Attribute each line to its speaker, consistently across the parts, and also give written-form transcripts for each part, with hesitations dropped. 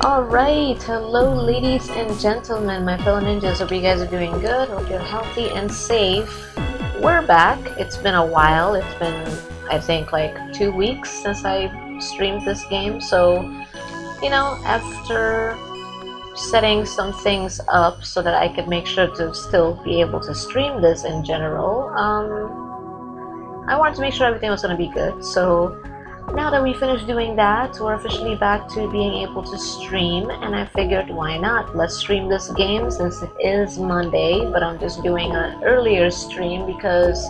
Speaker 1: Alright, hello ladies and gentlemen, my fellow ninjas. Hope you guys are doing good. Hope you're healthy and safe. We're back. It's been a while. It's been, I think, like 2 weeks since I streamed this game. So, you know, after setting some things up so that I could make sure to still be able to stream this in general, I wanted to make sure everything was going to be good. So now that we finished doing that, we're officially back to being able to stream, and I figured why not? Let's stream this game since it is Monday, but I'm just doing an earlier stream because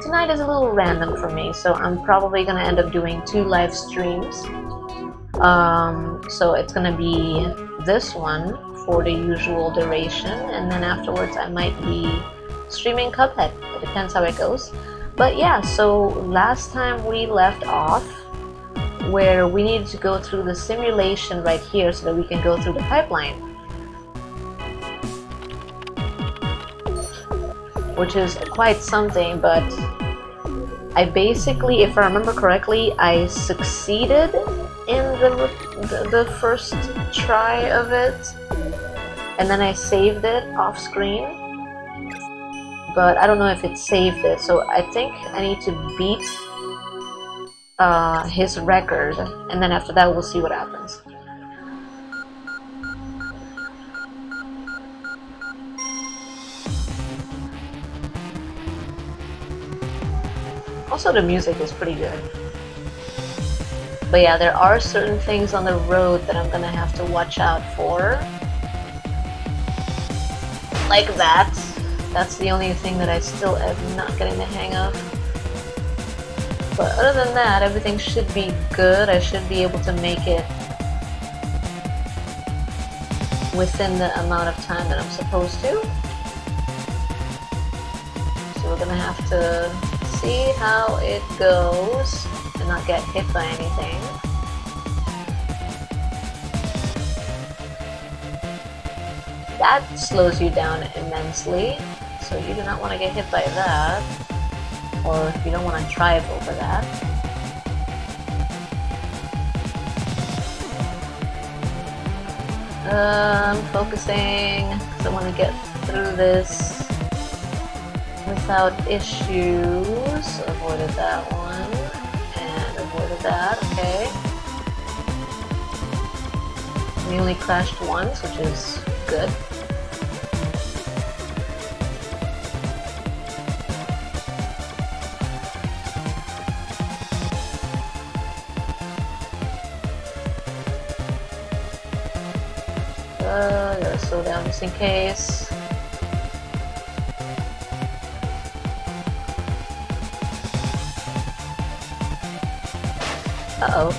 Speaker 1: tonight is a little random for me, so I'm probably going to end up doing 2 live streams. So it's going to be this one for the usual duration, and then afterwards I might be streaming Cuphead. It depends how it goes. But yeah, so last time we left off where we needed to go through the simulation right here so that we can go through the pipeline. Which is quite something, but I basically, if I remember correctly, I succeeded in the first try of it, and then I saved it off screen. But I don't know if it saved it, so I think I need to beat his record, and then after that we'll see what happens. Also, the music is pretty good. But yeah, there are certain things on the road that I'm gonna have to watch out for. Like that. That's the only thing that I still am not getting the hang of. But other than that, everything should be good. I should be able to make it within the amount of time that I'm supposed to. So we're gonna have to see how it goes and not get hit by anything. That slows you down immensely. So you do not want to get hit by that, or you don't want to drive over that. I'm focusing because I want to get through this without issues. Avoided that one, and avoided that, okay. We only crashed once, which is good. Gotta slow down just in case. Uh-oh.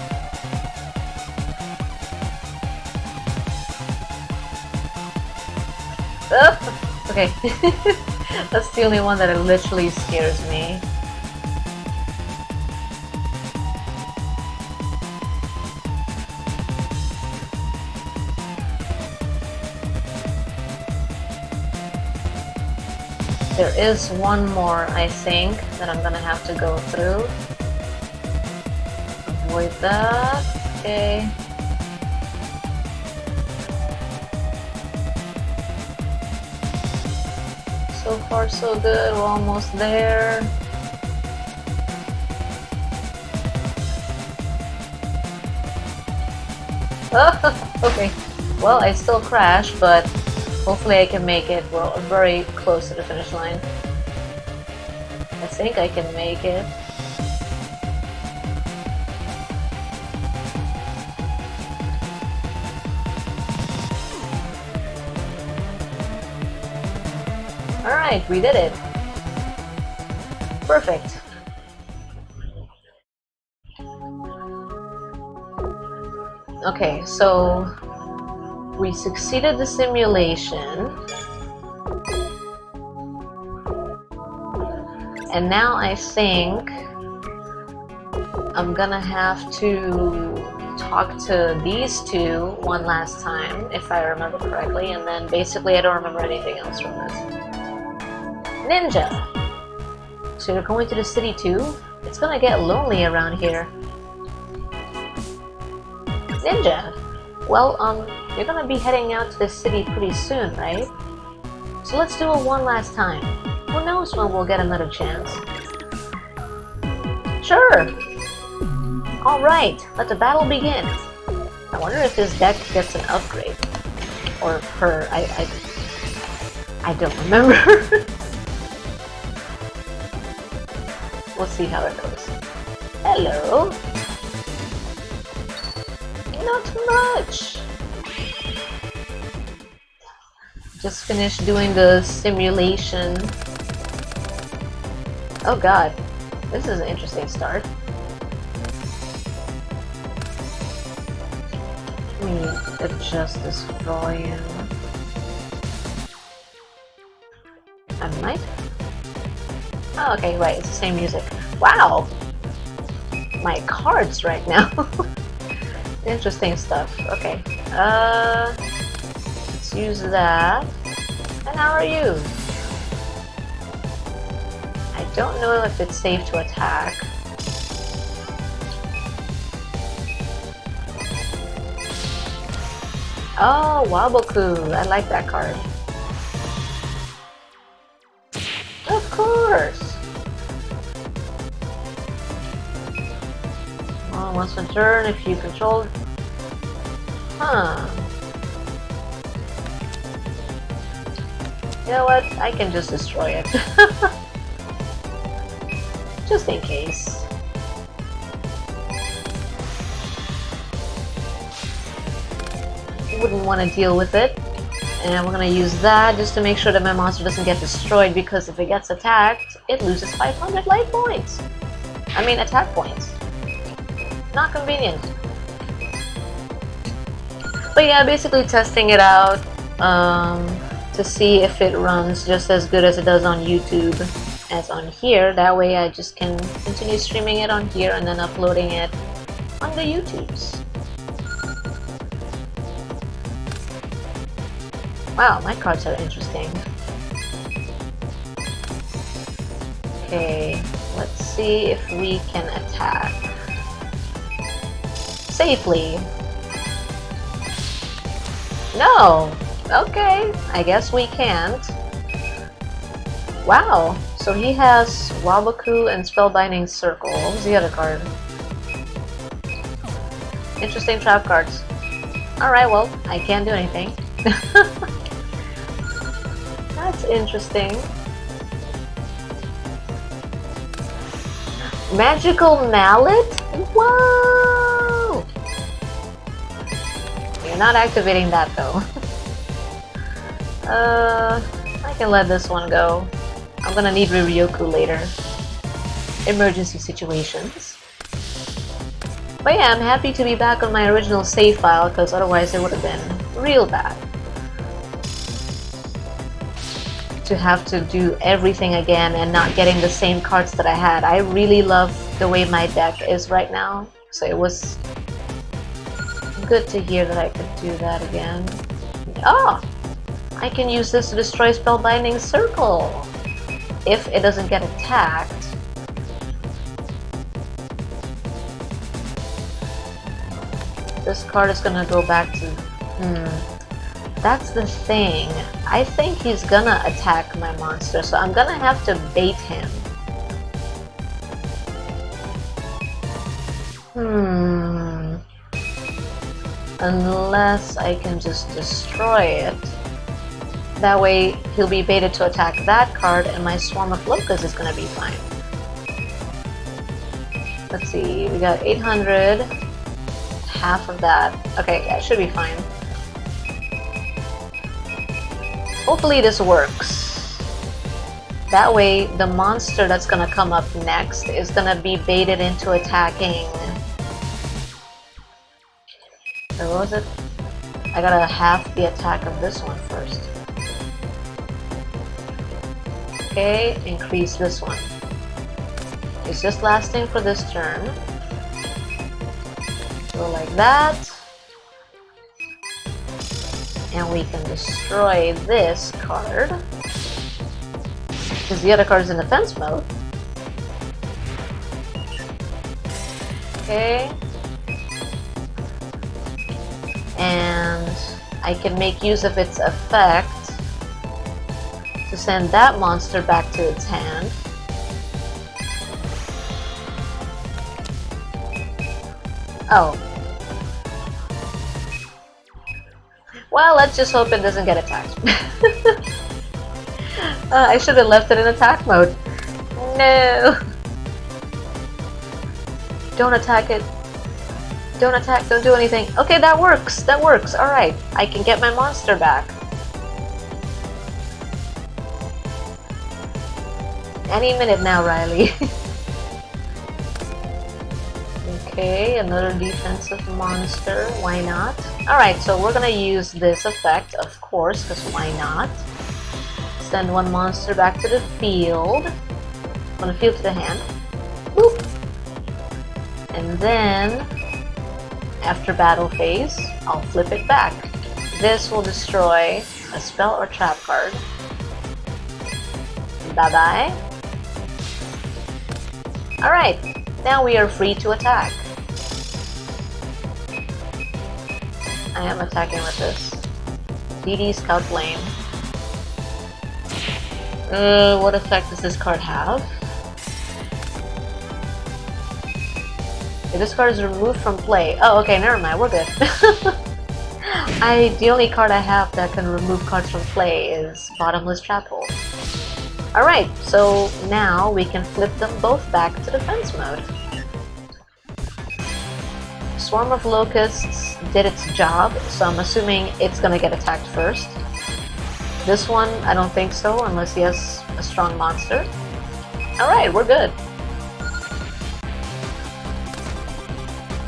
Speaker 1: Okay. That's the only one that literally scares me. There is one more, I think, that I'm gonna have to go through. Avoid that. Okay. So far, so good. We're almost there. Okay. Well, I still crashed, but hopefully I can make it. We're very close to the finish line. I think I can make it. Alright, we did it. Perfect. Okay, so we succeeded the simulation, and now I think I'm gonna have to talk to these two one last time, if I remember correctly, and then basically I don't remember anything else from this. Ninja! So you're going to the city too? It's gonna get lonely around here. Ninja! Well, you're gonna be heading out to the city pretty soon, right? So let's do it one last time. Who knows when we'll get another chance? Sure! Alright, let the battle begin. I wonder if this deck gets an upgrade. Or her, I don't remember. We'll see how it goes. Hello! Not much! Just finished doing the simulation. Oh god, this is an interesting start. Let me adjust this volume. I might? Oh, okay, right, it's the same music. Wow! My cards right now. Interesting stuff. Okay. Let's use that. And how are you? I don't know if it's safe to attack. Oh, Waboku. I like that card. Of course! Well, once per turn, if you control... Huh. You know what? I can just destroy it. Just in case. Wouldn't want to deal with it. And we're gonna use that just to make sure that my monster doesn't get destroyed, because if it gets attacked, it loses 500 life points. I mean, attack points. Not convenient. But yeah, basically testing it out to see if it runs just as good as it does on YouTube as on here. That way I just can continue streaming it on here and then uploading it on the YouTubes. Wow, my cards are interesting. Okay, let's see if we can attack safely. No! Okay, I guess we can't. Wow, so he has Waboku and Spellbinding Circle. What was the other card? Interesting trap cards. Alright, well, I can't do anything. That's interesting. Magical Mallet? Whoa! You're not activating that though. I can let this one go. I'm gonna need Riryoku later. Emergency situations. But yeah, I'm happy to be back on my original save file, because otherwise it would have been real bad to have to do everything again and not getting the same cards that I had. I really love the way my deck is right now, so it was good to hear that I could do that again. Oh! I can use this to destroy Spellbinding Circle if it doesn't get attacked. This card is gonna go back to... That's the thing. I think he's gonna attack my monster, so I'm gonna have to bait him. Unless I can just destroy it. That way he'll be baited to attack that card and my Swarm of Locusts is gonna be fine. Let's see, we got 800. Half of that. Okay, yeah, it should be fine. Hopefully this works. That way, the monster that's gonna come up next is gonna be baited into attacking... Or what was it? I gotta half the attack of this one first. Okay, increase this one. It's just lasting for this turn. Go like that. And we can destroy this card. Because the other card is in defense mode. Okay. And I can make use of its effect to send that monster back to its hand. Oh. Well, let's just hope it doesn't get attacked. I should have left it in attack mode. No! Don't attack it. Don't attack, don't do anything. Okay, that works, that works. Alright, I can get my monster back. Any minute now, Riley. Okay, another defensive monster. Why not? Alright, so we're gonna use this effect, of course, because why not? Send one monster back to the field. From the field to the hand. Boop! And then, after battle phase, I'll flip it back. This will destroy a spell or trap card. Bye-bye. Alright, now we are free to attack. I am attacking with this. DD Scout Flame. What effect does this card have? If this card is removed from play... Oh, okay, never mind, we're good. The only card I have that can remove cards from play is Bottomless Trap Hole. Alright, so now we can flip them both back to defense mode. Swarm of Locusts did its job, so I'm assuming it's gonna get attacked first. This one, I don't think so, unless he has a strong monster. Alright, we're good.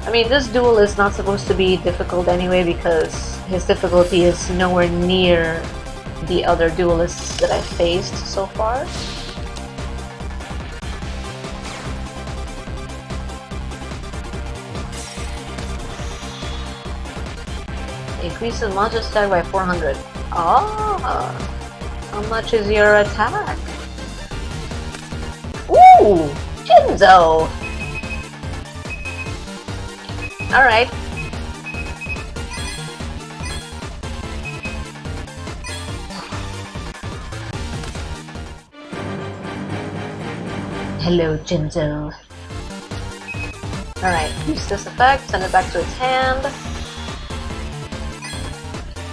Speaker 1: I mean, this duel is not supposed to be difficult anyway because his difficulty is nowhere near the other duelists that I've faced so far. Increases monster attack by 400. Ah, how much is your attack? Ooh, Jinzo! Alright. Hello, Jinzo. Alright, use this effect, send it back to its hand.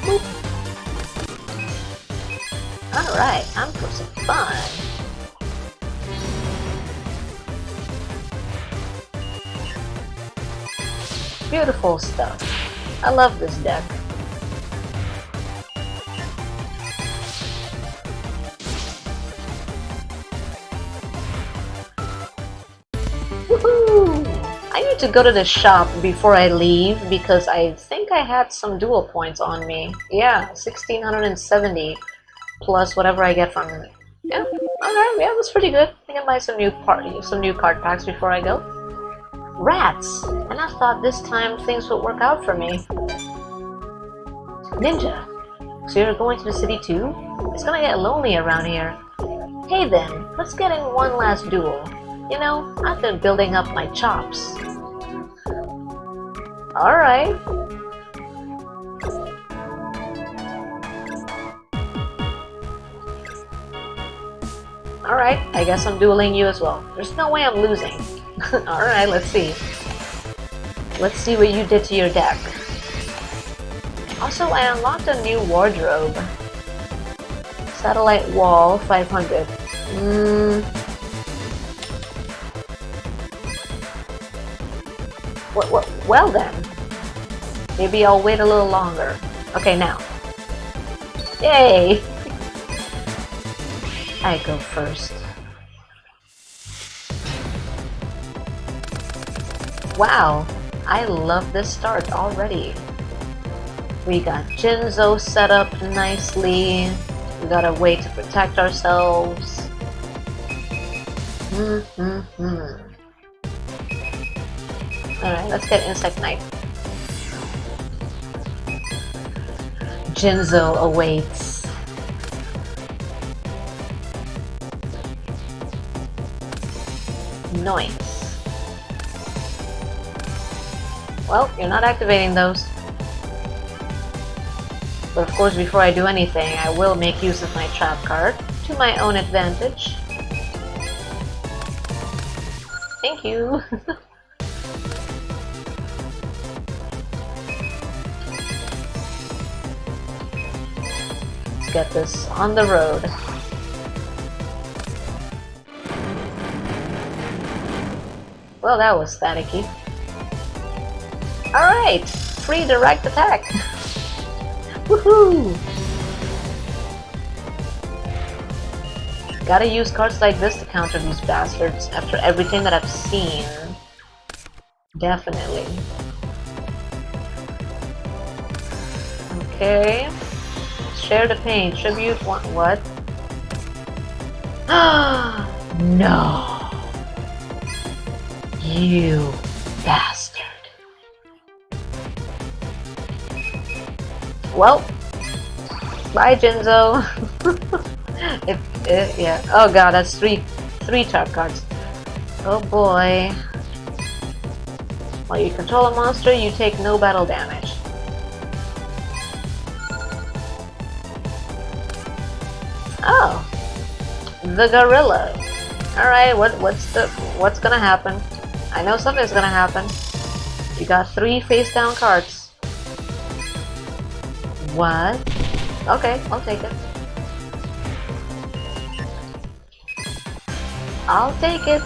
Speaker 1: Boop. Alright, I'm for some fun. Beautiful stuff. I love this deck. Woohoo! I need to go to the shop before I leave because I think I had some dual points on me. Yeah, 1670 plus whatever I get from it. Yeah, alright, yeah, that's pretty good. I can buy some new card packs before I go. Rats! And I thought this time things would work out for me. Ninja! So you're going to the city too? It's gonna get lonely around here. Hey then, let's get in one last duel. You know, I've been building up my chops. Alright. Alright, I guess I'm dueling you as well. There's no way I'm losing. Alright, let's see. Let's see what you did to your deck. Also, I unlocked a new wardrobe. Satellite wall, 500. Well then. Maybe I'll wait a little longer. Okay, now. Yay! I go first. Wow, I love this start already. We got Jinzo set up nicely. We got a way to protect ourselves. Alright, let's get Insect Knight. Jinzo awaits. Nice. Well, you're not activating those. But of course, before I do anything, I will make use of my trap card to my own advantage. Thank you! Let's get this on the road. Well, that was staticky. Alright! Free direct attack! Woohoo! Gotta use cards like this to counter these bastards after everything that I've seen. Definitely. Okay. Share the pain. Tribute what? No! You bastard. Well, bye Jinzo. Yeah. Oh god, that's three trap cards. Oh boy. While you control a monster, you take no battle damage. Oh, the gorilla. All right, what's gonna happen? I know something's gonna happen. You got 3 face down cards. What? Okay, I'll take it. I'll take it.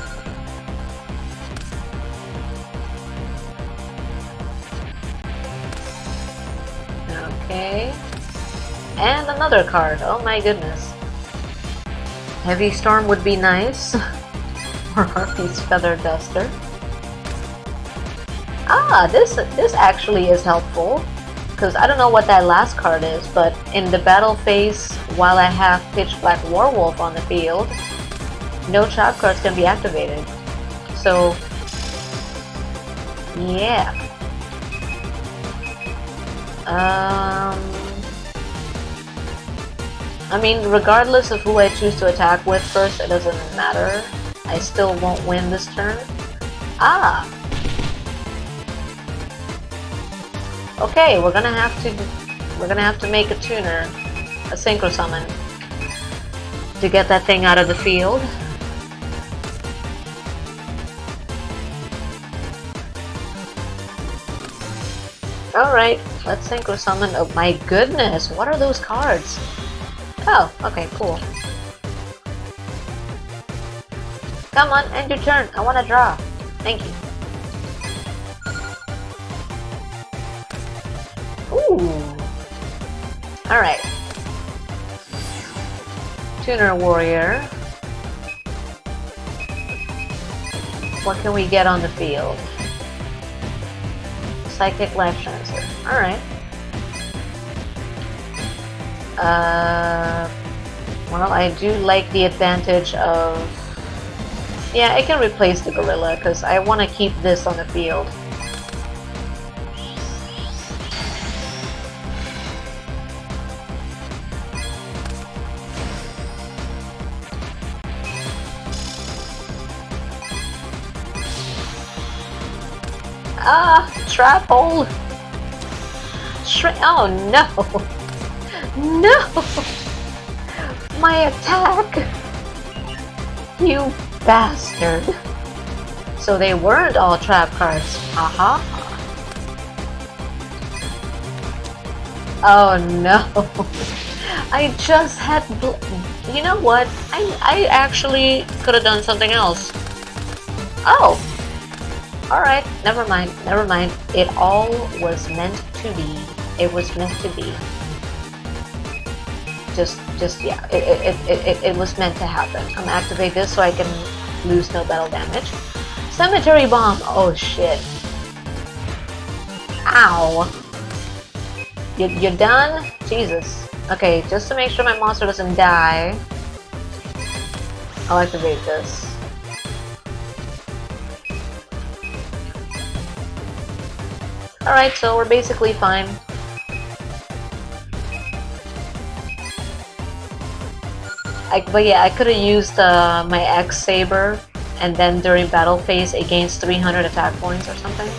Speaker 1: Okay. And another card. Oh my goodness. Heavy Storm would be nice. Or Harpy's Feather Duster. Ah, this actually is helpful. Because I don't know what that last card is, but in the battle phase, while I have Pitch Black Werewolf on the field, no trap cards can be activated. So, yeah. I mean, regardless of who I choose to attack with first, it doesn't matter. I still won't win this turn. Ah! Okay, we're gonna have to make a tuner, a synchro summon, to get that thing out of the field. Alright, let's synchro summon. Oh my goodness, what are those cards? Oh, okay, cool. Come on, end your turn. I want to draw. Thank you. Ooh. Alright. Tuner Warrior. What can we get on the field? Psychic Life Transfer. Alright. Well, I do like the advantage of... Yeah, I can replace the gorilla, because I want to keep this on the field. Ah! Trap hole! Oh no! No! My attack! You bastard! So they weren't all trap cards. Aha! Oh no! I just had... You know what? I actually could have done something else. Oh! Alright, never mind, never mind. It all was meant to be. It was meant to be. Yeah, it was meant to happen. I'm gonna activate this so I can lose no battle damage. Cemetery Bomb! Oh shit. Ow! You're done? Jesus. Okay, just to make sure my monster doesn't die, I'll activate this. Alright, so we're basically fine. But yeah, I could have used my X Saber, and then during battle phase it gains 300 attack points or something.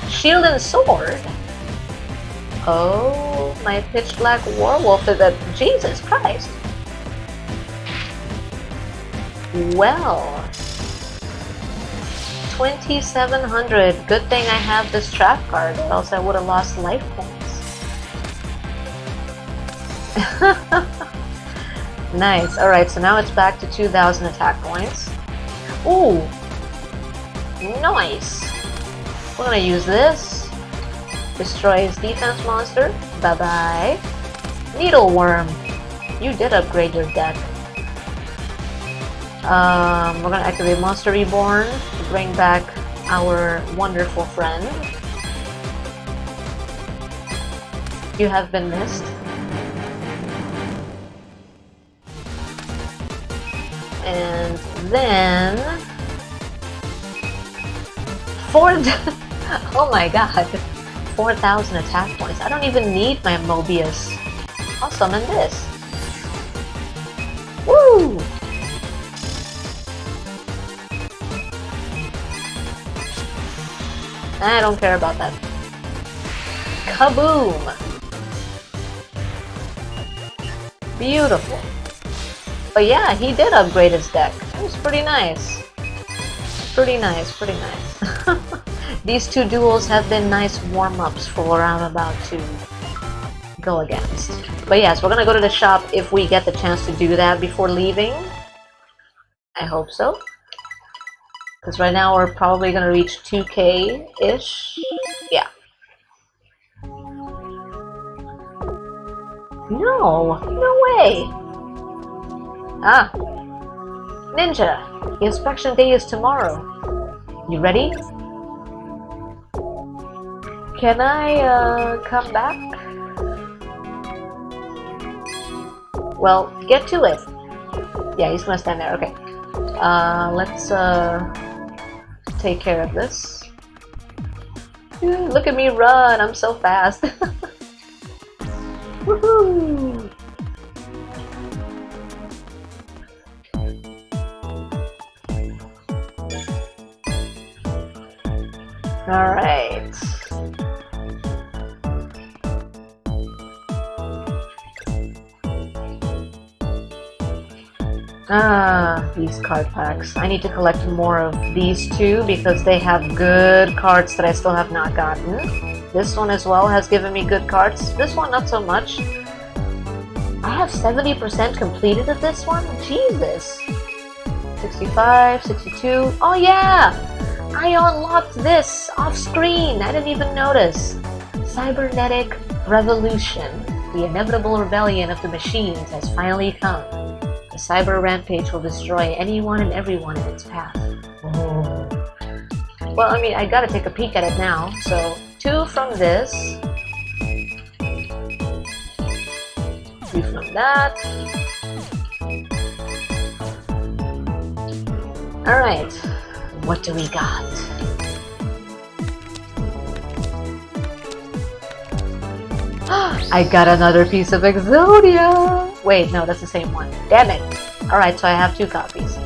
Speaker 1: Shield and Sword? Oh, my pitch black werewolf is a Jesus Christ. Well, 2,700. Good thing I have this trap card, or else I would have lost life points. Nice. Alright, so now it's back to 2,000 attack points. Ooh! Nice! We're gonna use this. Destroy his defense monster. Bye-bye. Needleworm. You did upgrade your deck. We're gonna activate Monster Reborn to bring back our wonderful friend. You have been missed. And then... oh my god! 4,000 attack points. I don't even need my Mobius. I'll summon this. Woo! I don't care about that. Kaboom! Beautiful. But yeah, he did upgrade his deck. It was pretty nice. Pretty nice, pretty nice. These two duels have been nice warm-ups for what I'm about to go against. But yes, we're gonna go to the shop if we get the chance to do that before leaving. I hope so. Because right now we're probably gonna reach 2K-ish. Yeah. No! No way! Ah! Ninja! The inspection day is tomorrow. You ready? Can I, come back? Well, get to it! Yeah, he's gonna stand there, okay. Let's, take care of this. Look at me run! I'm so fast! Woohoo! Alright. Ah, these card packs. I need to collect more of these two because they have good cards that I still have not gotten. This one as well has given me good cards. This one not so much. I have 70% completed of this one? Jesus! 65, 62... Oh yeah! I unlocked this off screen! I didn't even notice! Cybernetic Revolution. The inevitable rebellion of the machines has finally come. The cyber rampage will destroy anyone and everyone in its path. Oh. Well, I mean, I gotta take a peek at it now. So, 2 from this. 2 from that. Alright. What do we got? I got another piece of Exodia! Wait, no, that's the same one. Damn it! Alright, so I have 2 copies.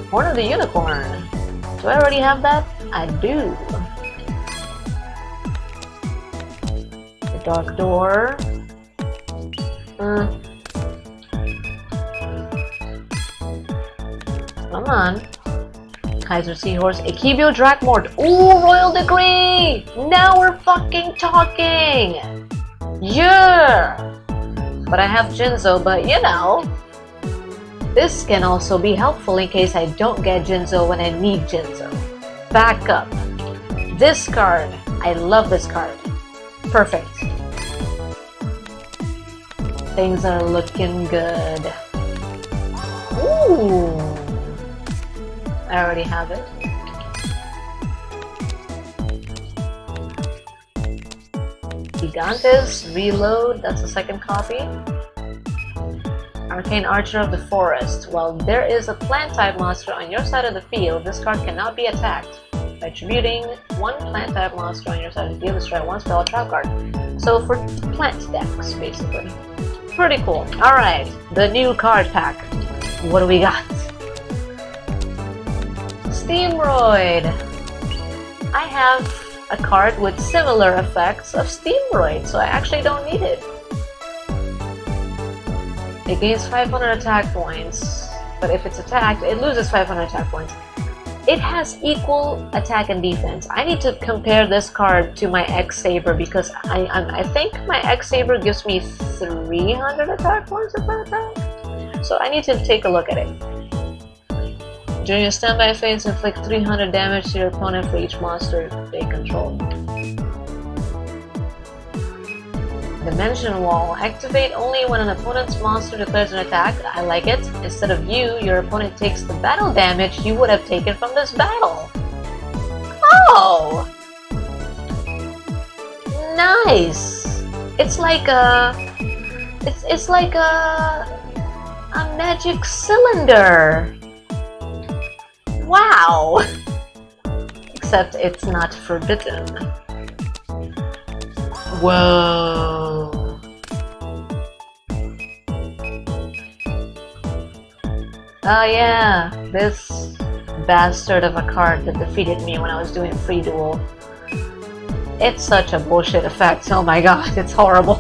Speaker 1: Horn of the Unicorn. Do I already have that? I do. The Dark Door. Come on. Kaiser Seahorse. Akebio Drakmort. Ooh, Royal Decree! Now we're fucking talking! Yeah! But I have Jinzo, but you know. This can also be helpful in case I don't get Jinzo when I need Jinzo. Backup. This card. I love this card. Perfect. Things are looking good. Ooh. I already have it. Gigantes, Reload, that's the second copy. Arcane Archer of the Forest. While there is a plant-type monster on your side of the field, this card cannot be attacked. By attributing 1 plant-type monster on your side of the field, destroy 1 spell trap card. So for plant decks, basically. Pretty cool. Alright, the new card pack. What do we got? Steamroid! I have a card with similar effects of Steamroid, so I actually don't need it. It gains 500 attack points, but if it's attacked, it loses 500 attack points. It has equal attack and defense. I need to compare this card to my X-Saber because I think my X-Saber gives me 300 attack points if I attack. So I need to take a look at it. During your standby phase, inflict 300 damage to your opponent for each monster they control. Dimension Wall. Activate only when an opponent's monster declares an attack. I like it. Instead of you, your opponent takes the battle damage you would have taken from this battle. Oh! Nice! It's like a... It's like a magic cylinder. Wow! Except it's not forbidden. Whoa! Oh yeah, this bastard of a card that defeated me when I was doing free duel. It's such a bullshit effect, oh my god, it's horrible.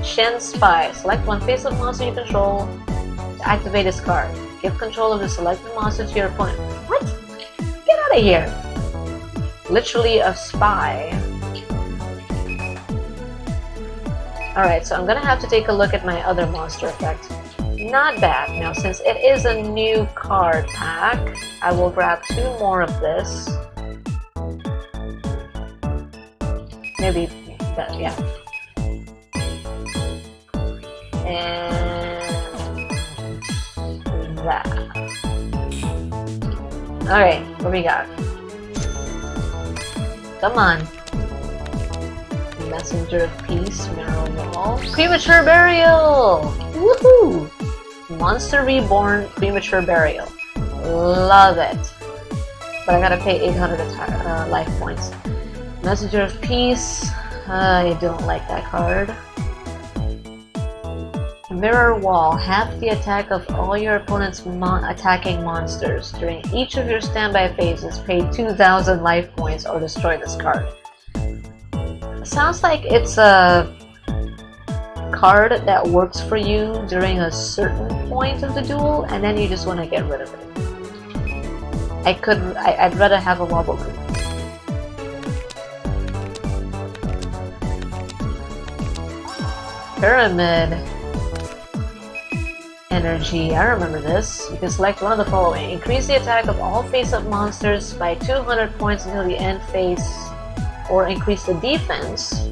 Speaker 1: Shen Spy. Select one face-up monster you control to activate this card. Give control of the selected monster to your opponent. What? Get out of here! Literally a spy. Alright, so I'm gonna have to take a look at my other monster effect. Not bad. Now, since it is a new card pack, I will grab 2 more of this. Maybe that, yeah. And that. Alright, what we got? Come on. Messenger of Peace, Mirror Wall. Premature Burial! Woohoo! Monster Reborn, Premature Burial. Love it. But I gotta pay 800 life points. Messenger of Peace. I don't like that card. Mirror Wall. Half the attack of all your opponent's attacking monsters. During each of your standby phases, pay 2,000 life points or destroy this card. Sounds like it's a card that works for you during a certain point of the duel, and then you just want to get rid of it. I'd rather have a Wobble Group. Pyramid Energy. I remember this. You can select one of the following. Increase the attack of all face-up monsters by 200 points until the end phase, or increase the defense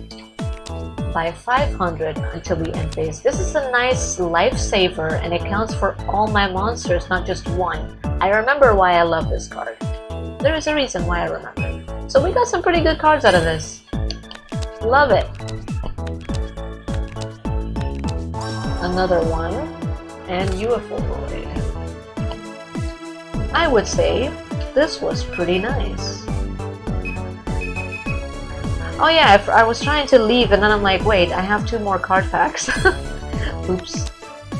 Speaker 1: by 500 until the end phase. This is a nice lifesaver and it counts for all my monsters, not just one. I remember why I love this card. There is a reason why I remember. So we got some pretty good cards out of this. Love it. Another one. And UFO Void. I would say this was pretty nice. Oh yeah, I was trying to leave and then I'm like, wait, I have 2 more card packs. Oops.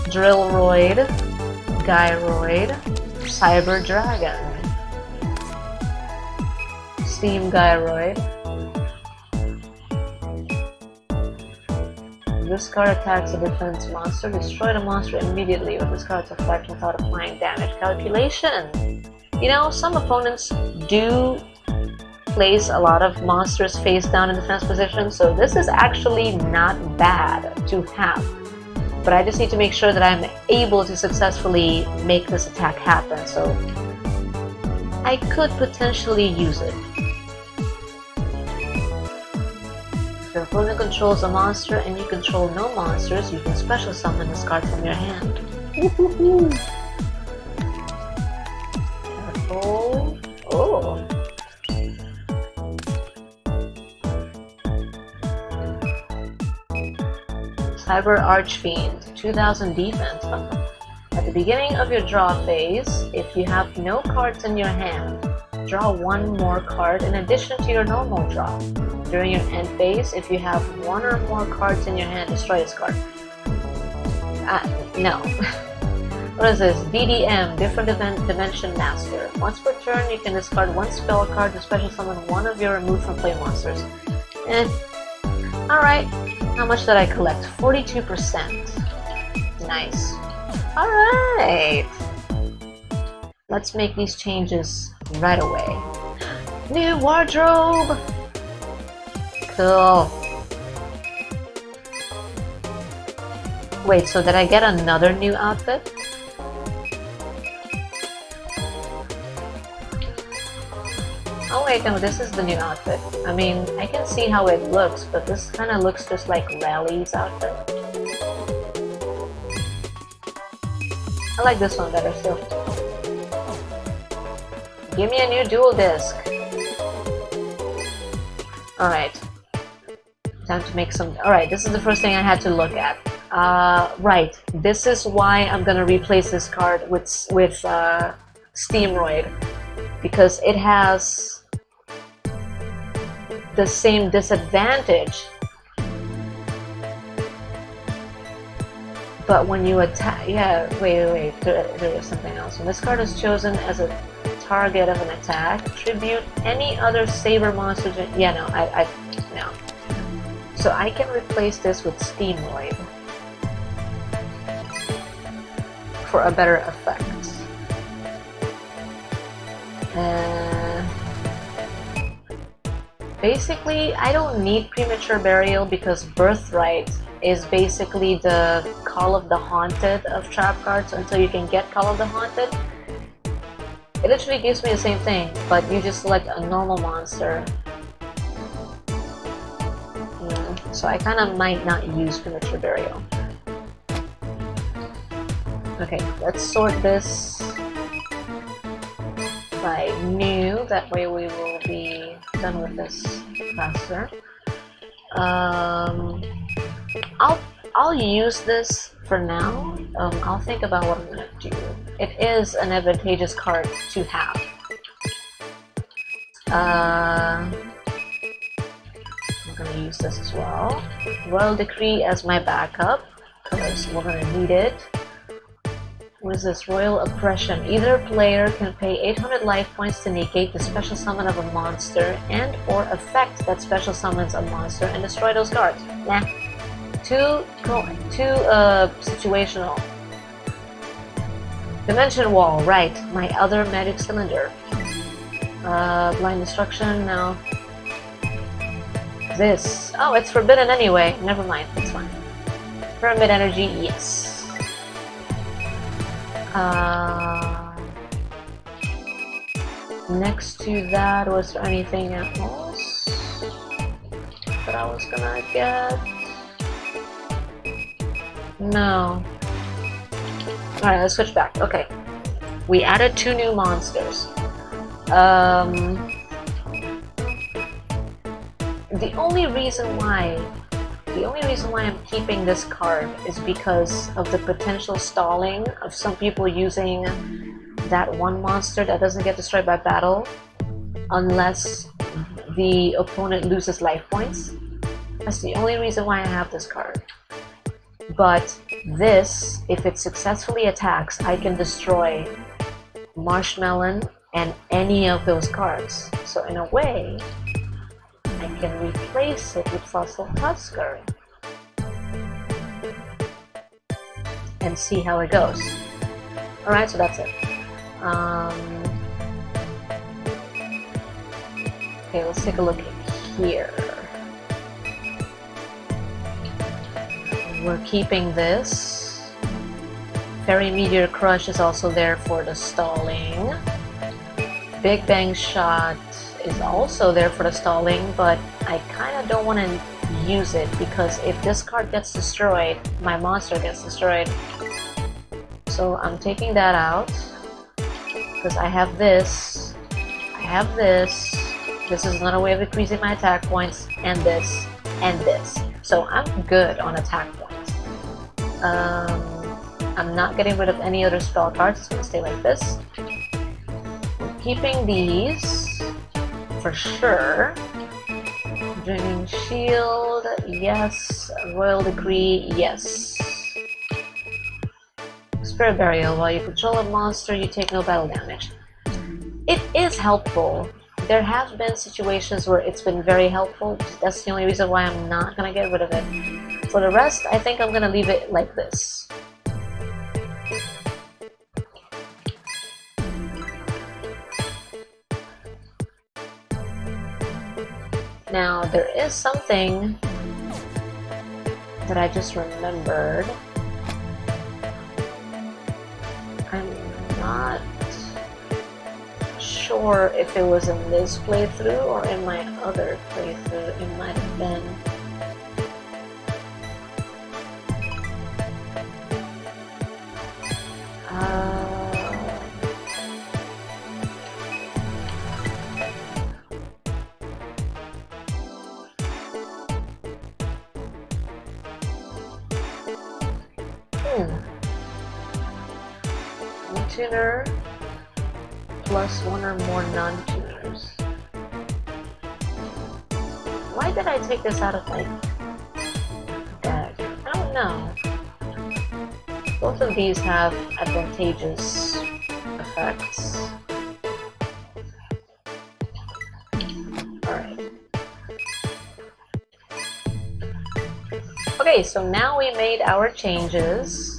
Speaker 1: Drillroid, Gyroid, Cyber Dragon, Steam Gyroid. This card attacks a defense monster. Destroy the monster immediately with this card's effect without applying damage calculation. You know, some opponents do place a lot of monsters face down in defense position, so this is actually not bad to have. But I just need to make sure that I'm able to successfully make this attack happen, so I could potentially use it. If your opponent controls a monster and you control no monsters, you can special summon this card from your hand. Woohoo! Careful. Oh! Cyber Archfiend, 2000 defense. At the beginning of your draw phase, if you have no cards in your hand, draw 1 more card in addition to your normal draw. During your end phase, if you have 1 or more cards in your hand, destroy this card. No. What is this? DDM, Different Dimension Master. Once per turn, you can discard one spell card to special summon one of your removed from play monsters. Alright. How much did I collect? 42%. Nice. Alright. Let's make these changes right away. New wardrobe! Cool. Wait, so did I get another new outfit? Oh wait, no, this is the new outfit. I mean, I can see how it looks, but this kind of looks just like Rally's outfit. I like this one better still. Give me a new dual disc. Alright. Time to make some... Alright, this is the first thing I had to look at. Right. This is why I'm gonna replace this card with Steamroid. Because it has the same disadvantage, but when you attack, yeah, wait, there is something else. When this card is chosen as a target of an attack, tribute any other saber monster. Yeah, no, no. So I can replace this with Steamroid for a better effect. Basically, I don't need Premature Burial because Birthright is basically the Call of the Haunted of trap cards. Until you can get Call of the Haunted, it literally gives me the same thing, but you just select a normal monster. So I kind of might not use Premature Burial. Okay, let's sort this by new, that way we will be done with this faster. I'll use this for now. I'll think about what I'm gonna do. It is an advantageous card to have. I'm gonna use this as well. Royal Decree as my backup, because we're gonna need it. What is this? Royal Oppression. Either player can pay 800 life points to negate the special summon of a monster and or affect that special summons a monster and destroy those cards. Nah. Too situational. Dimension Wall, right. My other magic cylinder. Blind Destruction, no. This. Oh, it's forbidden anyway. Never mind, it's fine. Pyramid Energy, yes. Next to that, was there anything else that I was gonna get? No. Alright, let's switch back. Okay. We added 2 new monsters. The only reason why I'm keeping this card is because of the potential stalling of some people using that one monster that doesn't get destroyed by battle unless the opponent loses life points. That's the only reason why I have this card. But this, if it successfully attacks, I can destroy Marshmelon and any of those cards. So in a way, I can replace it with Fossil Tusker and see how it goes. Alright, so that's it. Okay, let's take a look here. We're keeping this. Fairy Meteor Crush is also there for the stalling. Big Bang Shot is also there for the stalling, but I kind of don't want to use it because if this card gets destroyed, my monster gets destroyed. So I'm taking that out because I have this. I have this. This is another way of increasing my attack points, and this, and this. So I'm good on attack points. I'm not getting rid of any other spell cards. It's going to stay like this. I'm keeping these for sure. Draining Shield, yes. Royal Decree, yes. Spirit Burial. While you control a monster, you take no battle damage. It is helpful. There have been situations where it's been very helpful. That's the only reason why I'm not gonna get rid of it. For the rest, I think I'm gonna leave it like this. Now, there is something that I just remembered. I'm not sure if it was in this playthrough or in my other playthrough. It might have been. Tuner plus one or more non-tuners. Why did I take this out of my deck? I don't know. Both of these have advantageous effects. Alright. Okay, so now we made our changes.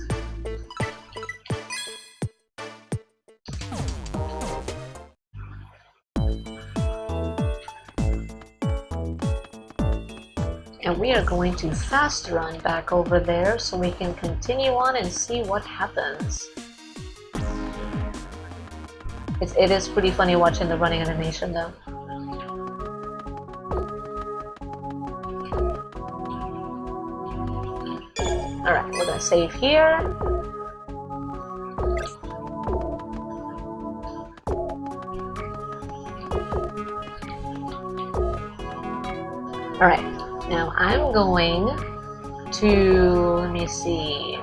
Speaker 1: And we are going to fast run back over there so we can continue on and see what happens. It is pretty funny watching the running animation though. Alright, we're gonna save here. Alright. Now I'm going to, let me see.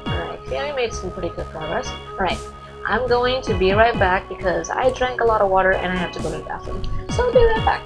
Speaker 1: Alright, yeah, I made some pretty good progress. Alright, I'm going to be right back because I drank a lot of water and I have to go to the bathroom. So I'll be right back.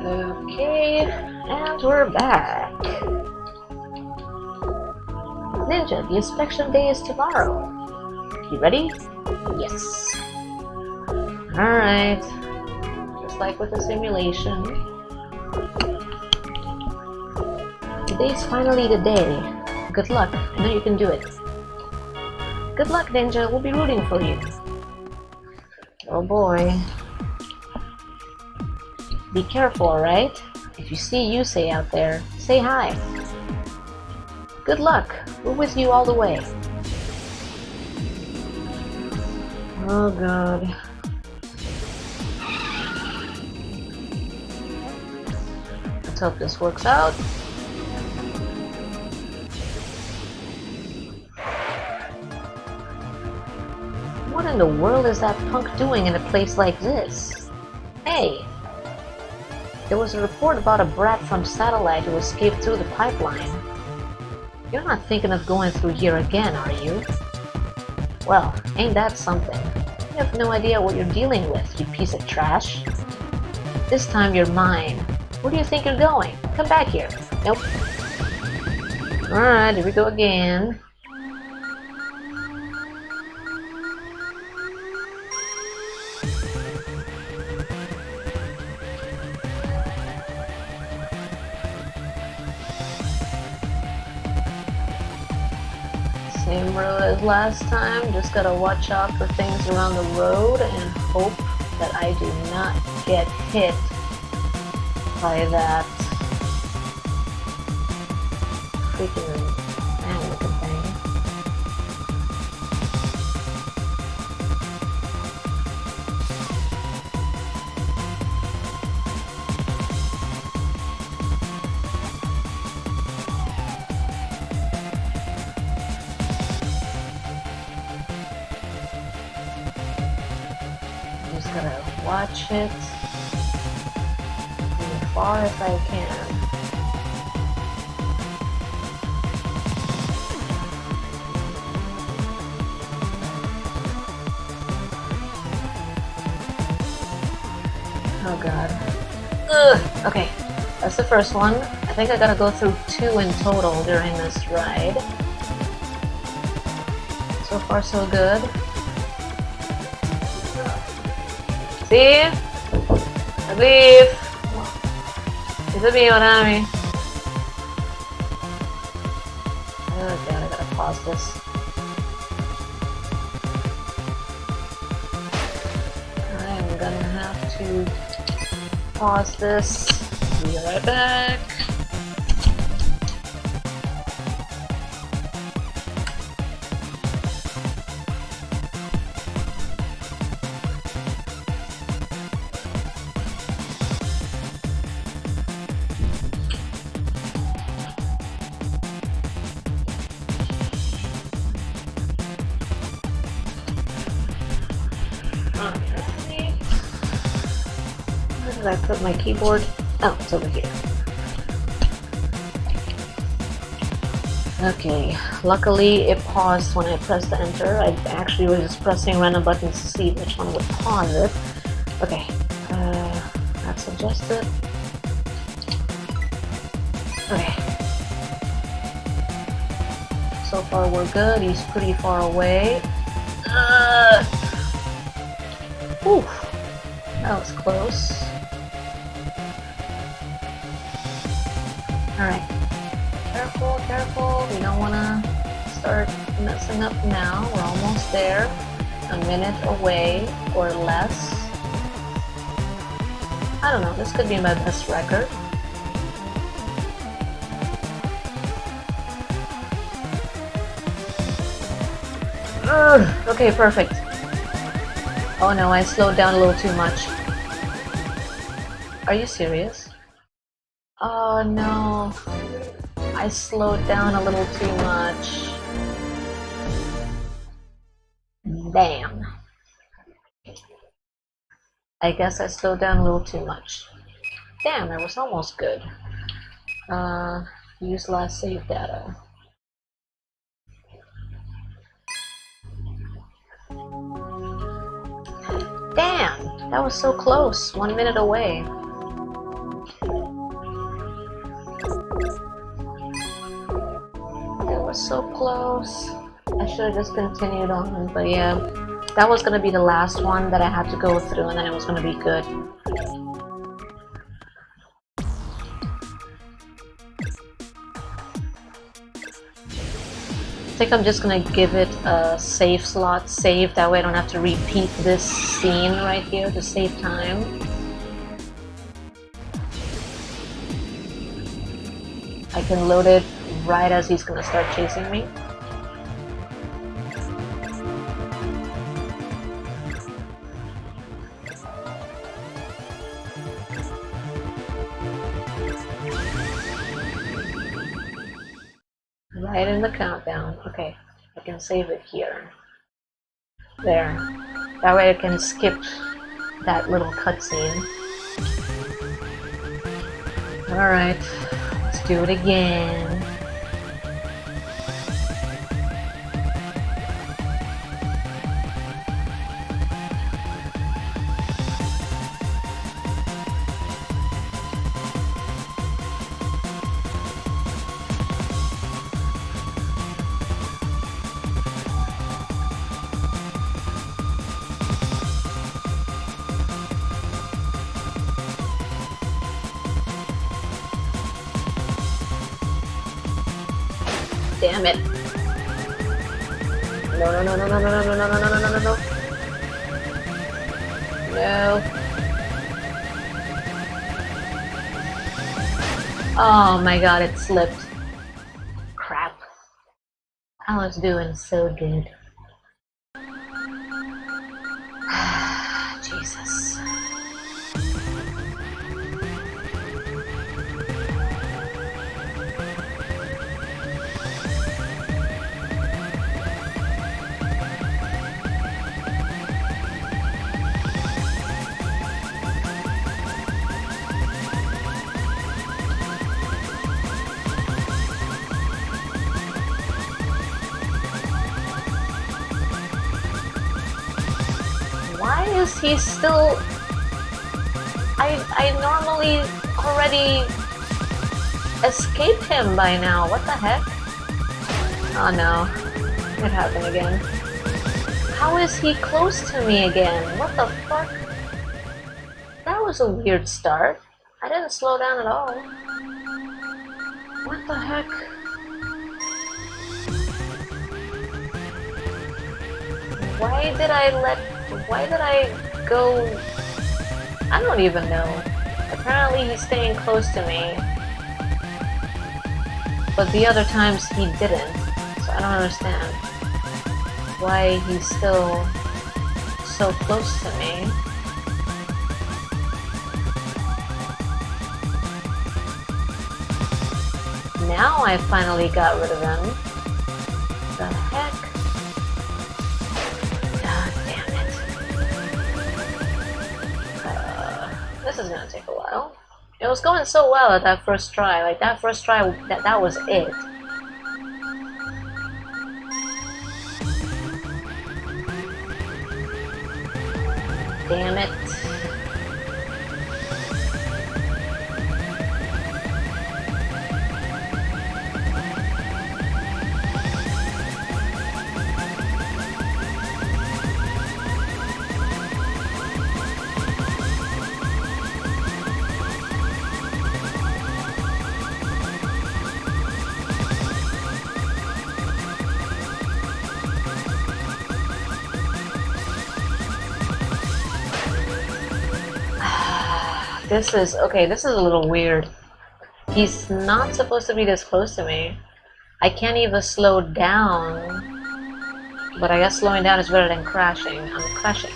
Speaker 1: Okay, and we're back. Ninja, the inspection day is tomorrow. You ready? Yes. Alright. Just like with the simulation. Today's finally the day. Good luck. I know you can do it. Good luck, Ninja. We'll be rooting for you. Oh boy. Be careful, alright? If you see Yusei out there, say hi. Good luck. We're with you all the way. Oh god. Let's hope this works out. What in the world is that punk doing in a place like this? Hey! There was a report about a brat from Satellite who escaped through the pipeline. You're not thinking of going through here again, are you? Well, ain't that something? You have no idea what you're dealing with, you piece of trash. This time you're mine. Where do you think you're going? Come back here. Nope. Alright, here we go again. Same road as last time, just gotta watch out for things around the road and hope that I do not get hit by that freaking man-looking thing. Just gotta watch it as far as I can. Oh god. Ugh! Okay, that's the first one. I think I gotta go through 2 in total during this ride. So far so good. See? I believe. It's me, Onami. Oh god, I gotta pause this. I'm gonna have to pause this. Be right back. Where did I put my keyboard? Oh, it's over here. Okay, luckily it paused when I pressed the enter. I actually was just pressing random buttons to see which one would pause it. Okay, that's adjusted. Okay. So far we're good, he's pretty far away. Oof, that was close. Alright. Careful, careful. We don't want to start messing up now. We're almost there. A minute away or less. I don't know. This could be my best record. Ugh, okay, perfect. Oh no, I slowed down a little too much. Are you serious? Oh no. I slowed down a little too much. Damn. I guess I slowed down a little too much. Damn, that was almost good. Use last save data. Damn! That was so close, 1 minute away. It was so close. I should have just continued on, but yeah. That was gonna be the last one that I had to go through, and then it was gonna be good. I think I'm just gonna give it a save slot, save, that way I don't have to repeat this scene right here to save time. I can load it right as he's gonna start chasing me. Right in the countdown. Okay, I can save it here. There. That way I can skip that little cutscene. Alright, let's do it again. Damn it. No, no, no, no, no, no, no, no, no, no, no, no, no, no. No. Oh my god, it slipped. Crap. I was doing so good. Jesus. Why is he still... I normally already escaped him by now. What the heck? Oh no. It happened again. How is he close to me again? What the fuck? That was a weird start. I didn't slow down at all. What the heck? Why did I go... I don't even know. Apparently he's staying close to me. But the other times he didn't. So I don't understand why he's still so close to me. Now I finally got rid of him. The heck? This is gonna take a while. It was going so well at that first try. Like, that first try, that was it. Damn it. This is a little weird. He's not supposed to be this close to me. I can't even slow down. But I guess slowing down is better than crashing. I'm crashing.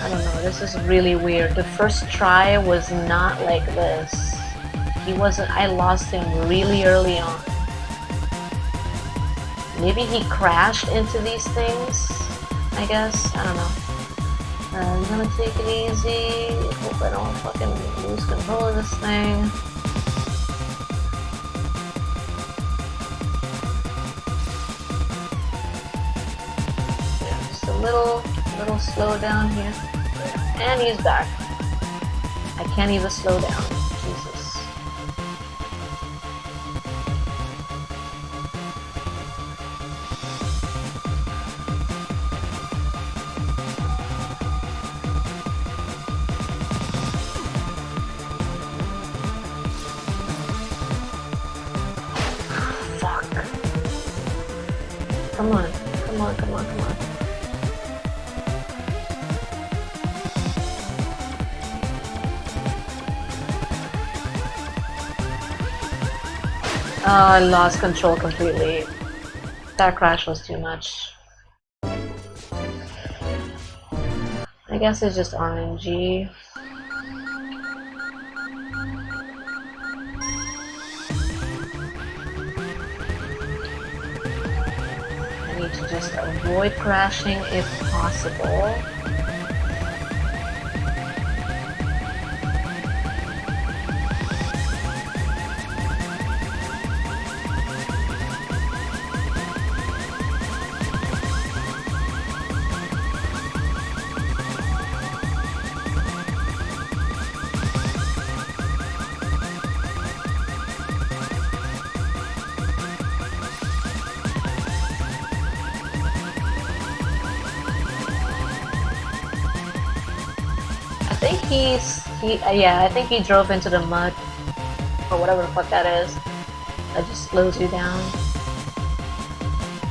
Speaker 1: I don't know, this is really weird. The first try was not like this. I lost him really early on. Maybe he crashed into these things, I guess. I don't know. I'm gonna take it easy. Hope I don't fucking lose control of this thing. little slow down here. And he's back. I can't even slow down. Jesus. Fuck. Come on. Come on, come on, come on. Oh, I lost control completely. That crash was too much. I guess it's just RNG. I need to just avoid crashing if possible. I think he drove into the mud, or whatever the fuck that is. That just slows you down.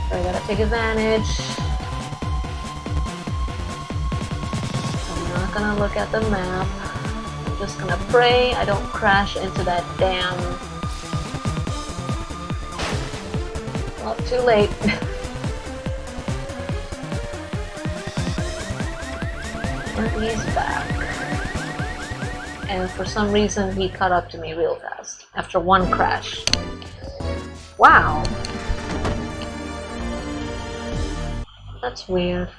Speaker 1: So I gotta take advantage. I'm not gonna look at the map. I'm just gonna pray I don't crash into that damn... Well, too late. And he's back. And for some reason he caught up to me real fast after one crash. Wow. That's weird.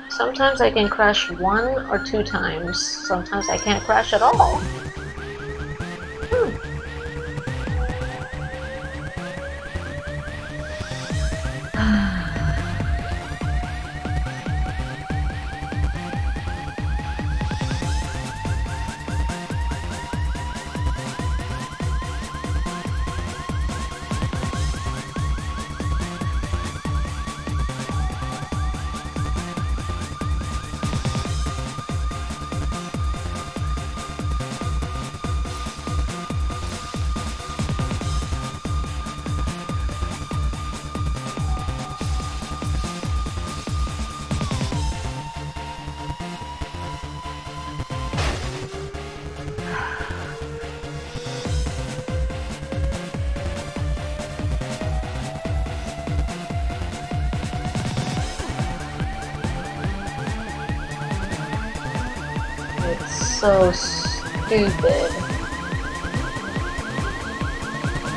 Speaker 1: Sometimes I can crash 1 or 2 times. Sometimes I can't crash at all. So stupid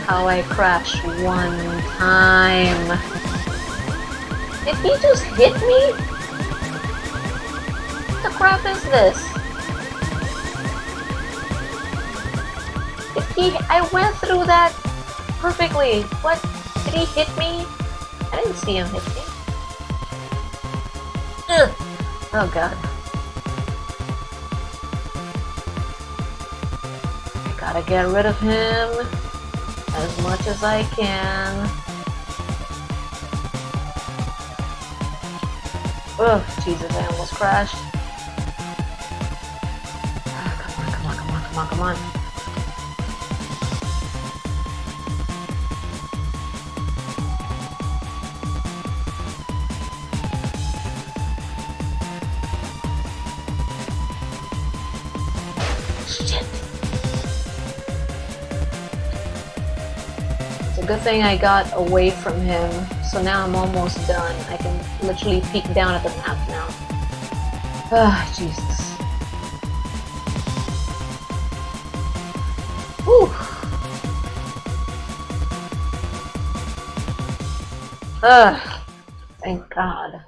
Speaker 1: how I crashed 1 time. Did he just hit me? What the crap is this? I went through that perfectly. What? Did he hit me? I didn't see him hit me. Ugh. Oh god. Gotta get rid of him as much as I can. Oh, Jesus, I almost crashed. Come on, come on, come on, come on, come on. Shit. Good thing I got away from him, so now I'm almost done. I can literally peek down at the map now. Ah, Jesus. Whew. Ugh. Thank God.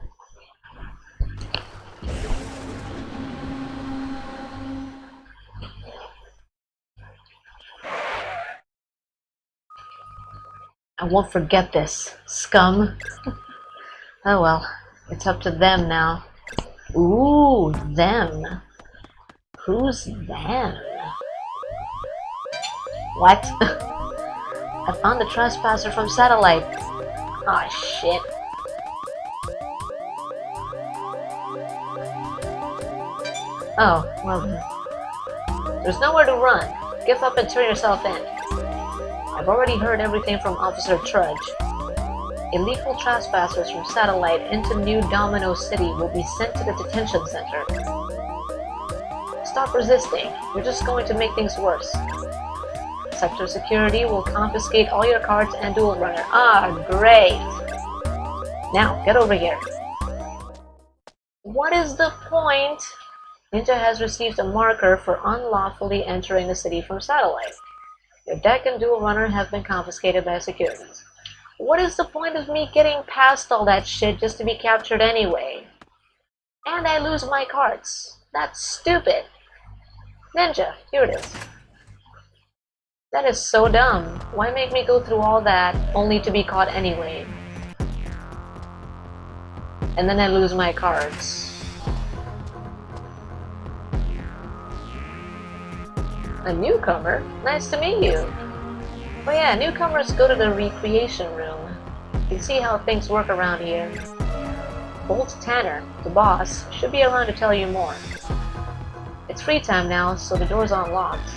Speaker 1: I won't forget this, scum. Oh well. It's up to them now. Ooh, them. Who's them? What? I found the trespasser from satellite. Aw, shit. Oh, well then. There's nowhere to run. Give up and turn yourself in. I've already heard everything from Officer Trudge. Illegal trespassers from satellite into New Domino City will be sent to the detention center. Stop resisting. You're just going to make things worse. Sector security will confiscate all your cards and dual runner. Ah, great! Now, get over here. What is the point? Ninja has received a marker for unlawfully entering the city from satellite. Your deck and dual runner have been confiscated by securities. What is the point of me getting past all that shit just to be captured anyway? And I lose my cards. That's stupid. Ninja, here it is. That is so dumb. Why make me go through all that only to be caught anyway? And then I lose my cards. A newcomer? Nice to meet you. Oh yeah, newcomers go to the recreation room. You can see how things work around here. Bolt Tanner, the boss, should be around to tell you more. It's free time now, so the door's unlocked.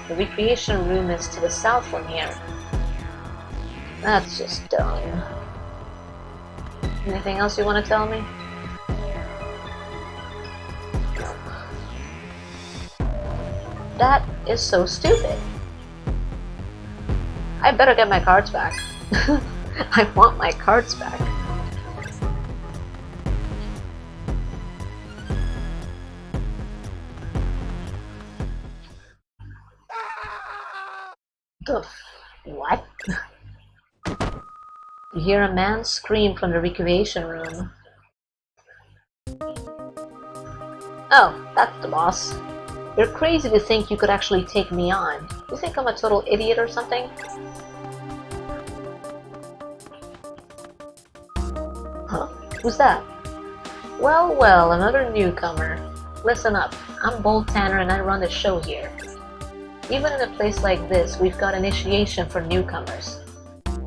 Speaker 1: The recreation room is to the south from here. That's just dumb. Anything else you want to tell me? That is so stupid. I better get my cards back. I want my cards back. What? You hear a man scream from the recreation room. Oh, that's the boss. You're crazy to think you could actually take me on. You think I'm a total idiot or something? Huh? Who's that? Well, well, another newcomer. Listen up, I'm Bolt Tanner and I run the show here. Even in a place like this, we've got initiation for newcomers.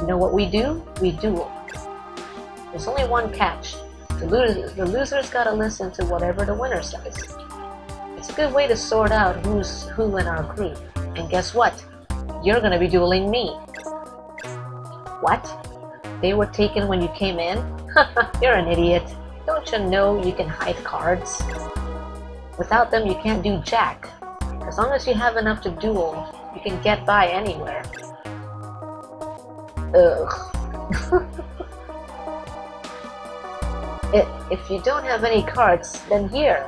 Speaker 1: You know what we do? We duel. There's only one catch. The loser's gotta listen to whatever the winner says. It's a good way to sort out who's who in our group. And guess what? You're gonna be dueling me. What? They were taken when you came in? You're an idiot. Don't you know you can hide cards? Without them, you can't do jack. As long as you have enough to duel, you can get by anywhere. Ugh. If you don't have any cards, then here.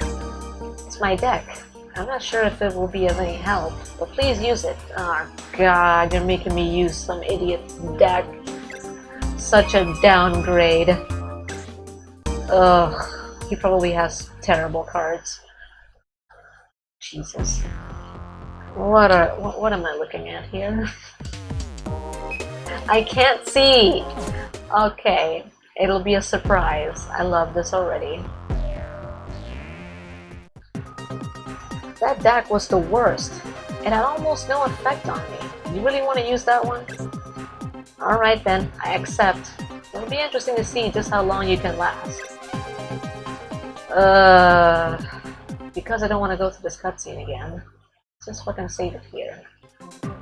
Speaker 1: It's my deck. I'm not sure if it will be of any help, but please use it. Oh god, you're making me use some idiot's deck. Such a downgrade. Ugh, he probably has terrible cards. Jesus. What am I looking at here? I can't see! Okay, it'll be a surprise. I love this already. That deck was the worst. It had almost no effect on me. You really want to use that one? Alright then, I accept. It'll be interesting to see just how long you can last. Because I don't want to go through this cutscene again. Let's just fucking save it here.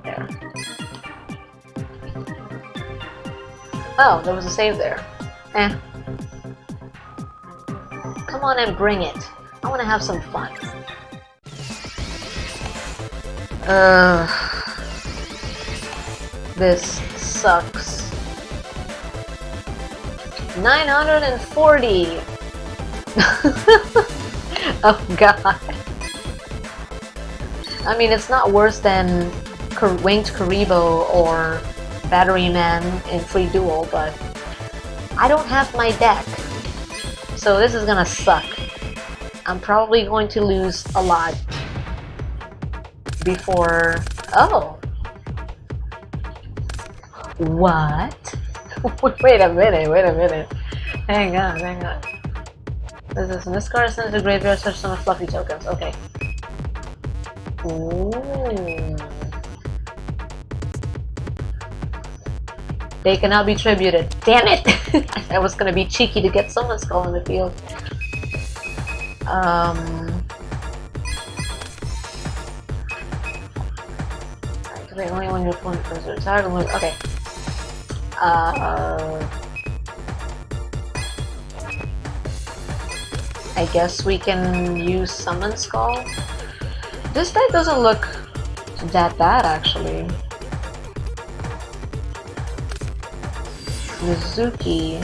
Speaker 1: There. Oh, there was a save there. Eh. Come on and bring it. I want to have some fun. This sucks. 940! Oh god. I mean, it's not worse than Winged Karibo or Battery Man in Free Duel, but I don't have my deck. So this is gonna suck. I'm probably going to lose a lot before... Oh! What? Wait a minute. Hang on. This is this card is sent to the graveyard, search some fluffy tokens. Okay. Ooh. They cannot be tributed. Damn it! I was gonna be cheeky to get someone's skull in the field. Activate only when your opponent goes to attack. Okay. I guess we can use Summon Skull. This deck doesn't look that bad, actually. Mizuki.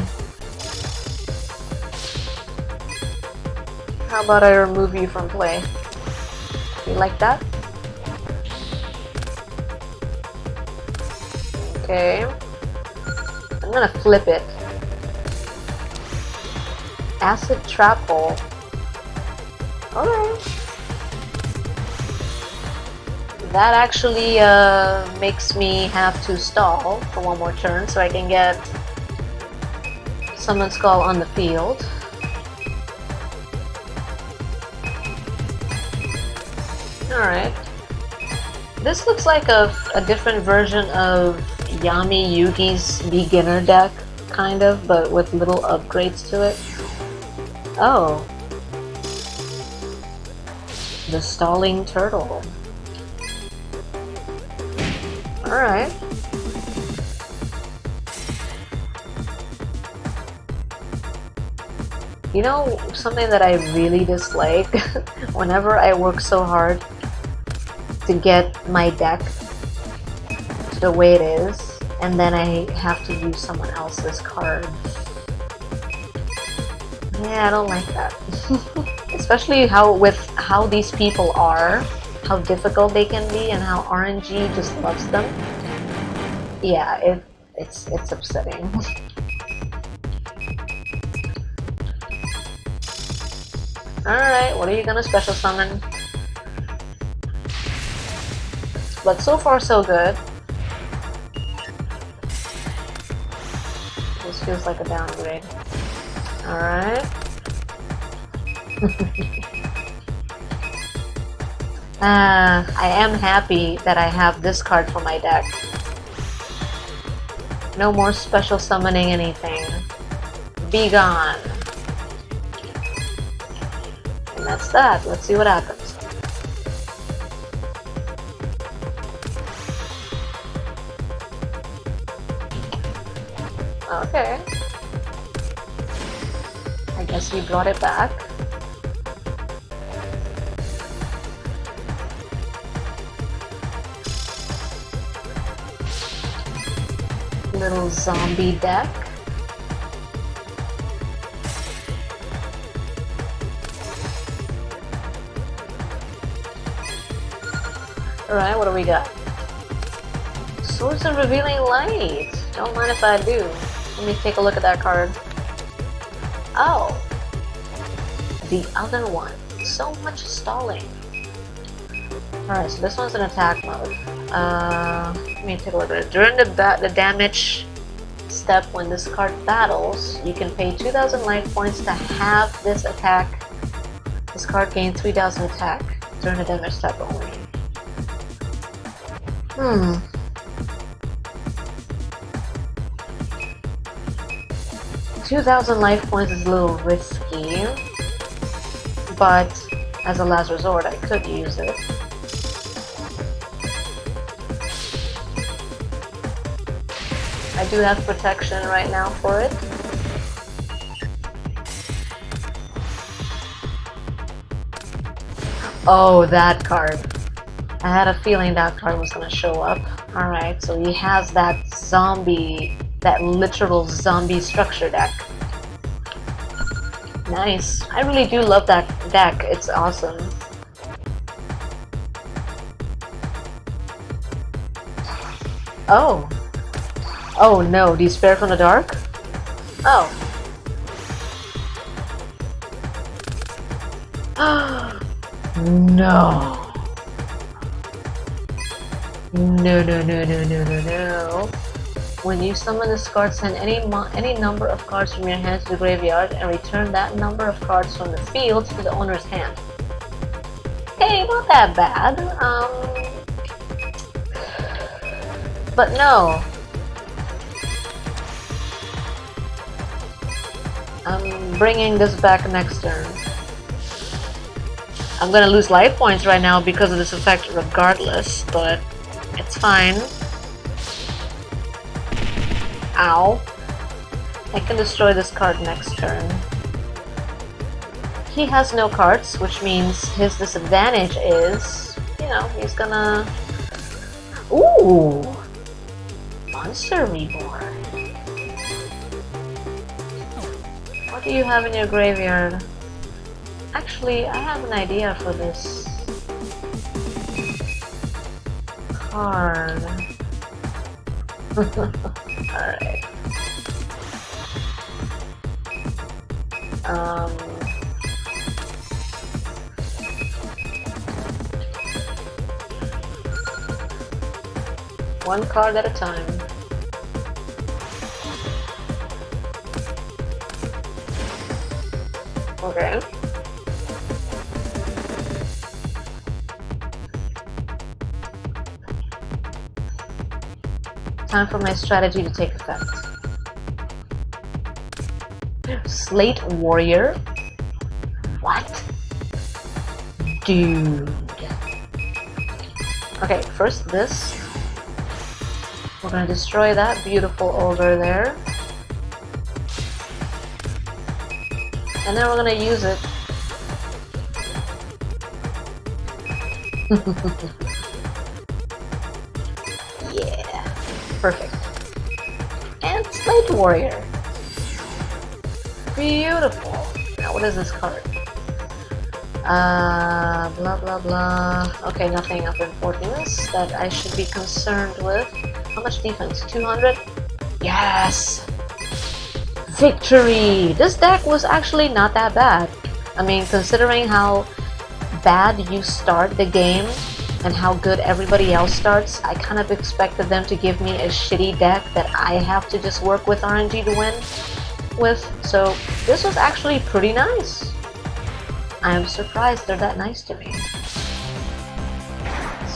Speaker 1: How about I remove you from play? You like that? Okay. I'm gonna flip it. Acid Trap Hole. Alright. That actually makes me have to stall for one more turn so I can get Summon Skull on the field. Alright. This looks like a different version of Yami Yugi's beginner deck, kind of, but with little upgrades to it. Oh. The Stalling Turtle. Alright. You know, something that I really dislike? Whenever I work so hard to get my deck to the way it is, and then I have to use someone else's card. Yeah, I don't like that. Especially with how these people are, how difficult they can be, and how RNG just loves them. Yeah, it's upsetting. Alright, what are you gonna special summon? But so far so good. This feels like a downgrade. Alright. I am happy that I have this card for my deck. No more special summoning anything. Be gone. And that's that. Let's see what happens. Okay. I guess we brought it back. Little zombie deck. Alright, what do we got? Swords of Revealing Light. Don't mind if I do. Let me take a look at that card. Oh. The other one. So much stalling. Alright, so this one's an attack mode. Let me take a look at it. During the damage step, when this card battles, you can pay 2,000 life points to have this attack. This card gains 3,000 attack during the damage step only. 2,000 life points is a little risky, but as a last resort, I could use it. I do have protection right now for it. Oh, that card. I had a feeling that card was gonna show up. Alright, so he has that zombie, that literal zombie structure deck. Nice. I really do love that deck. It's awesome. Oh. Oh no, Despair from the Dark? Oh. No. No, no, no, no, no, no, no. When you summon this card, send any number of cards from your hand to the graveyard and return that number of cards from the field to the owner's hand. Hey, not that bad. But no. I'm bringing this back next turn. I'm gonna lose life points right now because of this effect regardless, but it's fine. Ow. I can destroy this card next turn. He has no cards, which means his disadvantage is, you know, he's gonna... Ooh! Monster Reborn. What do you have in your graveyard? Actually, I have an idea for this card. Alright. One card at a time. Okay. Time for my strategy to take effect. Slate Warrior? What? Dude. Okay, first this. We're gonna destroy that beautiful ogre there. And then we're gonna use it. Yeah. Perfect. And Slate Warrior. Beautiful. Now what is this card? Blah blah blah. Okay, nothing of importance that I should be concerned with. How much defense? 200? Yes! Victory! This deck was actually not that bad. I mean, considering how bad you start the game and how good everybody else starts, I kind of expected them to give me a shitty deck that I have to just work with RNG to win with. So this was actually pretty nice. I'm surprised they're that nice to me.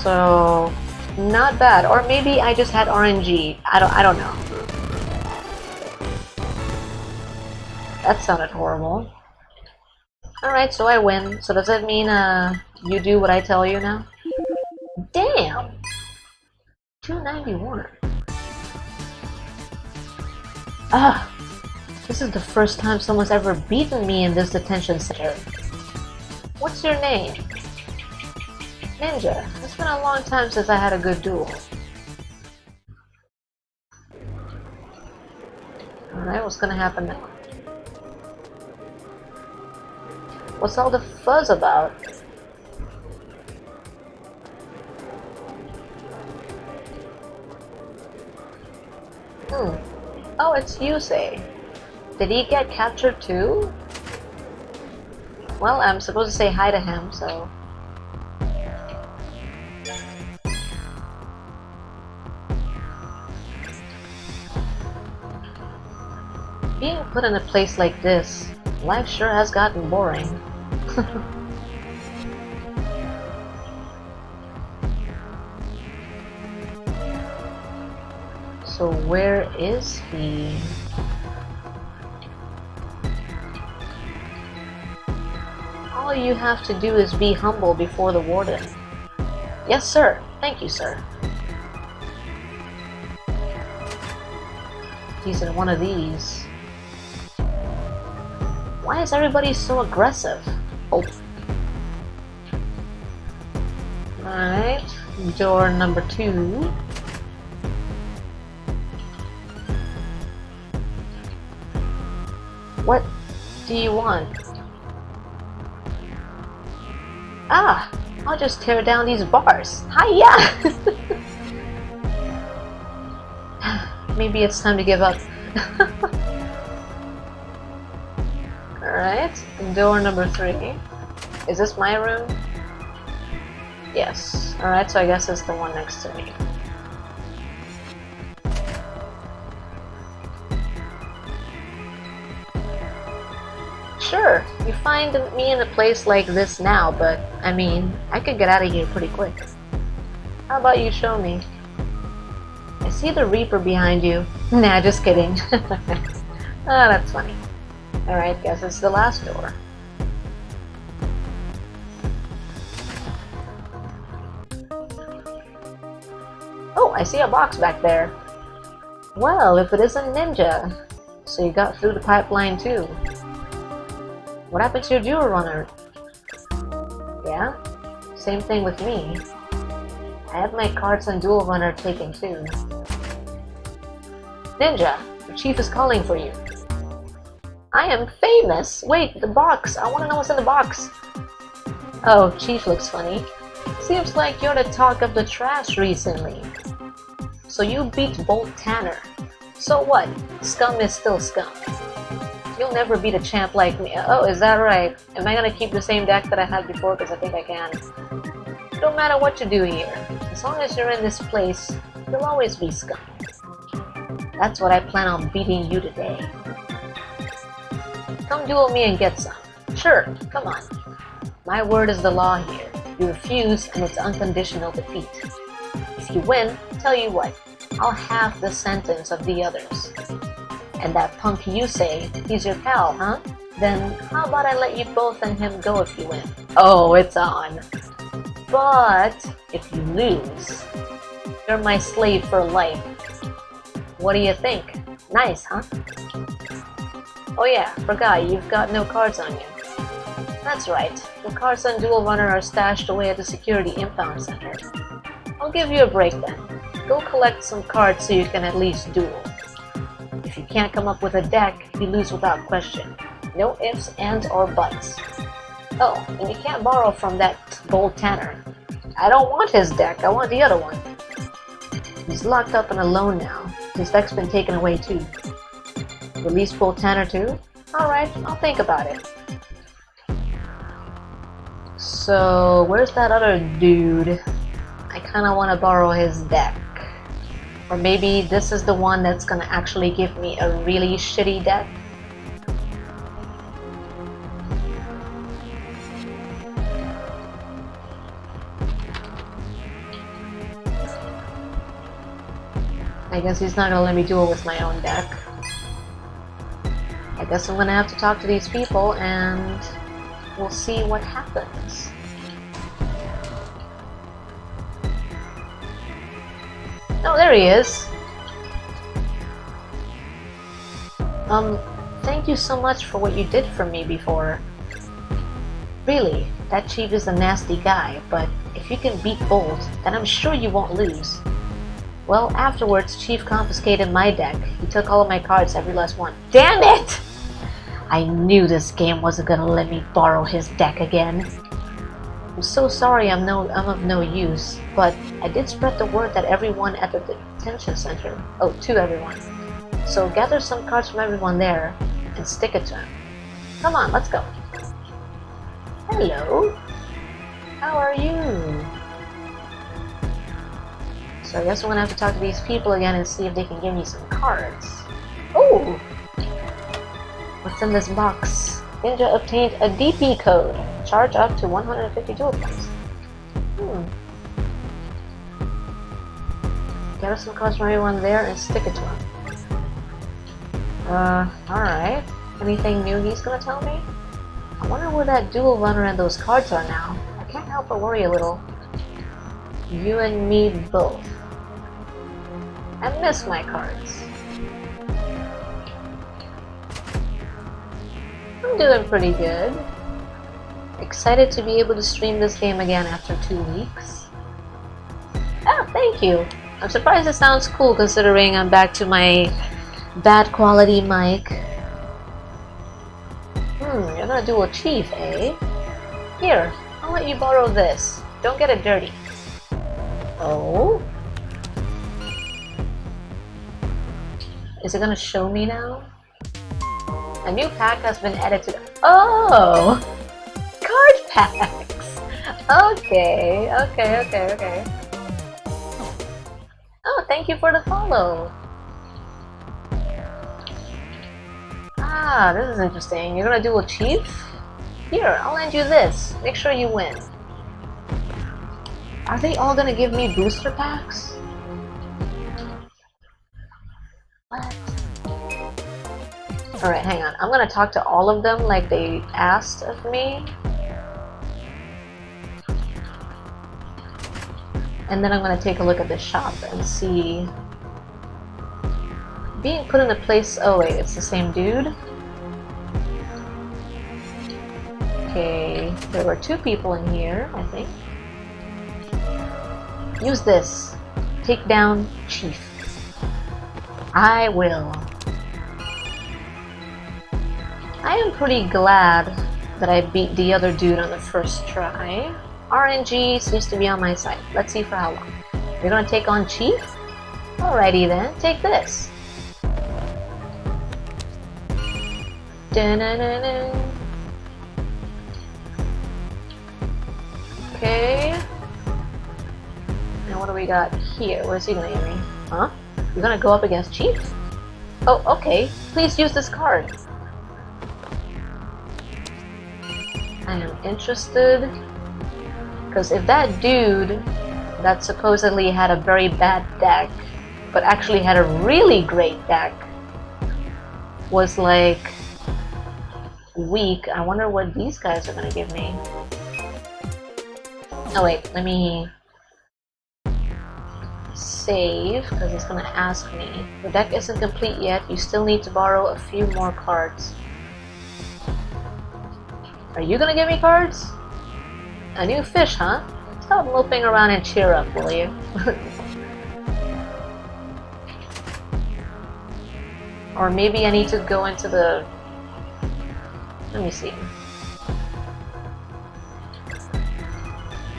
Speaker 1: So not bad. Or maybe I just had RNG. I don't know. That sounded horrible. Alright, so I win. So does that mean you do what I tell you now? Damn! 291. Ah! This is the first time someone's ever beaten me in this detention center. What's your name? Ninja. It's been a long time since I had a good duel. Alright, what's gonna happen now? What's all the fuzz about? Oh, it's Yusei. Did he get captured too? Well, I'm supposed to say hi to him, so... Being put in a place like this, life sure has gotten boring. So where is he? All you have to do is be humble before the warden. Yes, sir. Thank you, sir. He's in one of these. Why is everybody so aggressive? Oh. Alright. Door number 2. What do you want? Ah! I'll just tear down these bars. Hiya! Maybe it's time to give up. Alright, door number 3. Is this my room? Yes. Alright, so I guess it's the one next to me. Sure, you find me in a place like this now, but I mean, I could get out of here pretty quick. How about you show me? I see the Reaper behind you. Nah, just kidding. Ah, that's funny. Alright, guess it's the last door. Oh, I see a box back there. Well, if it isn't Ninja. So you got through the pipeline too. What happened to your Dual Runner? Yeah? Same thing with me. I had my cards on Dual Runner taken too. Ninja, the chief is calling for you. I am famous! Wait, the box! I wanna know what's in the box! Oh, Chief looks funny. Seems like you're the talk of the trash recently. So you beat Bolt Tanner. So what? Scum is still scum. You'll never beat a champ like me. Oh, is that right? Am I gonna keep the same deck that I had before? Because I think I can. No matter what you do here, as long as you're in this place, you'll always be scum. That's what I plan on beating you today. Come duel me and get some. Sure, come on. My word is the law here. You refuse and it's unconditional defeat. If you win, tell you what, I'll halve the sentence of the others. And that punk you say, he's your pal, huh? Then how about I let you both and him go if you win? Oh, it's on. But if you lose, you're my slave for life. What do you think? Nice, huh? Oh yeah, forgot, you've got no cards on you. That's right, the cards on Dual Runner are stashed away at the Security Impound Center. I'll give you a break then. Go collect some cards so you can at least duel. If you can't come up with a deck, you lose without question. No ifs, ands, or buts. Oh, and you can't borrow from that Bolt Tanner. I don't want his deck, I want the other one. He's locked up and alone now. His deck's been taken away too. Release Bolt Tanner too? Alright, I'll think about it. So, where's that other dude? I kinda wanna borrow his deck. Or maybe this is the one that's gonna actually give me a really shitty deck? I guess he's not gonna let me duel with my own deck. I guess I'm gonna have to talk to these people and we'll see what happens. Oh, there he is! Thank you so much for what you did for me before. Really, that chief is a nasty guy, but if you can beat Bolt, then I'm sure you won't lose. Well, afterwards, Chief confiscated my deck. He took all of my cards, every last one. Damn it! I knew this game wasn't gonna let me borrow his deck again. I'm so sorry I'm of no use, but I did spread the word that everyone at the detention center. Oh, to everyone. So gather some cards from everyone there and stick it to him. Come on, let's go. Hello. How are you? So I guess I'm gonna have to talk to these people again and see if they can give me some cards. Oh! What's in this box? Ninja obtained a DP code. Charge up to 150 dual points. Gather some cards from everyone there and stick it to him. Alright. Anything new he's gonna tell me? I wonder where that Dual Runner and those cards are now. I can't help but worry a little. You and me both. I miss my cards. I'm doing pretty good. Excited to be able to stream this game again after 2 weeks. Ah, thank you. I'm surprised it sounds cool considering I'm back to my bad quality mic. You're gonna do a chief, eh? Here, I'll let you borrow this. Don't get it dirty. Oh? Is it gonna show me now? A new pack has been added to the— Oh! Card packs! Okay. Oh, thank you for the follow! Ah, this is interesting. You're gonna do a chief? Here, I'll lend you this. Make sure you win. Are they all gonna give me booster packs? What? Alright, hang on. I'm gonna talk to all of them like they asked of me. And then I'm gonna take a look at the shop and see... Being put in a place... Oh wait, it's the same dude? Okay, there were 2 people in here, I think. Use this. Take down Chief. I will. I am pretty glad that I beat the other dude on the first try. RNG seems to be on my side. Let's see for how long. You're gonna take on Chief? Alrighty then, take this. Dun-dun-dun-dun. Okay. Now what do we got here? Where's he gonna hit me? Huh? You're gonna go up against Chief? Oh, okay. Please use this card. I am interested. Because if that dude that supposedly had a very bad deck, but actually had a really great deck, was like weak, I wonder what these guys are gonna give me. Oh wait, let me save, because it's gonna ask me. The deck isn't complete yet, you still need to borrow a few more cards. Are you gonna give me cards? A new fish, huh? Stop moping around and cheer up, will you? Or maybe I need to go into the... Let me see.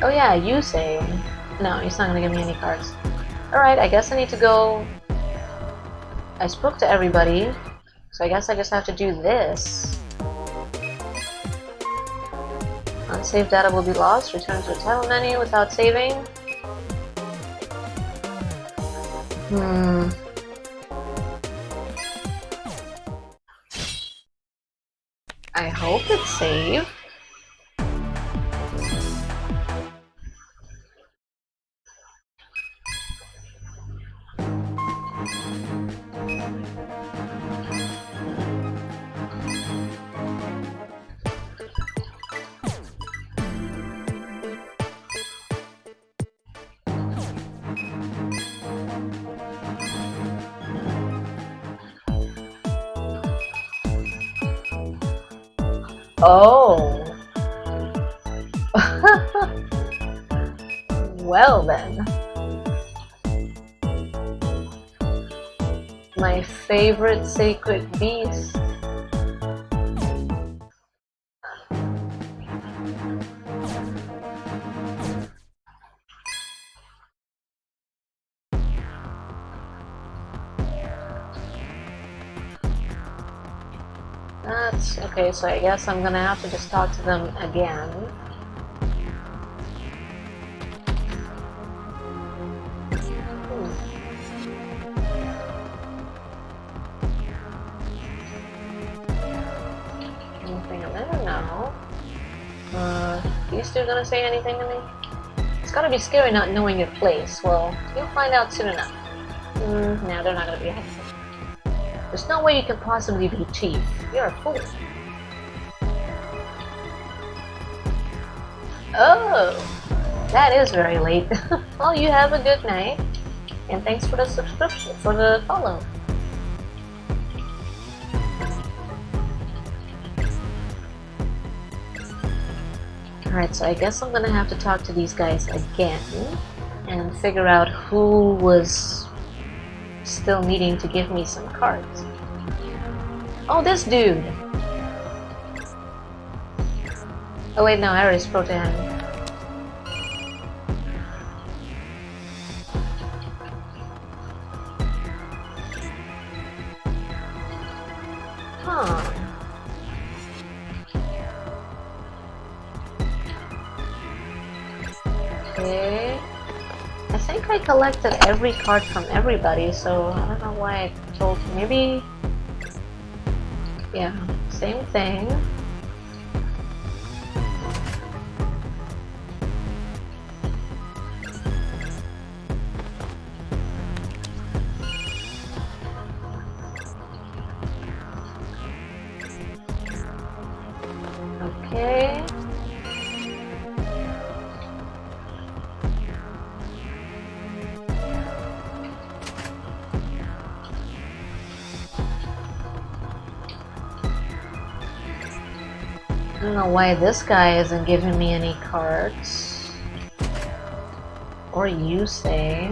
Speaker 1: Oh yeah, you say... No, he's not gonna give me any cards. Alright, I guess I need to go... I spoke to everybody, so I guess I just have to do this. Unsaved data will be lost. Return to the title menu without saving. I hope it's saved. Oh. Well then. My favorite sacred beast. That's okay, so I guess I'm gonna have to just talk to them again. Anything in there? No. You still gonna say anything to me? It's gotta be scary not knowing your place. Well, you'll find out soon enough. No, they're not gonna be helpful. There's no way you can possibly be Chief. You're a fool. Oh, that is very late. Well, you have a good night. And thanks for the subscription, for the follow. Alright, so I guess I'm gonna have to talk to these guys again and figure out who was still needing to give me some cards. Oh, this dude! Oh wait, no, I already spoke to him. Huh. Okay. I think I collected every card from everybody, so I don't know why I told you. Maybe... Yeah, same thing. Okay. I don't know why this guy isn't giving me any cards. Or you say.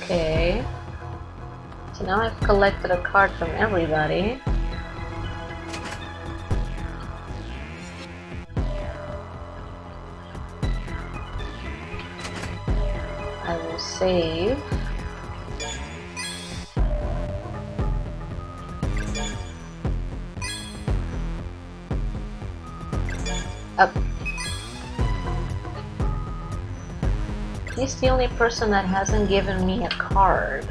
Speaker 1: Okay. So now I've collected a card from everybody. I will save. Up. He's the only person that hasn't given me a card.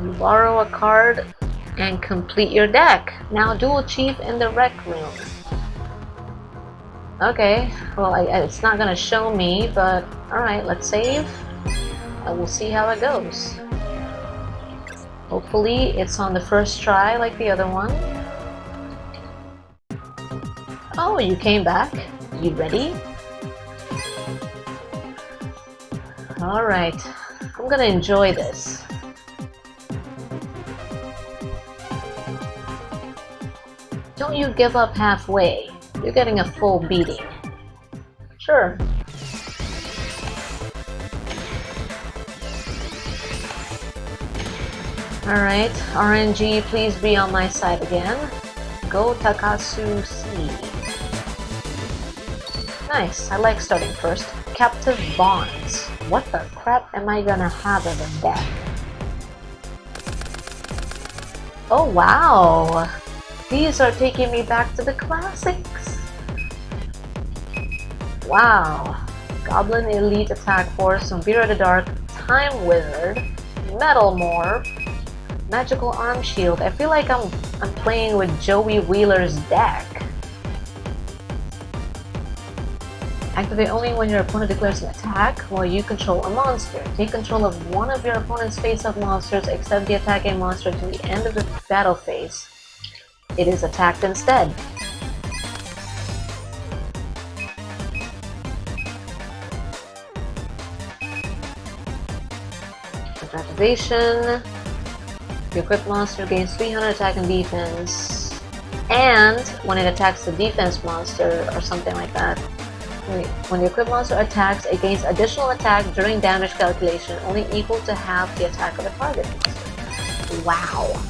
Speaker 1: You borrow a card and complete your deck. Now dual chief in the rec room. Okay, well it's not gonna show me, but alright, let's save and we'll see how it goes. Hopefully it's on the first try like the other one. Oh, you came back. You ready? Alright, I'm gonna enjoy this. Don't you give up halfway. You're getting a full beating. Sure. Alright, RNG, please be on my side again. Go Takatsu C. Nice, I like starting first. Captive Bonds. What the crap am I gonna have in the deck? Oh wow! These are taking me back to the classics! Wow! Goblin Elite Attack Force, Umbira the Dark, Time Wizard, Metal Morph, Magical Arm Shield. I feel like I'm playing with Joey Wheeler's deck. Activate only when your opponent declares an attack while you control a monster. Take control of one of your opponent's face-up monsters except the attacking monster to the end of the battle phase. It is attacked instead. Activation. The equipped monster gains 300 attack and defense. And when it attacks the defense monster or something like that. Wait, when the equipped monster attacks, it gains additional attack during damage calculation, only equal to half the attack of a target monster. Wow.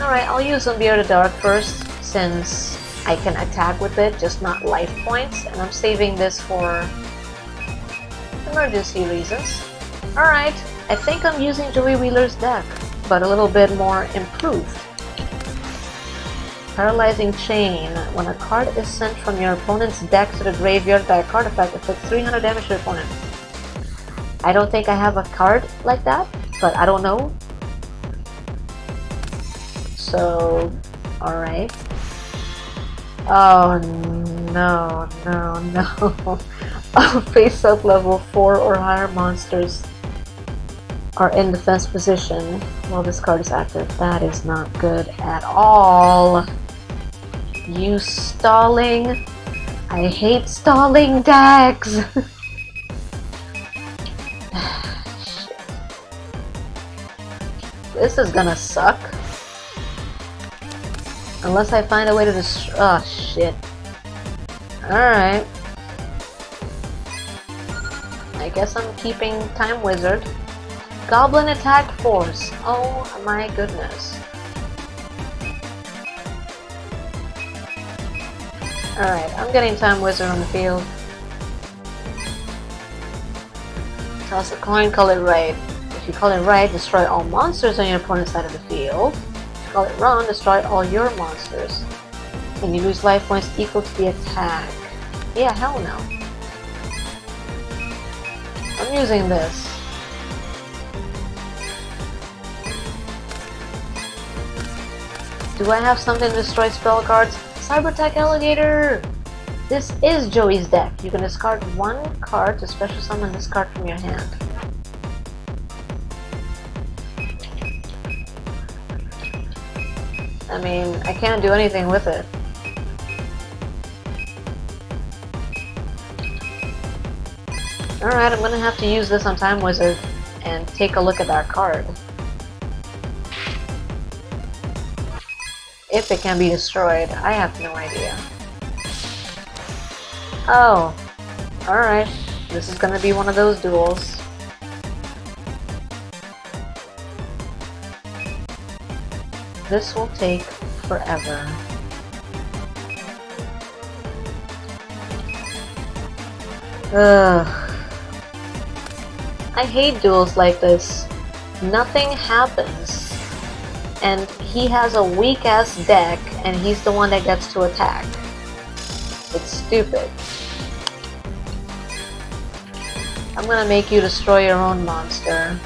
Speaker 1: Alright, I'll use Umbira the Dark first, since I can attack with it, just not life points, and I'm saving this for emergency reasons. Alright, I think I'm using Joey Wheeler's deck, but a little bit more improved. Paralyzing Chain. When a card is sent from your opponent's deck to the graveyard by a card effect, inflicts 300 damage to your opponent. I don't think I have a card like that, but I don't know. So, alright. Oh no, no, no. I'll face up level 4 or higher monsters are in defense position while this card is active. That is not good at all. You stalling. I hate stalling decks. This is gonna suck. Unless I find a way to destroy. Oh shit. Alright. I guess I'm keeping Time Wizard. Goblin Attack Force. Oh my goodness. Alright, I'm getting Time Wizard on the field. Toss a coin, call it right. If you call it right, destroy all monsters on your opponent's side of the field. If you call it wrong, destroy all your monsters. And you lose life points equal to the attack. Yeah, hell no. I'm using this. Do I have something to destroy spell cards? Cyber Tech Alligator! This is Joey's deck. You can discard one card to special summon this card from your hand. I mean, I can't do anything with it. Alright, I'm gonna have to use this on Time Wizard and take a look at that card. If it can be destroyed, I have no idea. Oh, alright. This is gonna be one of those duels. This will take forever. Ugh. I hate duels like this. Nothing happens. And he has a weak-ass deck, and he's the one that gets to attack. It's stupid. I'm gonna make you destroy your own monster.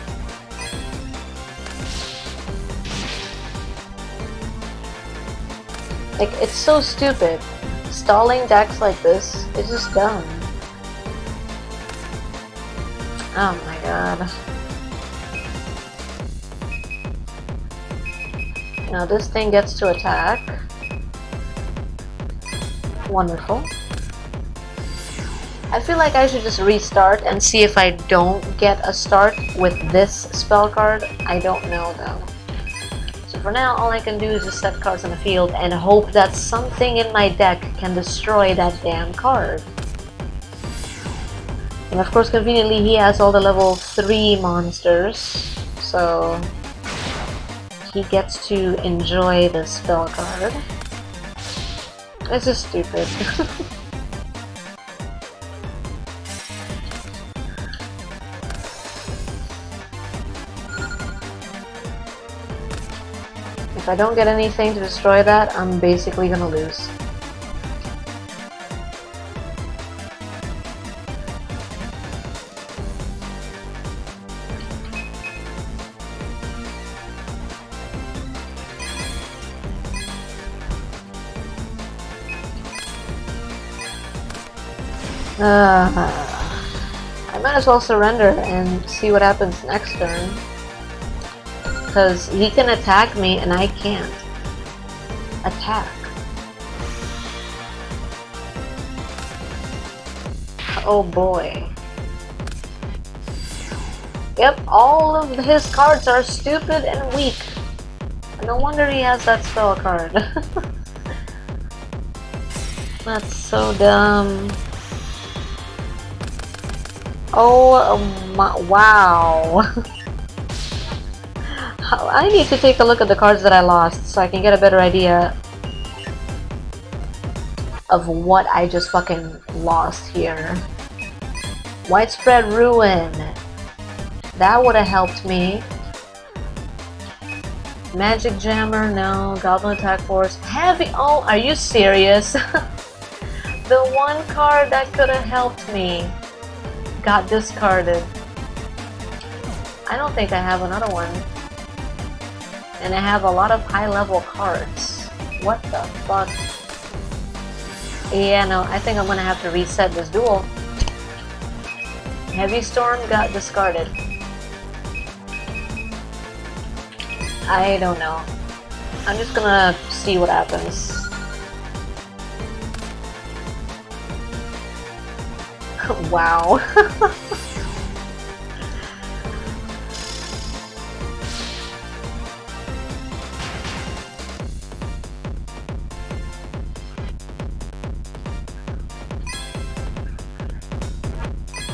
Speaker 1: Like, it's so stupid. Stalling decks like this is just dumb. Oh my god. Now this thing gets to attack. Wonderful. I feel like I should just restart and see if I don't get a start with this spell card. I don't know though. So for now, all I can do is just set cards on the field and hope that something in my deck can destroy that damn card. And of course, conveniently, he has all the level 3 monsters, so he gets to enjoy the spell card. This is stupid. If I don't get anything to destroy that, I'm basically gonna lose. I might as well surrender and see what happens next turn. Because he can attack me and I can't attack. Oh boy. Yep, all of his cards are stupid and weak. No wonder he has that spell card. That's so dumb. Oh my, wow. I need to take a look at the cards that I lost so I can get a better idea of what I just fucking lost here. Widespread Ruin. That would have helped me. Magic Jammer, no. Goblin Attack Force. Heavy. Oh, are you serious? The one card that could have helped me got discarded. I don't think I have another one. And I have a lot of high level cards. What the fuck? Yeah, no, I think I'm gonna have to reset this duel. Heavy Storm got discarded. I don't know. I'm just gonna see what happens. Wow.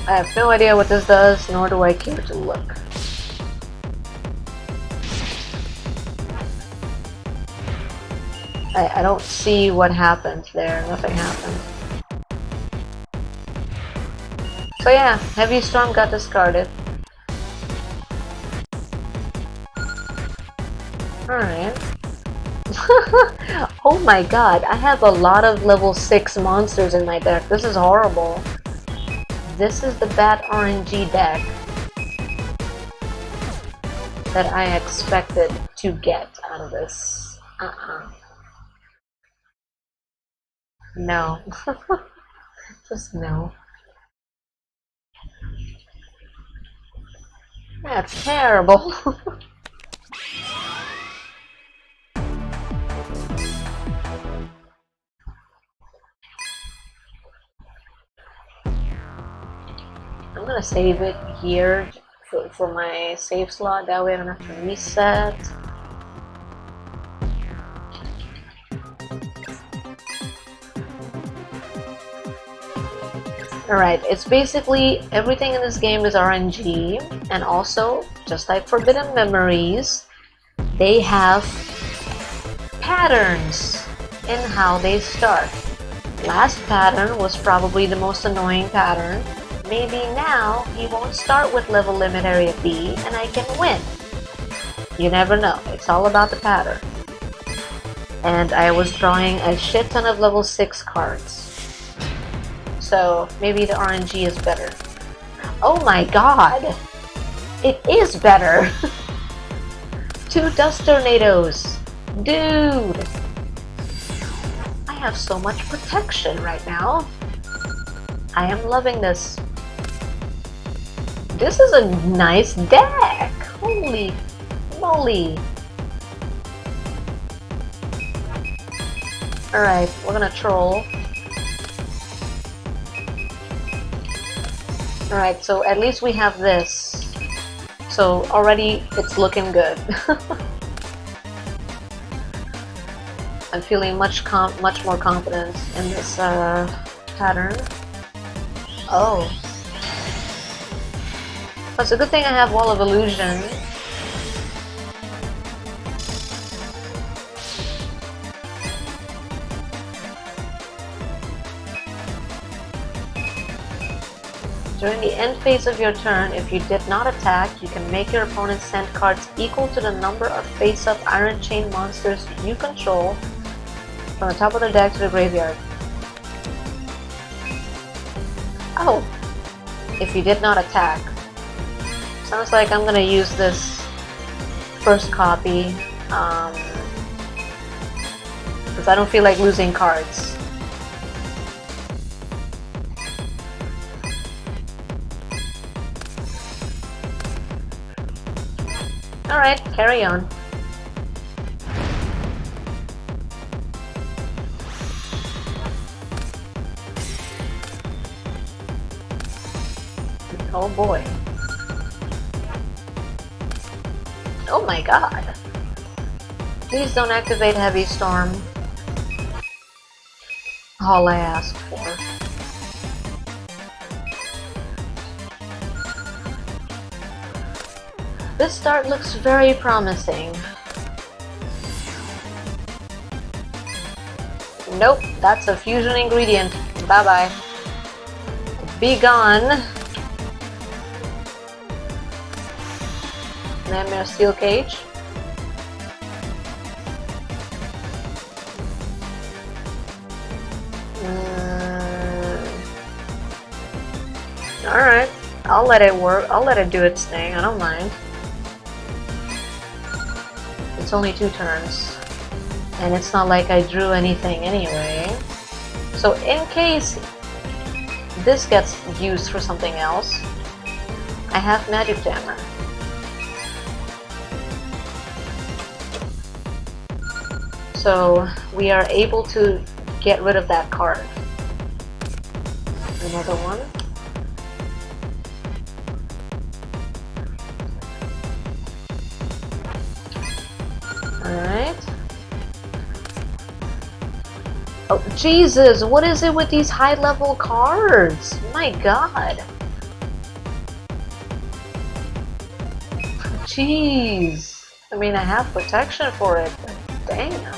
Speaker 1: I have no idea what this does, nor do I care to look. I don't see what happened there. Nothing happened. So yeah, Heavy Storm got discarded. Alright. Oh my god, I have a lot of level 6 monsters in my deck. This is horrible. This is the bad RNG deck that I expected to get out of this. No. Just no. That's terrible. I'm gonna save it here for my save slot, that way I don't have to reset. Alright, it's basically everything in this game is RNG, and also, just like Forbidden Memories, they have patterns in how they start. Last pattern was probably the most annoying pattern. Maybe now he won't start with level limit area B and I can win. You never know. It's all about the pattern. And I was drawing a shit ton of level 6 cards. So maybe the RNG is better. Oh my god! It is better! 2 dust tornadoes! Dude! I have so much protection right now. I am loving this. This is a nice deck! Holy moly! Alright, we're gonna troll. Alright, so at least we have this. So already it's looking good. I'm feeling much more confident in this pattern. Oh. It's a good thing I have Wall of Illusion. During the end phase of your turn, if you did not attack, you can make your opponent send cards equal to the number of face-up Iron Chain monsters you control from the top of the deck to the graveyard. Oh! If you did not attack. Sounds like I'm gonna use this first copy, because I don't feel like losing cards. Alright, carry on. Oh boy. Oh my god. Please don't activate Heavy Storm. All I asked for. This start looks very promising. Nope, that's a fusion ingredient. Bye-bye. Be gone. Nightmare Steel Cage. Alright, I'll let it work. I'll let it do its thing. I don't mind. It's only 2 turns. And it's not like I drew anything anyway. So in case this gets used for something else, I have Magic Jammer. So we are able to get rid of that card. Another one. Alright. Oh, Jesus! What is it with these high-level cards? My god! Jeez! I mean, I have protection for it, but damn.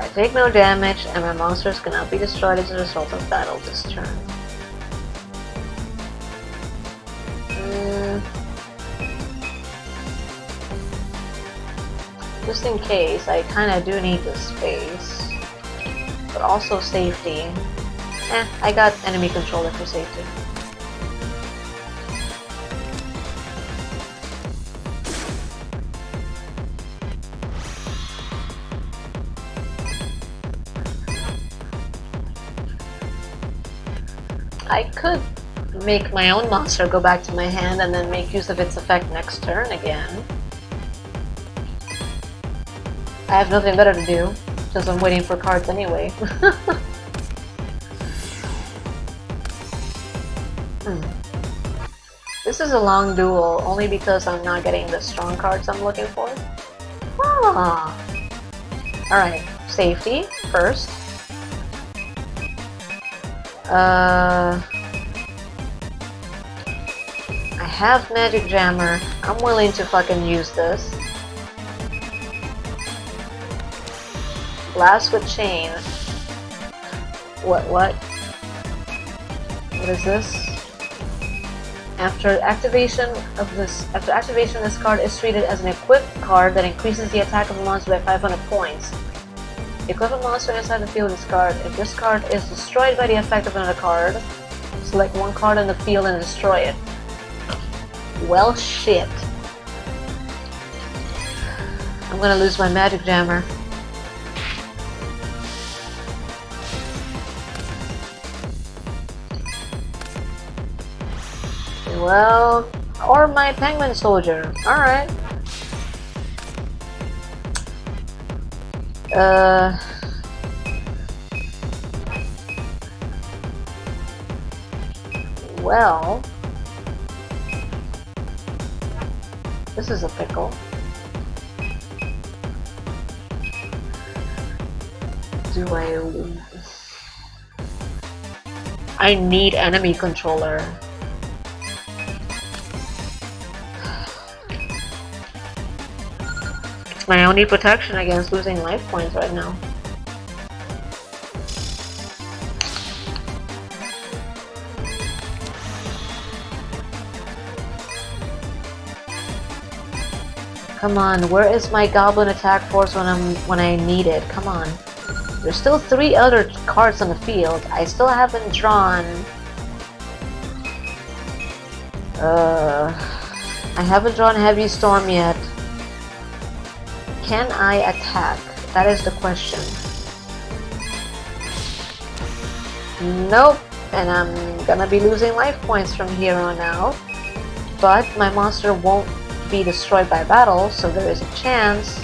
Speaker 1: I take no damage, and my monsters cannot be destroyed as a result of battle this turn. Just in case, I kinda do need the space. But also safety. I got enemy controller for safety. I could make my own monster go back to my hand and then make use of its effect next turn again. I have nothing better to do, because I'm waiting for cards anyway. This is a long duel, only because I'm not getting the strong cards I'm looking for. Ah. Alright, safety first. I have Magic Jammer. I'm willing to fucking use this. Blast with Chain. What? What is this? After activation, this card is treated as an equipped card that increases the attack of the monster by 500 points. Equip a monster inside the field of this card. If this card is destroyed by the effect of another card, select one card in the field and destroy it. Well, shit. I'm gonna lose my Magic Jammer. Well, or my Penguin Soldier. Alright. Well, this is a pickle. Do I need enemy controller. It's my only protection against losing life points right now. Come on, where is my Goblin attack force when I need it? Come on. There's still 3 other cards on the field. I still haven't drawn. I haven't drawn Heavy Storm yet. Can I attack? That is the question. Nope. And I'm gonna be losing life points from here on out. But my monster won't be destroyed by battle, so there is a chance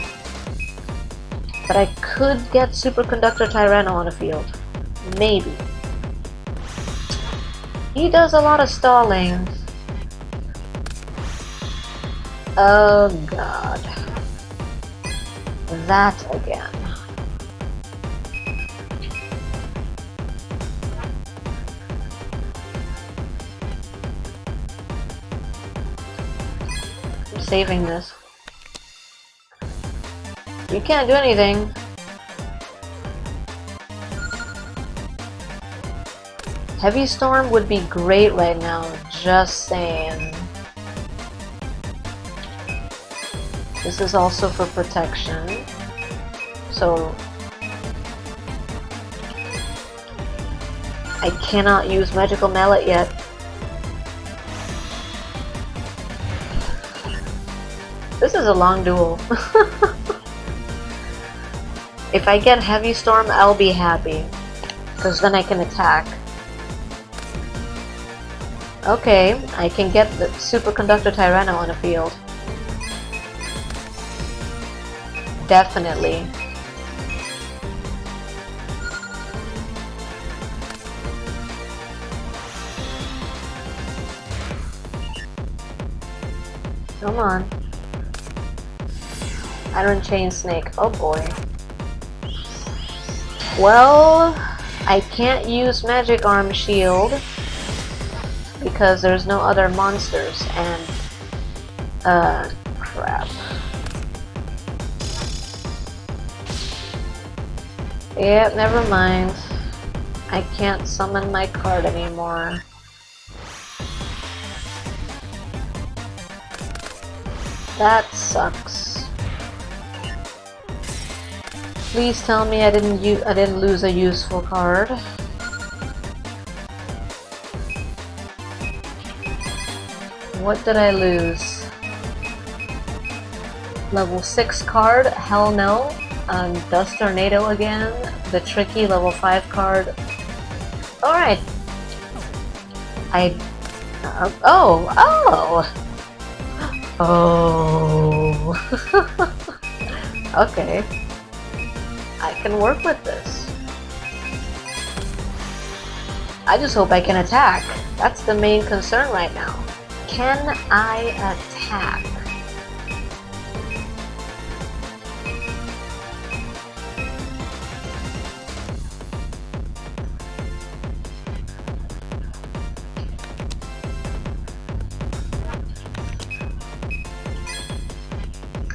Speaker 1: that I could get Superconductor Tyranno on the field. Maybe. He does a lot of stalling. Oh god. That again. I'm saving this. You can't do anything. Heavy Storm would be great right now, just saying. This is also for protection. So I cannot use Magical Mallet yet. This is a long duel. If I get Heavy Storm, I'll be happy. Because then I can attack. Okay, I can get the Superconductor Tyranno on the field. Definitely. Come on. Iron Chain Snake. Oh boy. Well, I can't use Magic Arm Shield because there's no other monsters and crap. Yeah, never mind. I can't summon my card anymore. That sucks. Please tell me I didn't lose a useful card. What did I lose? Level 6 card? Hell no. Dust Tornado again. The tricky level 5 card. Alright. Oh! Okay. I can work with this. I just hope I can attack. That's the main concern right now. Can I attack?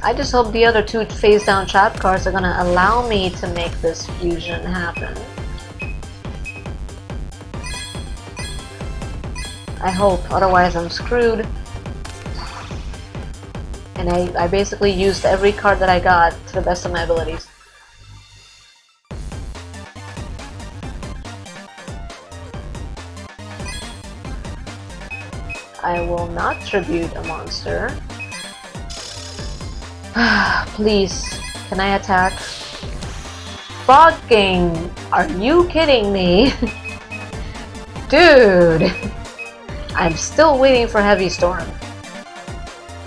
Speaker 1: I just hope the other two face down trap cards are gonna allow me to make this fusion happen. I hope, otherwise I'm screwed. And I basically used every card that I got to the best of my abilities. I will not tribute a monster. Please, can I attack? Fucking, are you kidding me? Dude! I'm still waiting for Heavy Storm.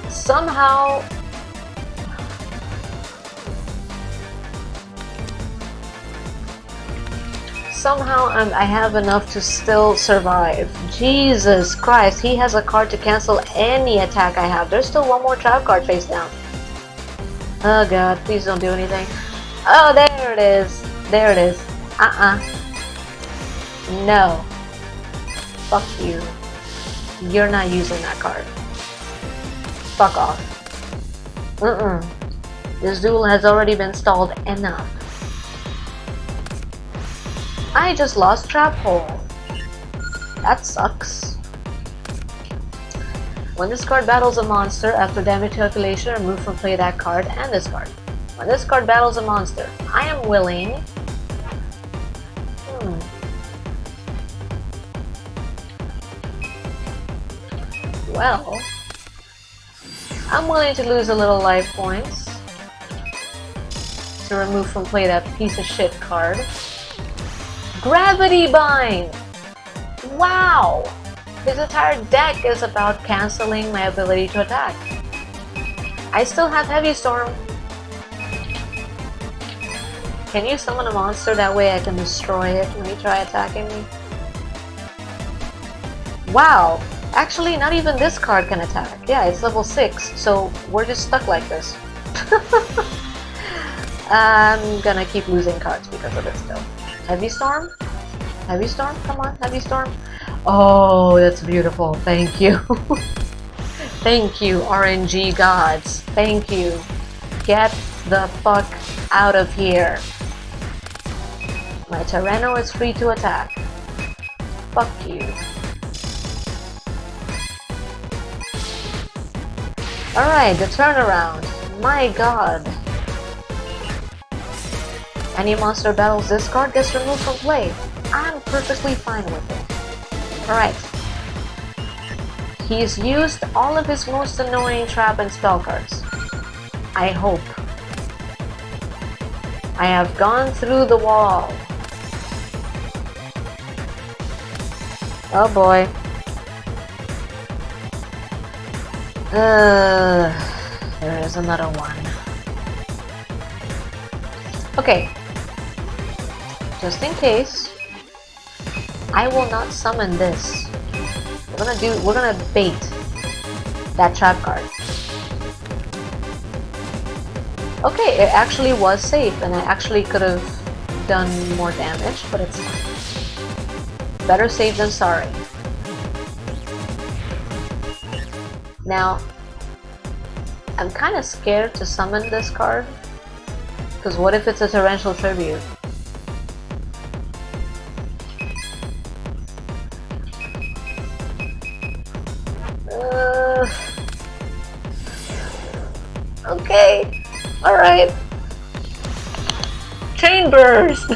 Speaker 1: Somehow... I have enough to still survive. Jesus Christ, he has a card to cancel any attack I have. There's still one more trap card face down. Oh god, please don't do anything. Oh, there it is. There it is. No. Fuck you. You're not using that card. Fuck off. This duel has already been stalled enough. I just lost Trap Hole. That sucks. When this card battles a monster, after damage calculation, remove from play that card and this card. When this card battles a monster, I am willing... Well... I'm willing to lose a little life points to remove from play that piece of shit card. Gravity Bind! Wow! His entire deck is about canceling my ability to attack. I still have Heavy Storm. Can you summon a monster that way I can destroy it when you try attacking me? Wow! Actually, not even this card can attack. Yeah, it's level 6, so we're just stuck like this. I'm gonna keep losing cards because of it still. Heavy Storm? Heavy Storm? Come on, Heavy Storm. Oh, that's beautiful. Thank you. Thank you, RNG gods. Thank you. Get the fuck out of here. My Tyranno is free to attack. Fuck you. Alright, the turnaround. My god. Any monster battles this card gets removed from play. I'm perfectly fine with it. Alright. He's used all of his most annoying trap and spell cards. I hope. I have gone through the wall. Oh boy. There is another one. Okay. Just in case, I will not summon this. We're gonna bait that trap card. Okay, it actually was safe, and I actually could have done more damage, but it's fine. Better safe than sorry. Now, I'm kind of scared to summon this card, because what if it's a torrential tribute? Okay, alright. Chain burst!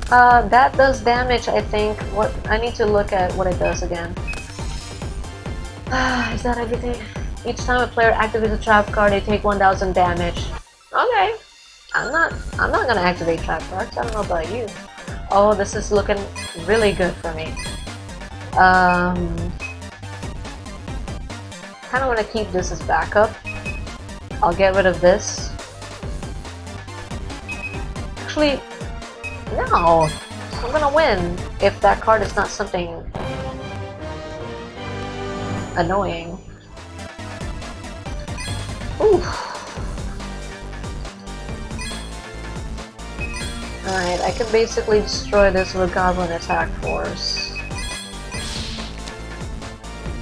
Speaker 1: That does damage, I think. What I need to look at what it does again. Is that everything? Each time a player activates a trap card, they take 1000 damage. Okay. I'm not gonna activate trap cards. I don't know about you. Oh, this is looking really good for me. Kinda wanna keep this as backup. I'll get rid of this. Actually, no! I'm gonna win if that card is not something annoying. Oof. Alright, I can basically destroy this with Goblin Attack Force.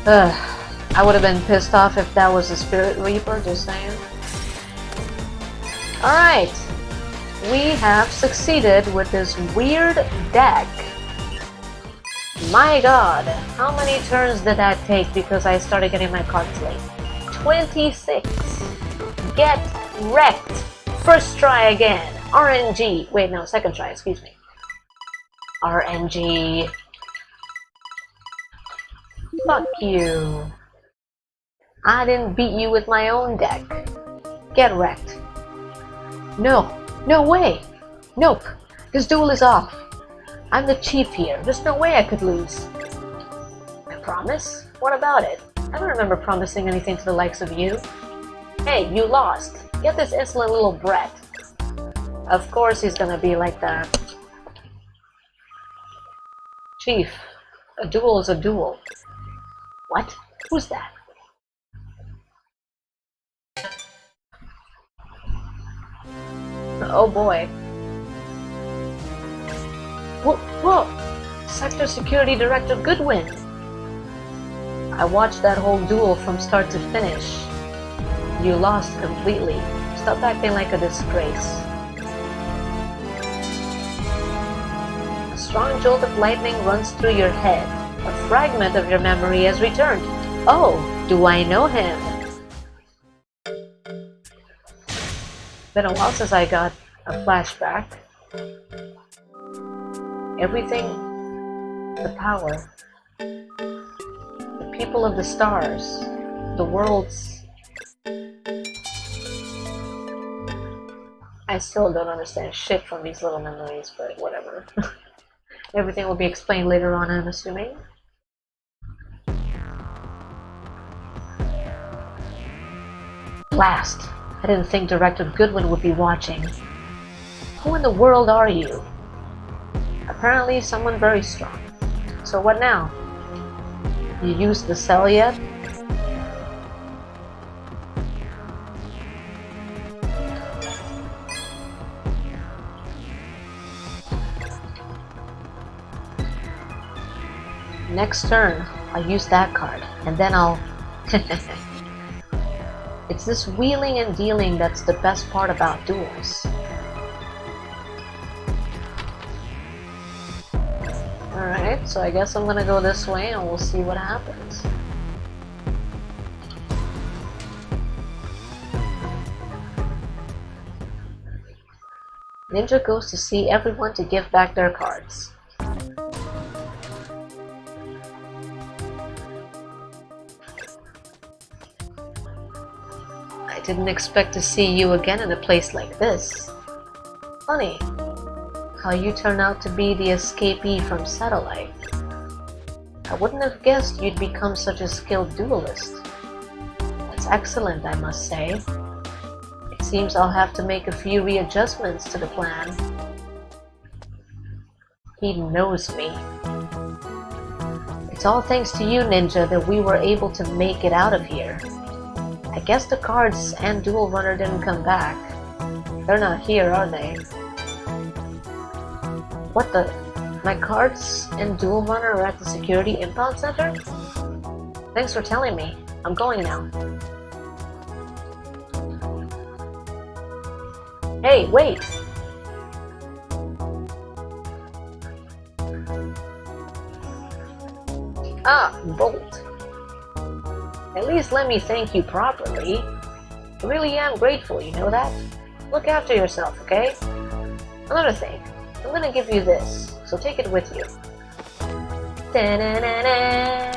Speaker 1: I would have been pissed off if that was a Spirit Reaper, just saying. Alright, we have succeeded with this weird deck. My god, how many turns did that take because I started getting my cards late? 26. Get wrecked. First try again. RNG. Wait, no, second try, excuse me. RNG. Fuck you. I didn't beat you with my own deck. Get wrecked. No. No way. Nope. This duel is off. I'm the chief here. There's no way I could lose. I promise? What about it? I don't remember promising anything to the likes of you. Hey, you lost. Get this insolent little brat. Of course he's gonna be like that. Chief, a duel is a duel. What? Who's that? Oh boy. Whoa! Sector Security Director Goodwin! I watched that whole duel from start to finish. You lost completely. Stop acting like a disgrace. A strong jolt of lightning runs through your head. A fragment of your memory has returned. Oh, do I know him? Been a while since I got a flashback. Everything, the power, the people of the stars, the worlds. I still don't understand shit from these little memories, but whatever. Everything will be explained later on, I'm assuming. Blast! I didn't think Director Goodwin would be watching. Who in the world are you? Apparently someone very strong. So what now? You used the cell yet? Next turn, I'll use that card, and then I'll... It's this wheeling and dealing that's the best part about duels. Alright, so I guess I'm gonna go this way and we'll see what happens. Ninja goes to see everyone to give back their cards. I didn't expect to see you again in a place like this. Funny how you turn out to be the escapee from Satellite. I wouldn't have guessed you'd become such a skilled duelist. That's excellent, I must say. It seems I'll have to make a few readjustments to the plan. He knows me. It's all thanks to you, Ninja, that we were able to make it out of here. I guess the cards and Duel Runner didn't come back. They're not here, are they? What the? My cards and Duel Runner are at the security impound center? Thanks for telling me. I'm going now. Hey, wait! Ah, Bolt. At least let me thank you properly. I really am grateful, you know that? Look after yourself, okay? Another thing, I'm gonna give you this, so take it with you. Da-na-na-na.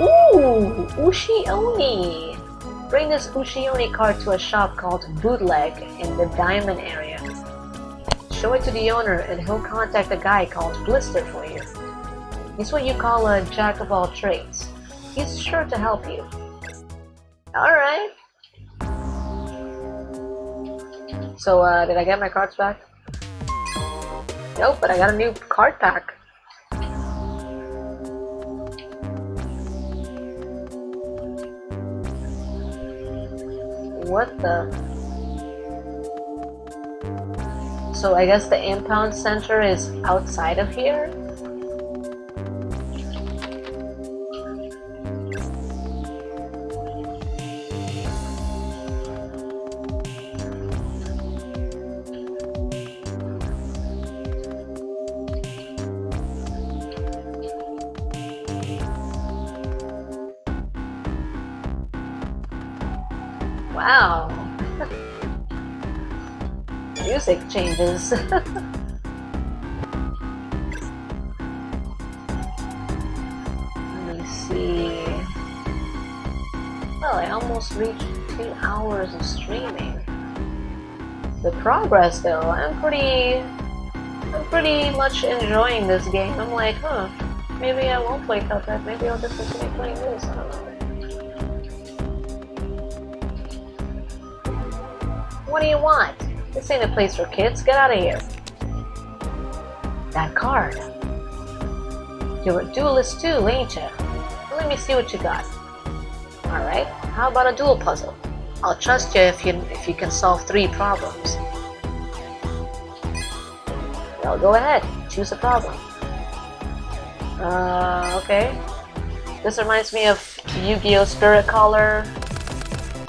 Speaker 1: Ooh, Ushioni! Bring this Ushioni card to a shop called Bootleg in the Diamond area. Show it to the owner and he'll contact a guy called Blister for you. He's what you call a jack of all trades. He's sure to help you. Alright. So, did I get my cards back? Nope, but I got a new card pack. What the? So I guess the impound center is outside of here? Wow. Music changes. Let me see. Well, I almost reached 2 hours of streaming. The progress though, I'm pretty much enjoying this game. I'm like, maybe I won't play Cuphead, maybe I'll just continue playing this, I don't know. What do you want? This ain't a place for kids. Get out of here. That card. You're a duelist too, ain't you? Well, let me see what you got. Alright, how about a duel puzzle? I'll trust you if you can solve 3 problems. Well, go ahead. Choose a problem. Okay. This reminds me of Yu-Gi-Oh! Spirit Color.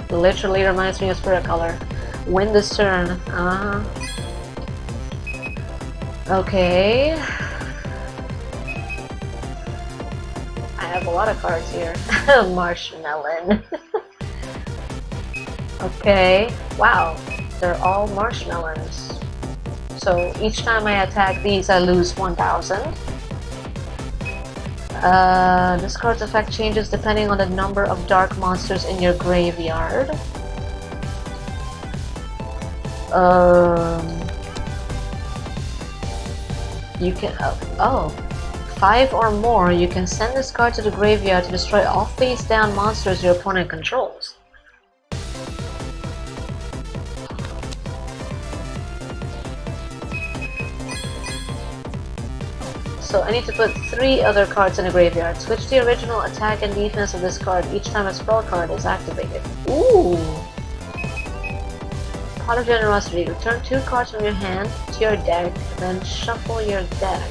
Speaker 1: Literally reminds me of Spirit Color. Win this turn. Okay. I have a lot of cards here. Marshmallow. Okay. Wow. They're all marshmallows. So each time I attack these, I lose 1,000. This card's effect changes depending on the number of dark monsters in your graveyard. You can, 5 or more, you can send this card to the graveyard to destroy all face-down monsters your opponent controls. So I need to put 3 other cards in the graveyard. Switch the original attack and defense of this card each time a spell card is activated. Ooh! Pot of Generosity. Return 2 cards from your hand to your deck, then shuffle your deck.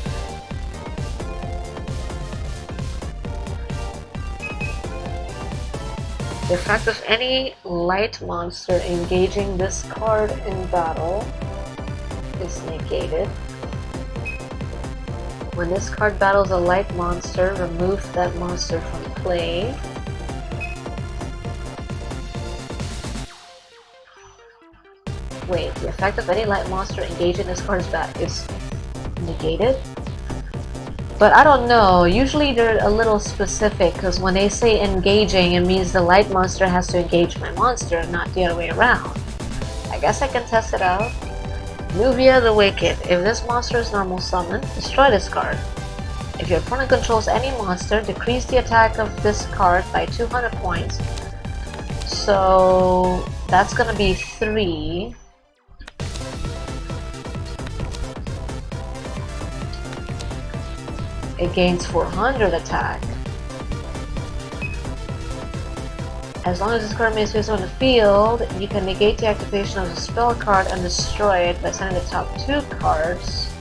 Speaker 1: The effect of any light monster engaging this card in battle is negated. When this card battles a light monster, remove that monster from play. Wait, the effect of any light monster engaging this card is negated? But I don't know, usually they're a little specific, because when they say engaging, it means the light monster has to engage my monster, not the other way around. I guess I can test it out. Nubia the Wicked. If this monster is normal summon, destroy this card. If your opponent controls any monster, decrease the attack of this card by 200 points. So that's gonna be 3. It gains 400 attack. As long as this card remains visible on the field, you can negate the activation of the spell card and destroy it by sending the top 2 cards.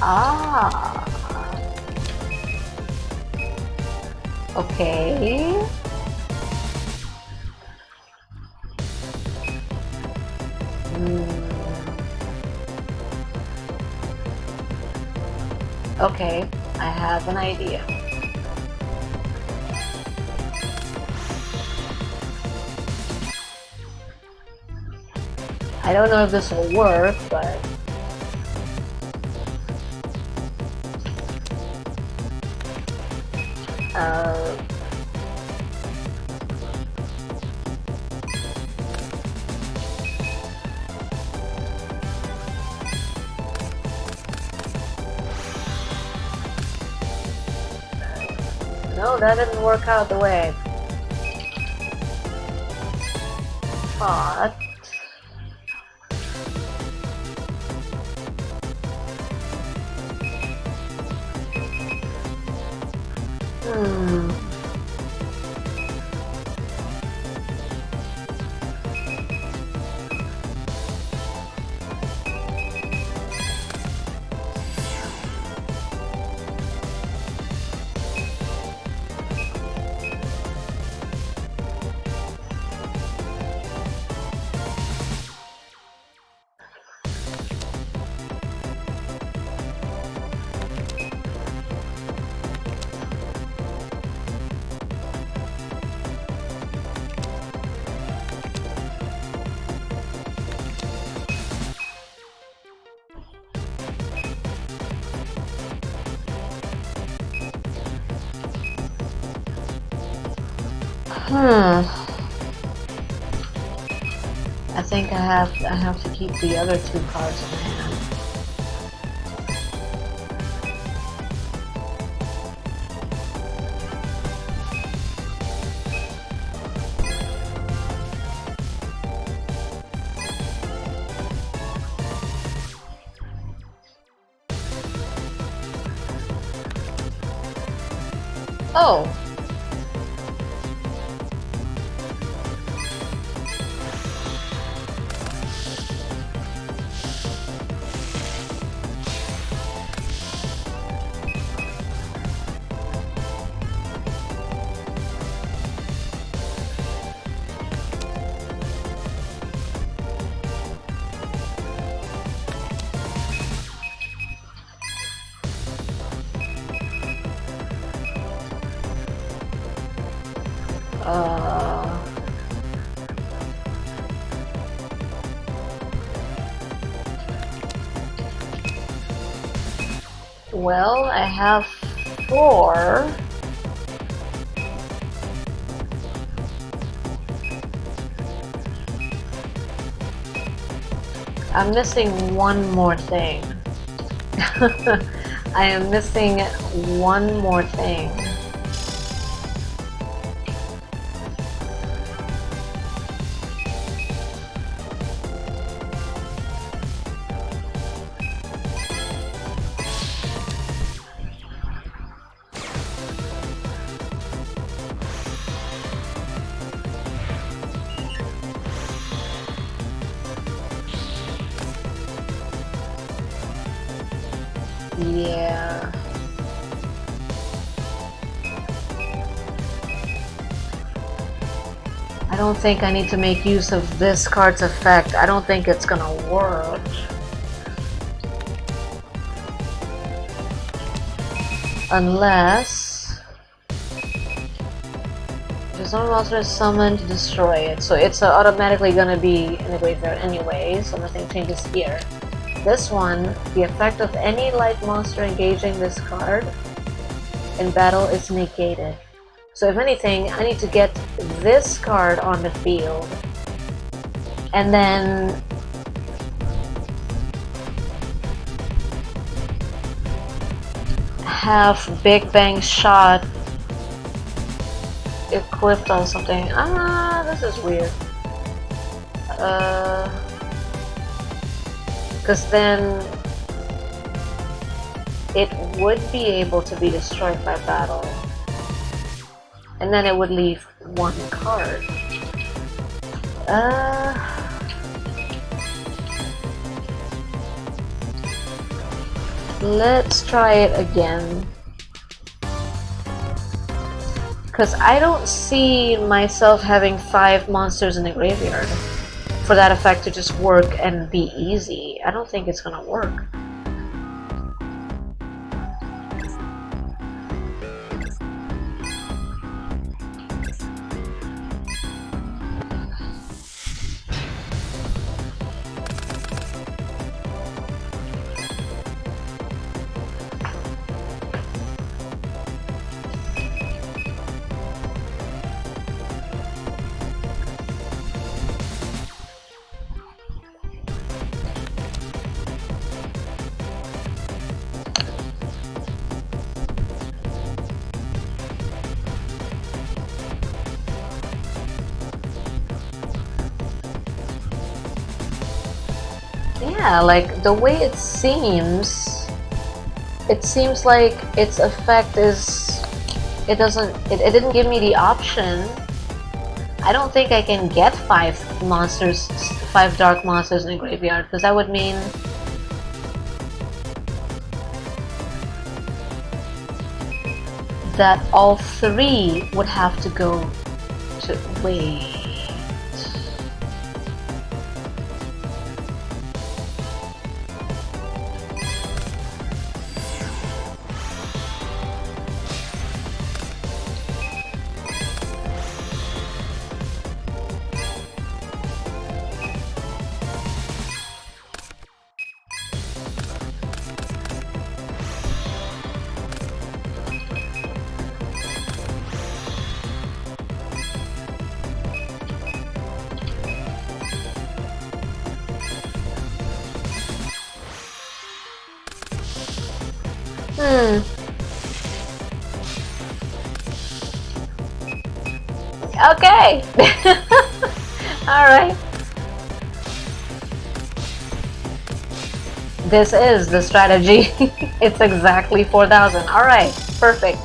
Speaker 1: Ah. Okay. Okay, I have an idea. I don't know if this will work, but no, that didn't work out the way I thought. I think I have to keep the other 2 cards in hand. Oh. Well, I have 4. I'm missing one more thing. I am missing one more thing. Yeah. I don't think I need to make use of this card's effect. I don't think it's gonna work. Unless... Some monster is summoned to destroy it, so it's automatically gonna be in the graveyard anyway, so nothing changes here. This one, the effect of any light monster engaging this card in battle is negated. So if anything, I need to get this card on the field, and then have Big Bang Shot equipped on something. This is weird. Because then it would be able to be destroyed by battle. And then it would leave one card. Let's try it again. Because I don't see myself having 5 monsters in the graveyard for that effect to just work and be easy. I don't think it's gonna work. Yeah, like the way it seems like its effect is, it didn't give me the option. I don't think I can get 5 monsters, 5 dark monsters in the graveyard, because that would mean that all 3 would have to go to wait. Okay. Alright. This is the strategy. It's exactly 4,000. Alright, perfect.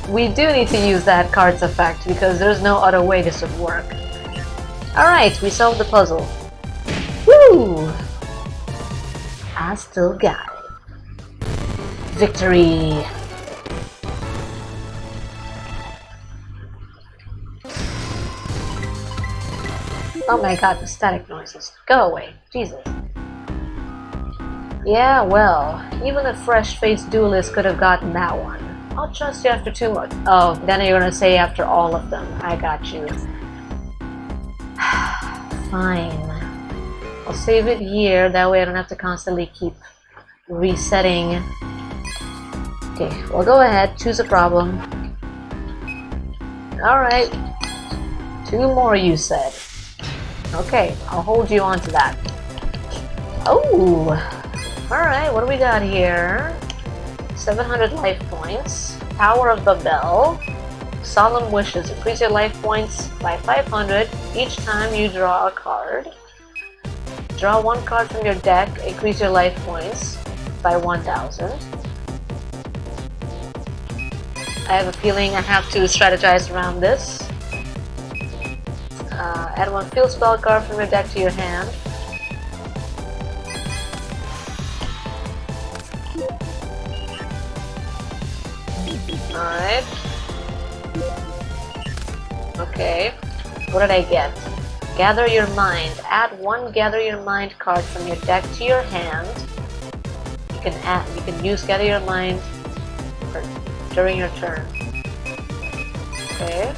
Speaker 1: We do need to use that card's effect because there's no other way this would work. Alright, we solved the puzzle. Woo! I still got it. Victory! Oh my god, the static noises. Go away. Jesus. Yeah, well, even a fresh-faced duelist could have gotten that one. I'll trust you after 2 months. Oh, then you're gonna say after all of them. I got you. Fine. I'll save it here, that way I don't have to constantly keep resetting. Okay, well go ahead, choose a problem. Alright. 2 more you said. Okay, I'll hold you on to that. Oh! Alright, what do we got here? 700 life points. Power of the Bell. Solemn Wishes. Increase your life points by 500 each time you draw a card. Draw 1 card from your deck. Increase your life points by 1,000. I have a feeling I have to strategize around this. Add 1 field spell card from your deck to your hand. Alright. Okay. What did I get? Gather Your Mind. Add 1 Gather Your Mind card from your deck to your hand. You can use Gather Your Mind during your turn. Okay.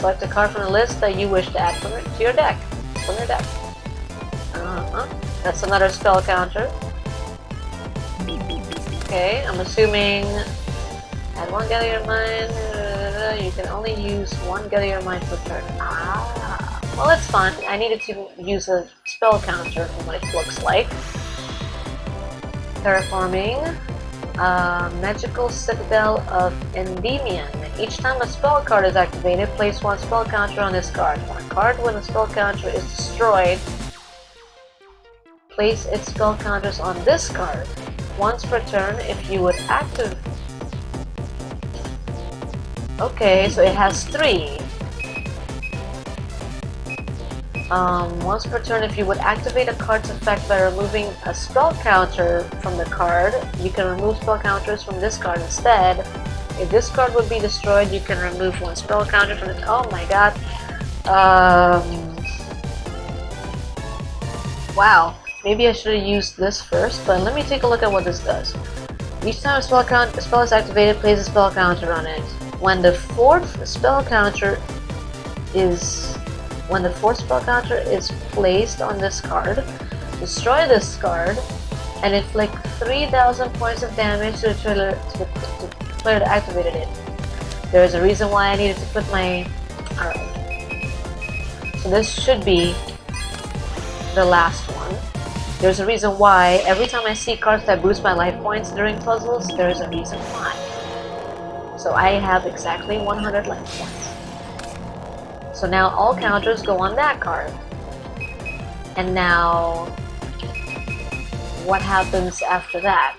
Speaker 1: Select a card from the list that you wish to add to your deck. From your deck. That's another spell counter. Okay, I'm assuming add one Gather Your Mind. You can only use one Gather Your Mind per turn. Well, it's fun. I needed to use a spell counter from what it looks like. Terraforming. Magical Citadel of Endymion. Each time a spell card is activated, place one spell counter on this card. When a card with a spell counter is destroyed, place its spell counters on this card. Once per turn, if you would activate... Okay, so it has 3. Once per turn, if you would activate a card's effect by removing a spell counter from the card, you can remove spell counters from this card instead. If this card would be destroyed, you can remove one spell counter from it. Oh my god. Wow. Maybe I should have used this first, but let me take a look at what this does. Each time a spell is activated, place a spell counter on it. When the fourth spell counter is placed on this card, destroy this card and inflict 3,000 points of damage to the player that activated it. There is a reason why I needed to put my... Alright. So this should be the last one. There's a reason why every time I see cards that boost my life points during puzzles, there is a reason why. So I have exactly 100 life points. So now all counters go on that card. And now, what happens after that?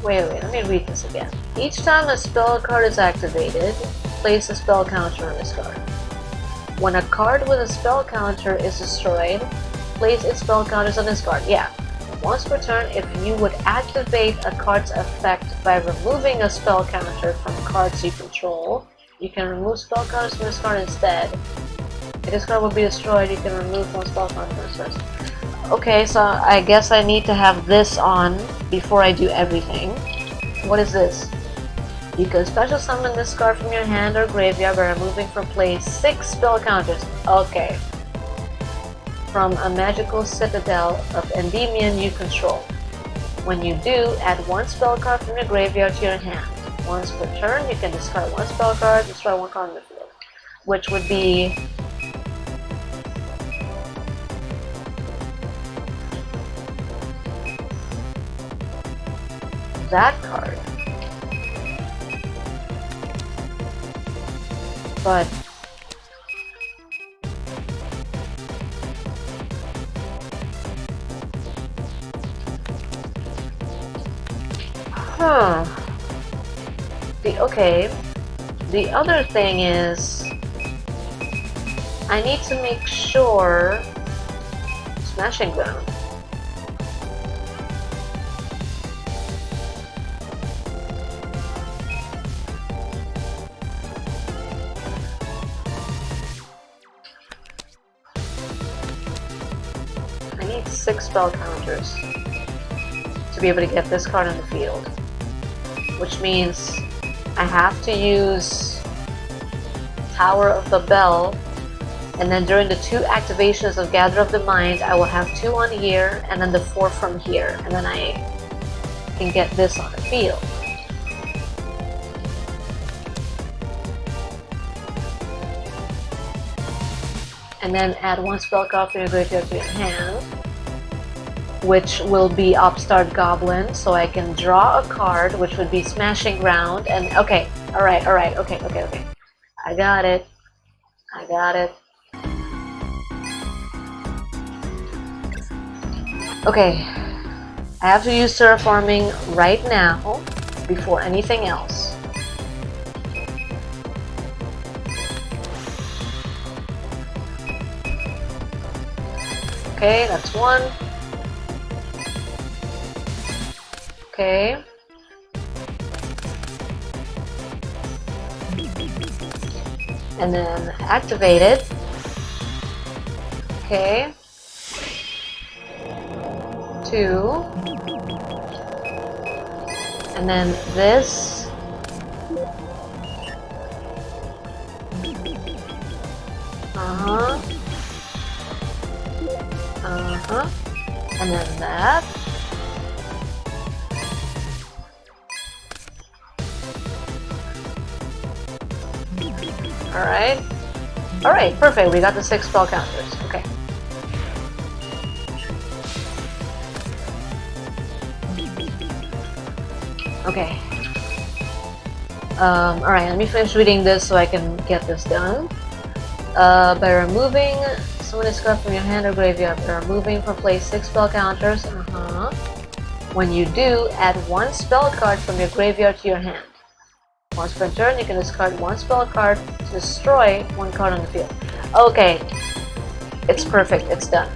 Speaker 1: Wait, let me read this again. Each time a spell card is activated, place a spell counter on this card. When a card with a spell counter is destroyed, place its spell counters on this card. Yeah. Once per turn, if you would activate a card's effect by removing a spell counter from cards you control, you can remove spell counters from this card instead. If this card will be destroyed, you can remove one spell counter from this card. Okay, so I guess I need to have this on before I do everything. What is this? You can special summon this card from your hand or graveyard by removing from play 6 spell counters. Okay. From a magical citadel of Endymion you control. When you do, add one spell card from your graveyard to your hand. Once per turn, you can discard one spell card, destroy one card in the field. Which would be... that card. But the other thing is I need to make sure Smashing Ground. I need 6 spell counters to be able to get this card in the field, which means I have to use Tower of the Bell, and then during the 2 activations of Gather of the Mind, I will have 2 on here, and then the 4 from here, and then I can get this on the field. And then add 1 spell card from your graveyard to your hand, which will be Upstart Goblin, so I can draw a card, which would be Smashing Ground, and okay, alright, okay. I got it. Okay, I have to use Terraforming right now, before anything else. Okay, that's 1. Okay. And then activate it. Okay. 2. And then this. And then that. Alright. Alright, perfect. We got the 6 spell counters. Okay. Okay. Alright, let me finish reading this so I can get this done. By removing summoning card from your hand or graveyard, by removing from play 6 spell counters. When you do, add 1 spell card from your graveyard to your hand. Once per turn, you can discard 1 spell card to destroy 1 card on the field. Okay, it's perfect. It's done.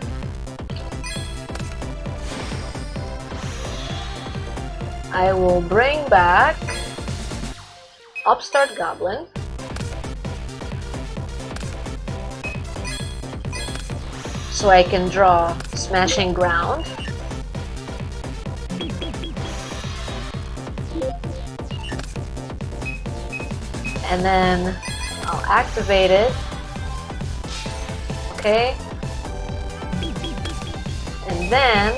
Speaker 1: I will bring back Upstart Goblin. So I can draw Smashing Ground. And then I'll activate it. Okay. And then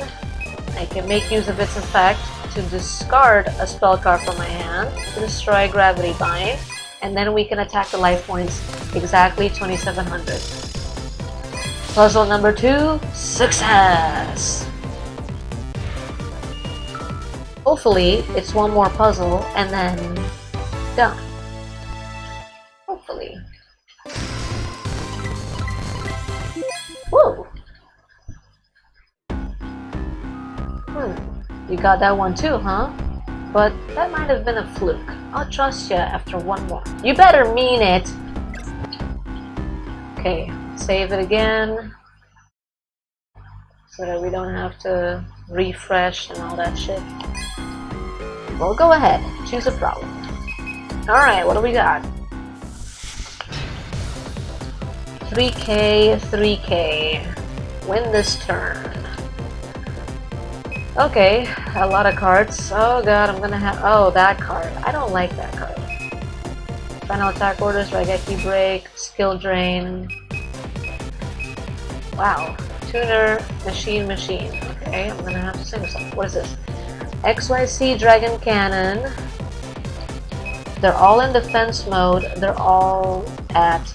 Speaker 1: I can make use of its effect to discard a spell card from my hand to destroy Gravity Bind. And then we can attack the life points exactly 2700. Puzzle number 2, success! Hopefully, it's one more puzzle and then done. Hopefully. Whoa! You got that one too, huh? But that might have been a fluke. I'll trust you after one more. You better mean it! Okay, save it again. So that we don't have to refresh and all that shit. Well, go ahead. Choose a problem. Alright, what do we got? 3k, 3k. Win this turn. Okay, a lot of cards. Oh god, I'm gonna have... Oh, that card. I don't like that card. Final attack orders, Raigeki Break, Skill Drain. Wow. Tuner, Machine. Okay, I'm gonna have to sing something. What is this? XYC Dragon Cannon. They're all in defense mode. They're all at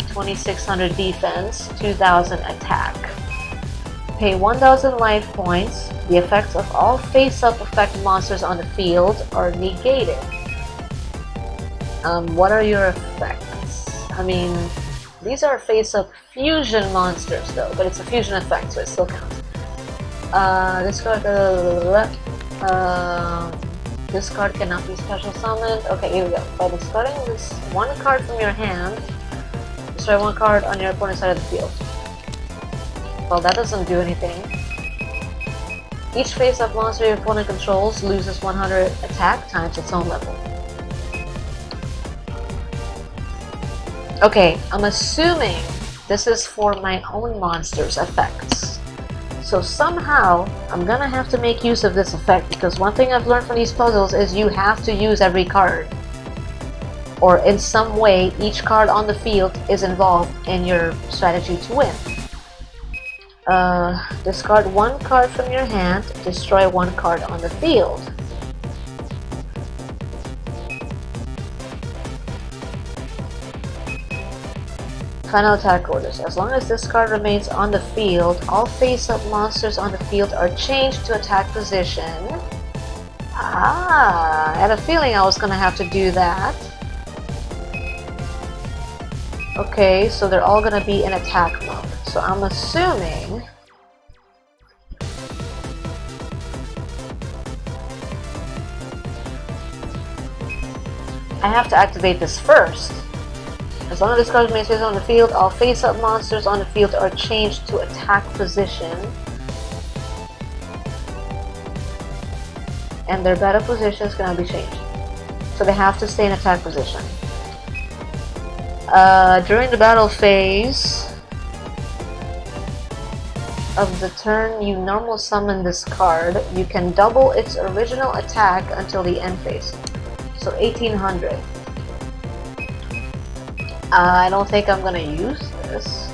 Speaker 1: 2600 defense, 2000 attack. Pay 1000 life points. The effects of all face-up effect monsters on the field are negated. What are your effects? I mean, these are face-up fusion monsters though, but it's a fusion effect, so it still counts. This card cannot be special summoned. Okay, here we go. By discarding this 1 card from your hand, destroy 1 card on your opponent's side of the field. Well, that doesn't do anything. Each face-up monster your opponent controls loses 100 attack times its own level. Okay, I'm assuming this is for my own monster's effects. So somehow, I'm gonna have to make use of this effect, because one thing I've learned from these puzzles is you have to use every card. Or in some way, each card on the field is involved in your strategy to win. Discard 1 card from your hand, destroy 1 card on the field. Final attack orders. As long as this card remains on the field, all face-up monsters on the field are changed to attack position. Ah, I had a feeling I was gonna have to do that. Okay, so they're all gonna be in attack mode. So I'm assuming I have to activate this first. As long as this card remains on the field, all face-up monsters on the field are changed to attack position. And their battle position is going to be changed. So they have to stay in attack position. During the battle phase, of the turn you normal summon this card, you can double its original attack until the end phase. So 1800. I don't think I'm gonna use this.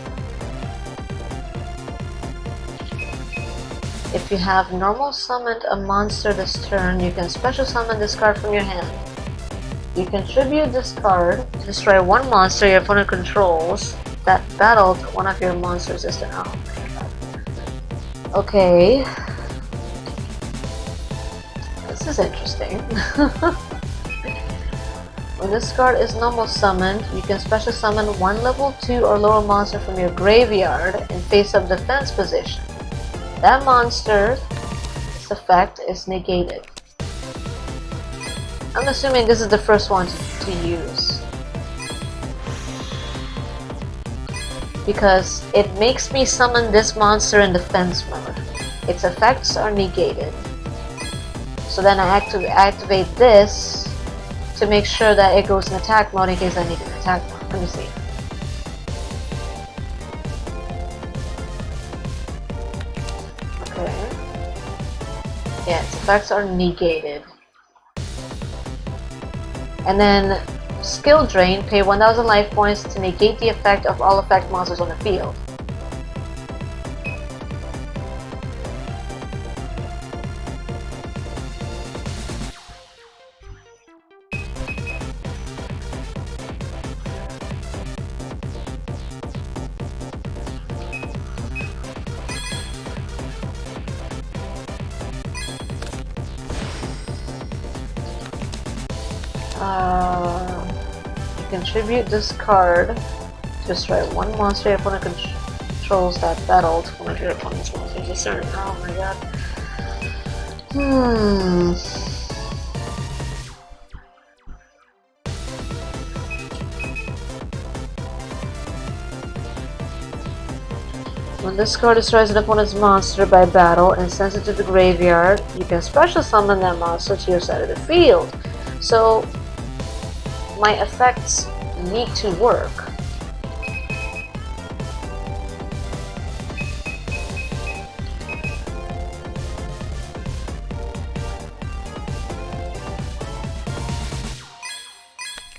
Speaker 1: If you have normal summoned a monster this turn, you can special summon this card from your hand. You contribute this card to destroy one monster your opponent controls that battled one of your monsters this turn. Oh my god. Okay. This is interesting. When this card is normal summoned, you can special summon one level 2 or lower monster from your graveyard in face-up defense position. That monster's effect is negated. I'm assuming this is the first one to use. Because it makes me summon this monster in defense mode. Its effects are negated. So then I activate this to make sure that it goes in attack mode in case I need an attack mode. Let me see. Okay. Yeah, its effects are negated. And then skill drain, pay 1000 life points to negate the effect of all effect monsters on the field. You contribute this card to destroy one monster your opponent controls that battled one of your opponent's monsters this turn. Oh my god. When this card destroys an opponent's monster by battle and sends it to the graveyard, you can special summon that monster to your side of the field. So, my effects need to work.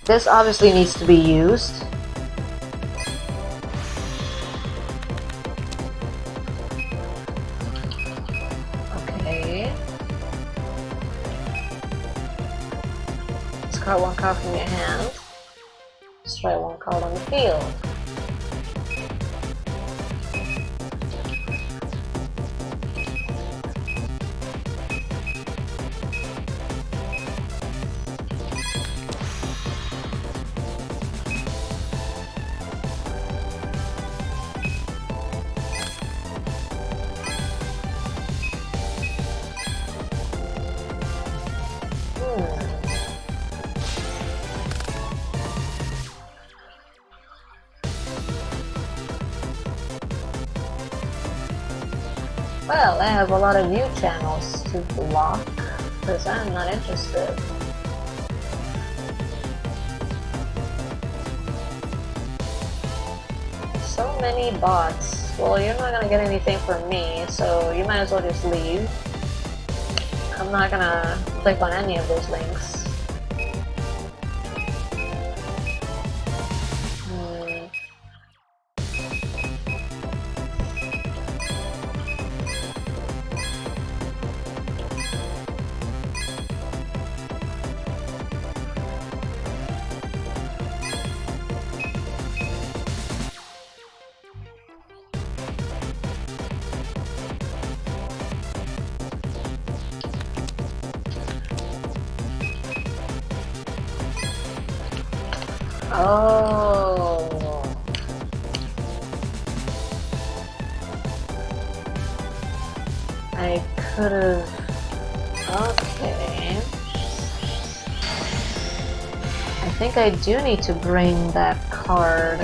Speaker 1: This obviously needs to be used. Okay. Discard one card from your hand. Destroy one card on the field. Well, I have a lot of new channels to block, because I'm not interested. So many bots. Well, you're not gonna get anything from me, so you might as well just leave. I'm not gonna click on any of those links. Oh. I could have. Okay. I think I do need to bring that card.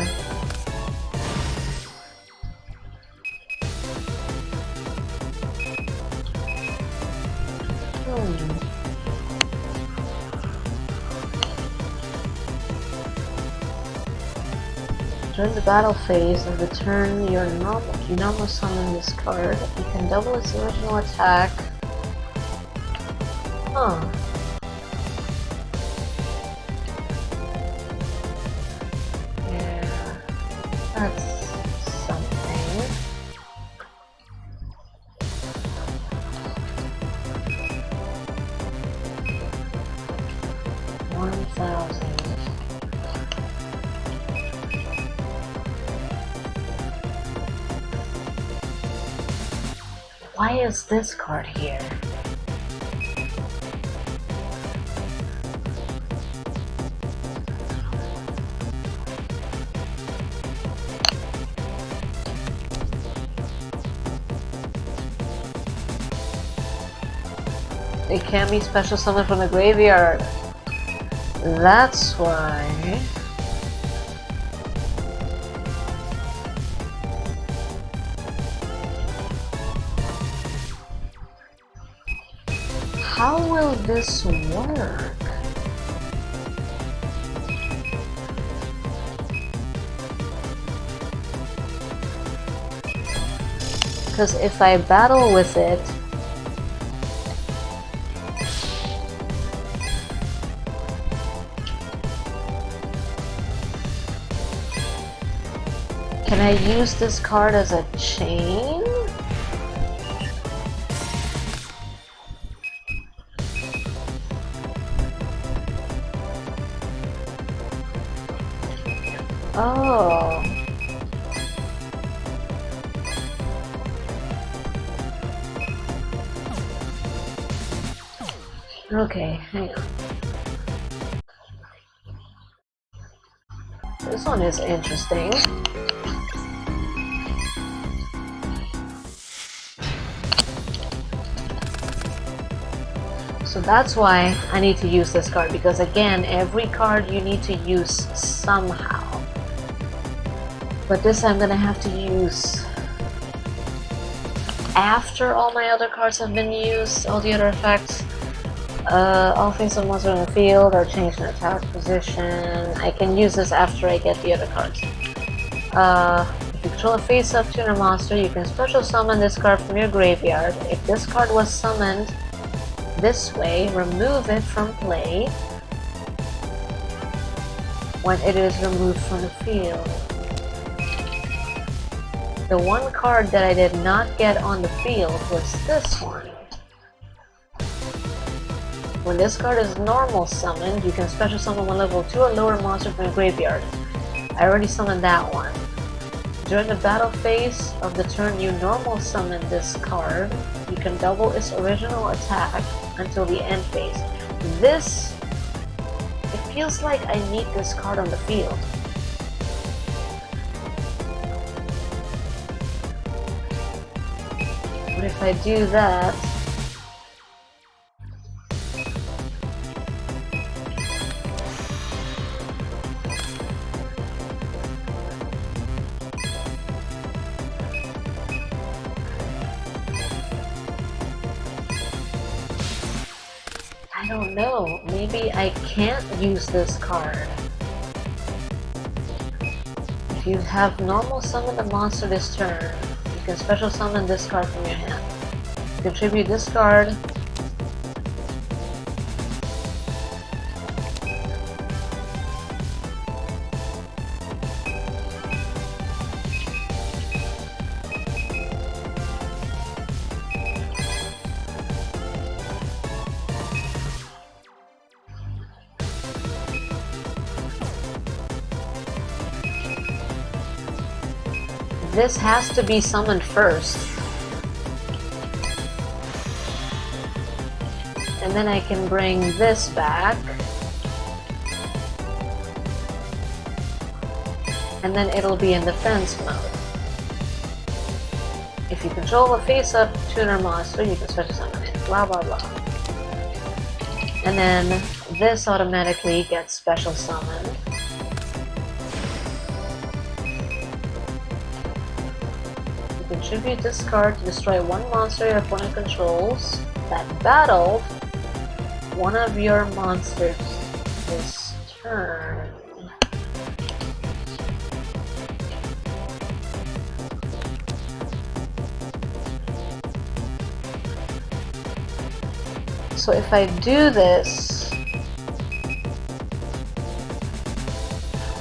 Speaker 1: During the battle phase of the turn you normally summon this card. You can double its original attack. Huh. Yeah, that's something. $1,000. Why is this card here? It can be special summoned from the graveyard. That's why. How will this work? Because if I battle with it, can I use this card as a chain? Oh. Okay, hang on. This one is interesting. So that's why I need to use this card, because again, every card you need to use somehow. But this I'm gonna have to use after all my other cards have been used, all the other effects. All things of monster in the field are changed in attack position. I can use this after I get the other cards. If you control a face-up tuner monster, you can special summon this card from your graveyard. If this card was summoned this way, remove it from play when it is removed from the field. The one card that I did not get on the field was this one. When this card is normal summoned, you can special summon one level 2 or lower monster from your graveyard. I already summoned that one. During the battle phase of the turn you normal summon this card, you can double its original attack until the end phase. This, it feels like I need this card on the field. But if I do that, I don't know, maybe I can't use this card. If you have normal summon a monster this turn, you can special summon this card from your hand. Contribute this card. This has to be summoned first. And then I can bring this back. And then it'll be in defense mode. If you control a face-up tuner monster, you can special summon it. Blah blah blah. And then this automatically gets special summoned. Contribute this card to destroy one monster your opponent controls that battled one of your monsters this turn. So if I do this,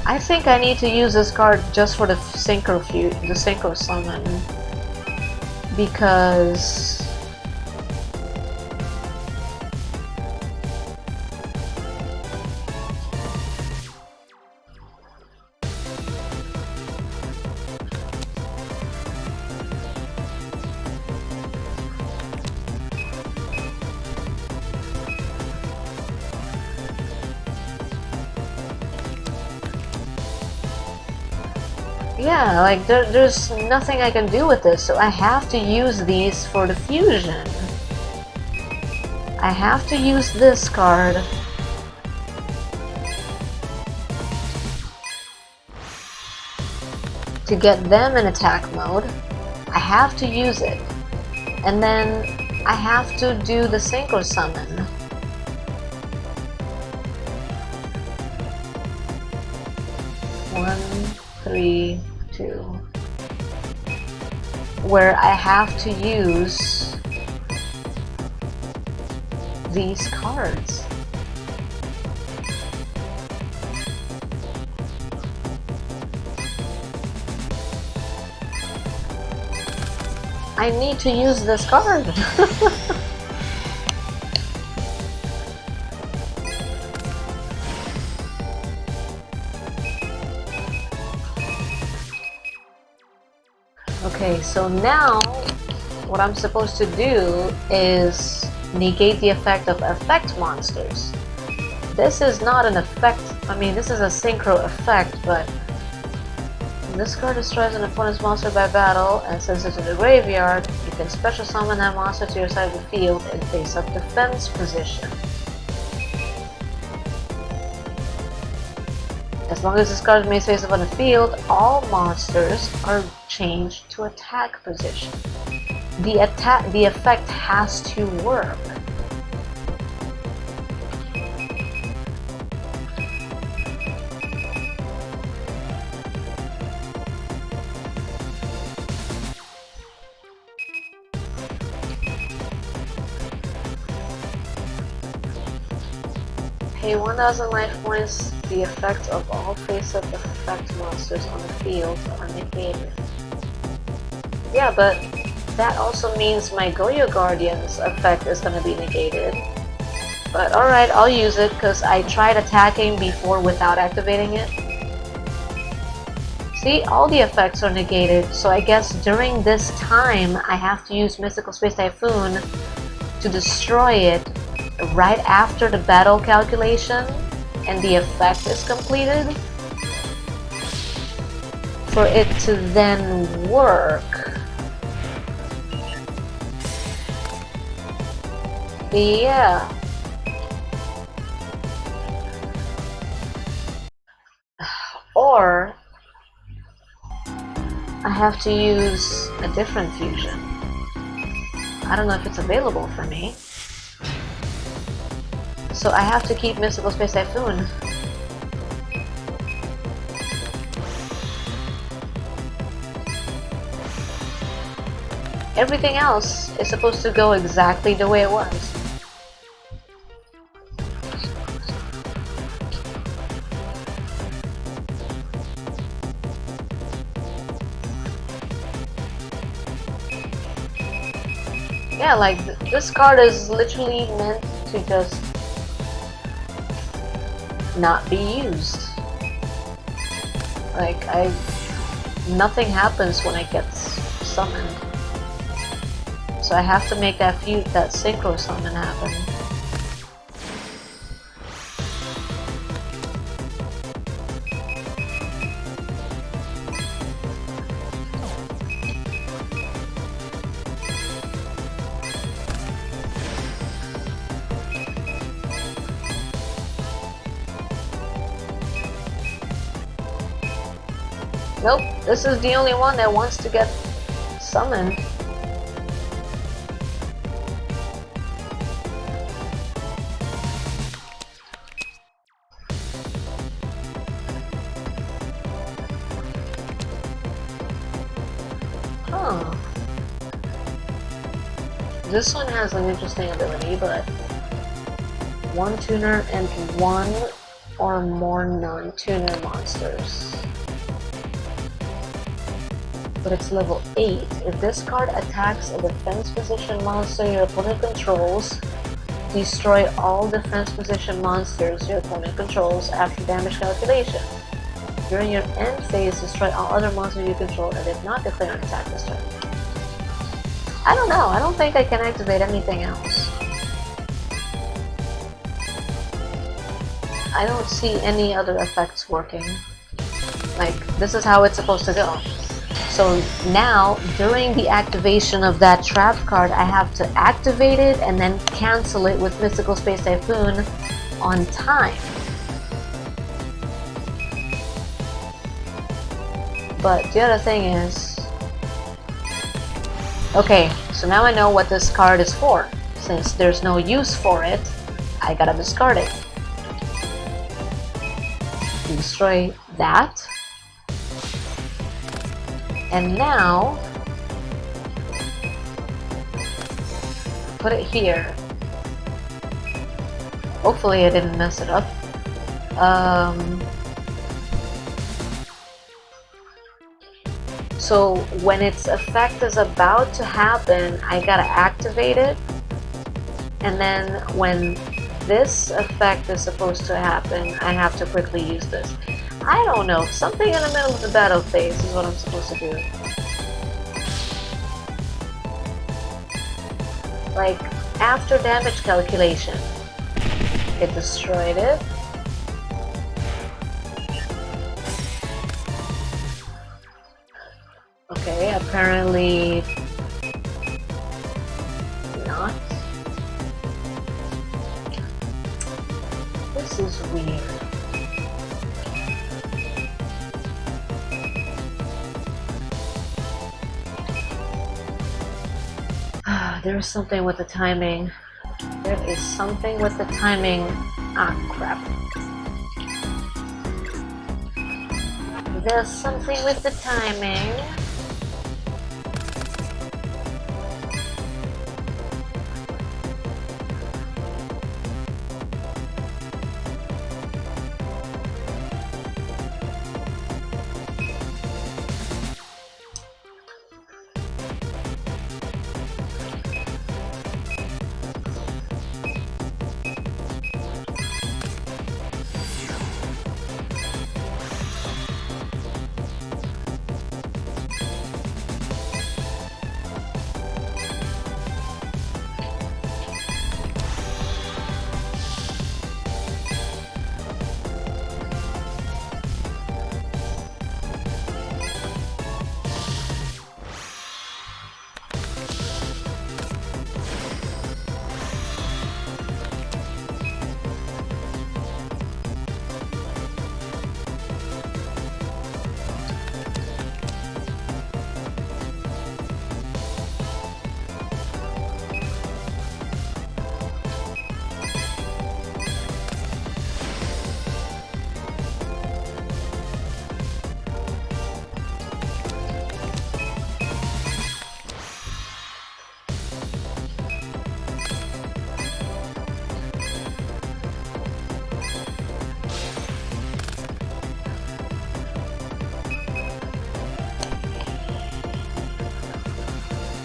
Speaker 1: I think I need to use this card just for the synchro summon, because yeah, like there's nothing I can do with this, so I have to use these for the fusion. I have to use this card to get them in attack mode. I have to use it, and then I have to do the synchro summon. One, 3, 2, where I have to use these cards. I need to use this card. Okay, so now what I'm supposed to do is negate the effect of effect monsters. This is not an effect, I mean this is a synchro effect, but when this card destroys an opponent's monster by battle and sends it to the graveyard, you can special summon that monster to your side of the field in face-up defense position. As long as this card remains face-up on the field, all monsters are changed to attack position. The effect has to work. Pay 1,000 life points. The effects of all face-up effect monsters on the field are negated. Yeah, but that also means my Goyo Guardian's effect is gonna be negated. But alright, I'll use it because I tried attacking before without activating it. See, all the effects are negated, so I guess during this time I have to use Mystical Space Typhoon to destroy it right after the battle calculation and the effect is completed for it to then work. Yeah. Or I have to use a different fusion. I don't know if it's available for me. So I have to keep Mystical Space Typhoon. Everything else is supposed to go exactly the way it was. Yeah, like this card is literally meant to just not be used. Like nothing happens when it gets summoned. So I have to make that synchro summon happen. Nope, this is the only one that wants to get summoned. Huh. This one has an interesting ability, but one tuner and one or more non-tuner monsters. But it's level 8. If this card attacks a defense position monster your opponent controls, destroy all defense position monsters your opponent controls after damage calculation. During your end phase, destroy all other monsters you control and if not, declare an attack this turn. I don't know, I don't think I can activate anything else. I don't see any other effects working. Like, this is how it's supposed to go. So now, during the activation of that trap card, I have to activate it and then cancel it with Mystical Space Typhoon on time. But the other thing is... Okay, so now I know what this card is for. Since there's no use for it, I gotta discard it. Destroy that. And now, put it here. Hopefully I didn't mess it up. So when its effect is about to happen, I gotta activate it. And then when this effect is supposed to happen, I have to quickly use this. I don't know, something in the middle of the battle phase is what I'm supposed to do. Like, after damage calculation, it destroyed it. Okay, apparently not. This is weird. There's something with the timing. There is something with the timing. Ah, crap. There's something with the timing.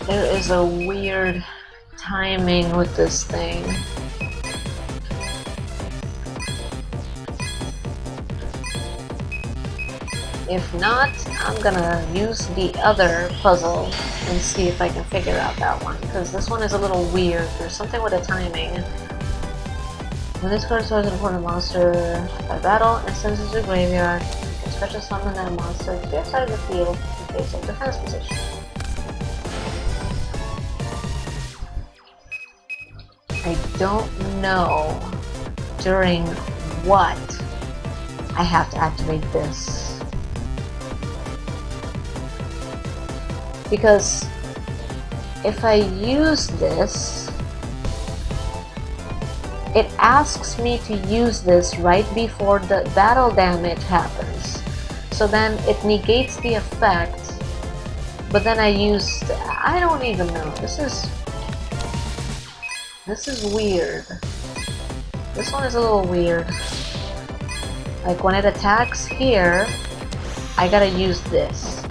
Speaker 1: There is a weird timing with this thing. If not, I'm gonna use the other puzzle and see if I can figure out that one, because this one is a little weird. There's something with the timing. When this card starts an important monster by battle and sends it to the graveyard, you can special summon that monster to your side of the field in face of defense position. I don't know during what I have to activate this. Because if I use this, it asks me to use this right before the battle damage happens. So then it negates the effect, but then I don't even know. This is weird. This one is a little weird. Like when it attacks here, I gotta use this.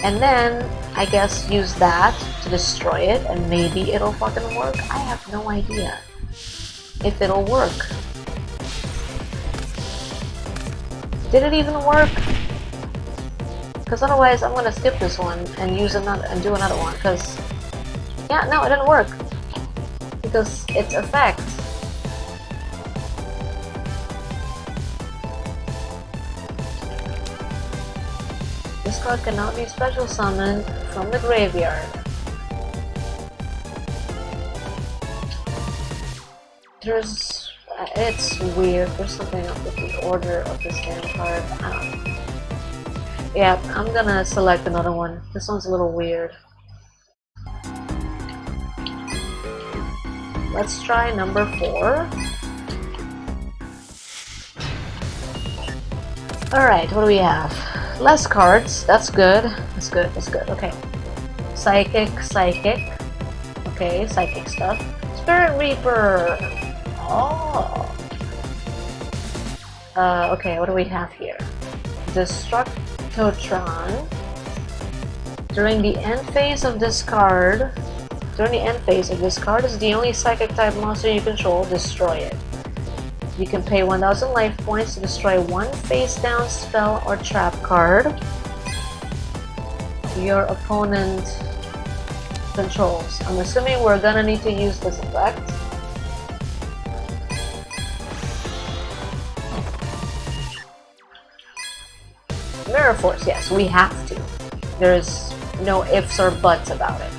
Speaker 1: And then, I guess, use that to destroy it, and maybe it'll fucking work? I have no idea if it'll work. Did it even work? Because otherwise I'm gonna skip this one and use another and do another one. Because yeah, no, it didn't work. Because it's effect. This card cannot be special summoned from the graveyard. It's weird. There's something up with the order of this damn card. I don't know. Yeah, I'm gonna select another one. This one's a little weird. Let's try number 4. Alright, what do we have? Less cards. That's good. That's good. That's good. Okay. Psychic. Okay, psychic stuff. Spirit Reaper. Oh. Okay, what do we have here? Destructotron. During the end phase of this card, is the only psychic type monster you control. Destroy it. You can pay 1,000 life points to destroy one face-down spell or trap card your opponent controls. I'm assuming we're gonna need to use this effect. Mirror Force, yes, we have to. There's no ifs or buts about it.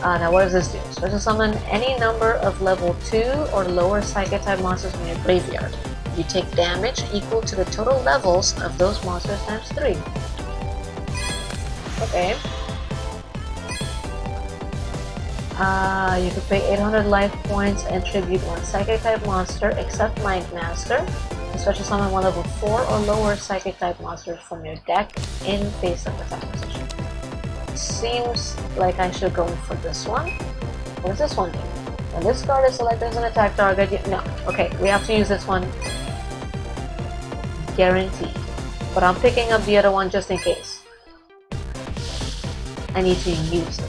Speaker 1: Now what does this do? Special summon any number of level 2 or lower psychic type monsters from your graveyard. You take damage equal to the total levels of those monsters times 3. Okay. You can pay 800 life points and tribute one psychic type monster except Mind Master. And special summon one level 4 or lower psychic type monster from your deck in face-up attack position. Seems like I should go for this one. What does this one do? When this card is selected as an attack target, no. Okay, we have to use this one. Guaranteed. But I'm picking up the other one just in case. I need to use it.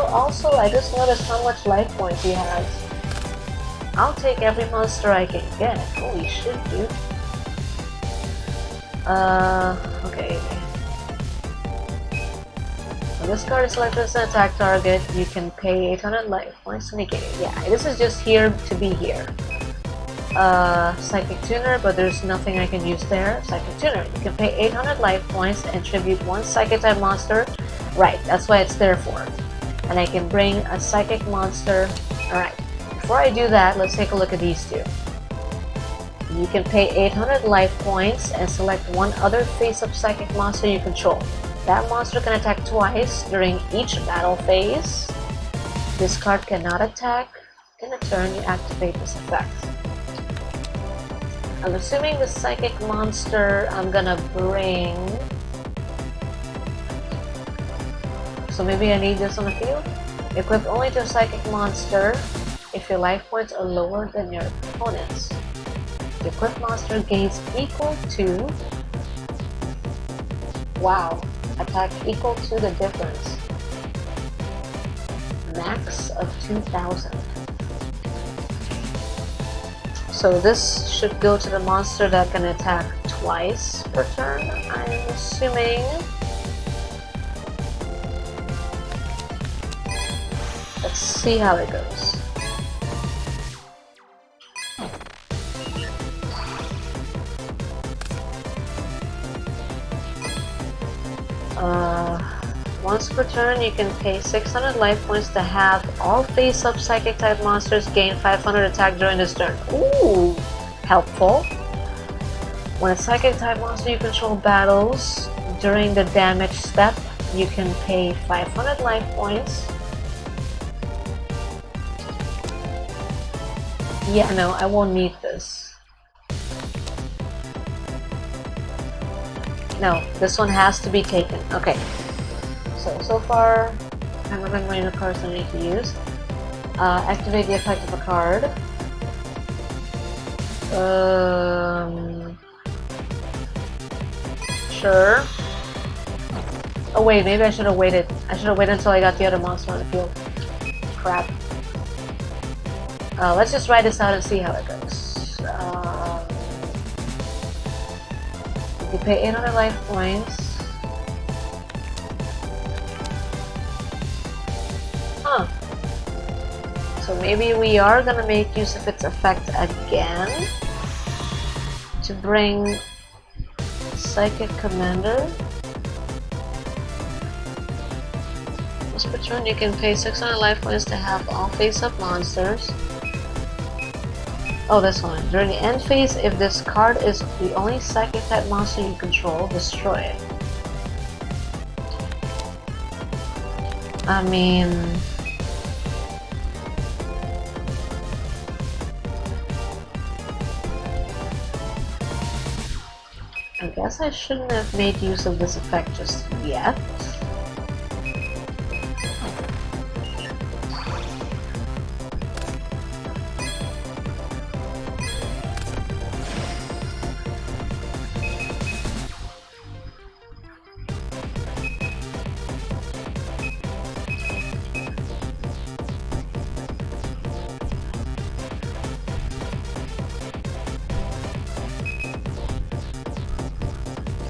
Speaker 1: Also, I just noticed how much life points he has. I'll take every monster I can get. Holy shit, dude. Okay. When this card is selected as an attack target, you can pay 800 life points to negate it. Yeah, this is just here to be here. Psychic Tuner, but there's nothing I can use there. Psychic Tuner, you can pay 800 life points and tribute one psychic type monster. Right, that's why it's there for. And I can bring a psychic monster. Alright, before I do that, let's take a look at these two. You can pay 800 life points and select one other face-up psychic monster you control. That monster can attack twice during each battle phase. This card cannot attack in the turn you activate this effect. I'm assuming the psychic monster I'm gonna bring. So maybe I need this on the field? Equip only to a psychic monster if your life points are lower than your opponent's. The equipped monster gains equal to... Wow. Attack equal to the difference. Max of 2,000. So this should go to the monster that can attack twice per turn, I'm assuming. Let's see how it goes. Once per turn, you can pay 600 life points to have all face-up psychic type monsters gain 500 attack during this turn. Ooh, helpful. When a psychic type monster you control battles during the damage step, you can pay 500 life points. Yeah, no, I won't need this. No, this one has to be taken. Okay. So far, I'm remembering the cards I need to use. Activate the effect of a card. Sure. Oh wait, maybe I should have waited. I should have waited until I got the other monster on the field. Crap. Let's just write this out and see how it goes. If you pay 800 life points. Huh. So maybe we are gonna make use of its effect again to bring Psychic Commander. Once per turn, you can pay 600 life points to have all face-up monsters. Oh, this one. During the end phase, if this card is the only psychic type monster you control, destroy it. I mean... I guess I shouldn't have made use of this effect just yet.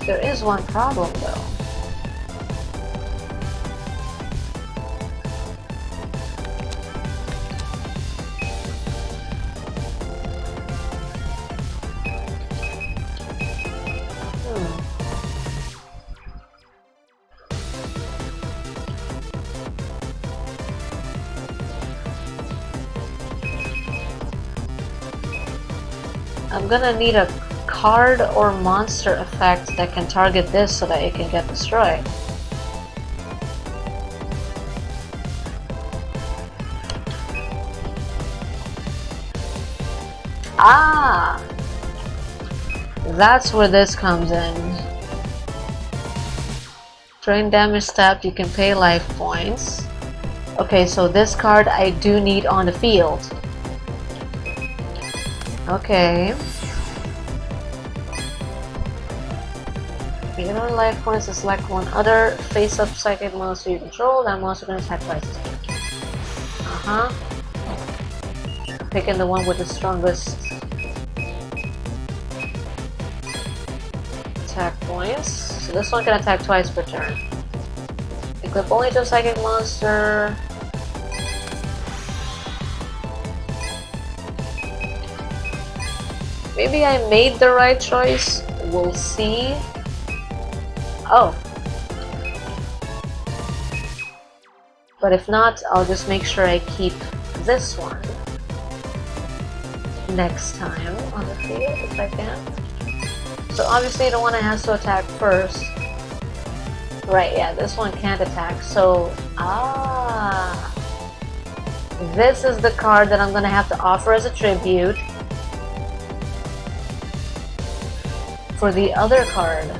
Speaker 1: There is one problem though. I'm gonna need a card or monster effect that can target this so that it can get destroyed. Ah! That's where this comes in. During damage tapped, you can pay life points. Okay, so this card I do need on the field. Okay. You can earn life points to select one other face-up psychic monster you control. That monster can attack twice as much. Picking the one with the strongest attack points. So this one can attack twice per turn. Equip only to a psychic monster. Maybe I made the right choice. We'll see. Oh. But if not, I'll just make sure I keep this one next time on the field if I can. So obviously the one that has to attack first. Right, yeah, this one can't attack. So, this is the card that I'm gonna have to offer as a tribute for the other card.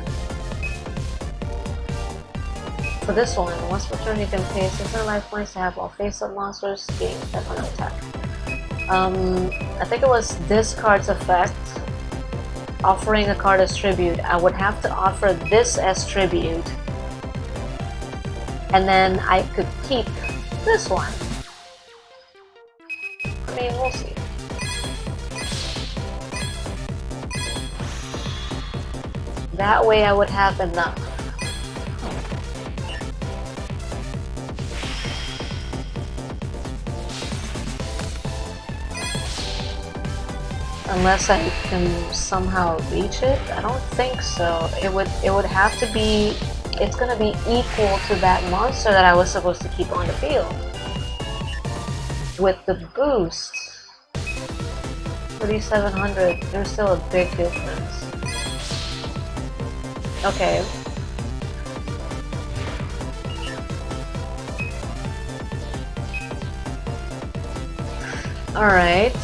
Speaker 1: For this one, once per turn you can pay 600 life points to have all face-up monsters gain that one attack. I think it was this card's effect, offering a card as tribute. I would have to offer this as tribute, and then I could keep this one. I mean, we'll see. That way I would have enough. Unless I can somehow reach it, I don't think so. It would have to be. It's gonna be equal to that monster that I was supposed to keep on the field with the boost. 3,700. There's still a big difference. Okay. All right.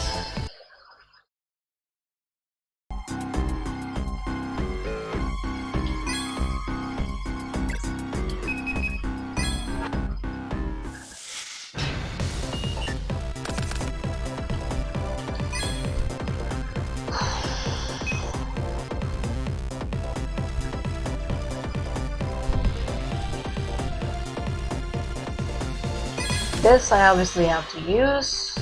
Speaker 1: This I obviously have to use.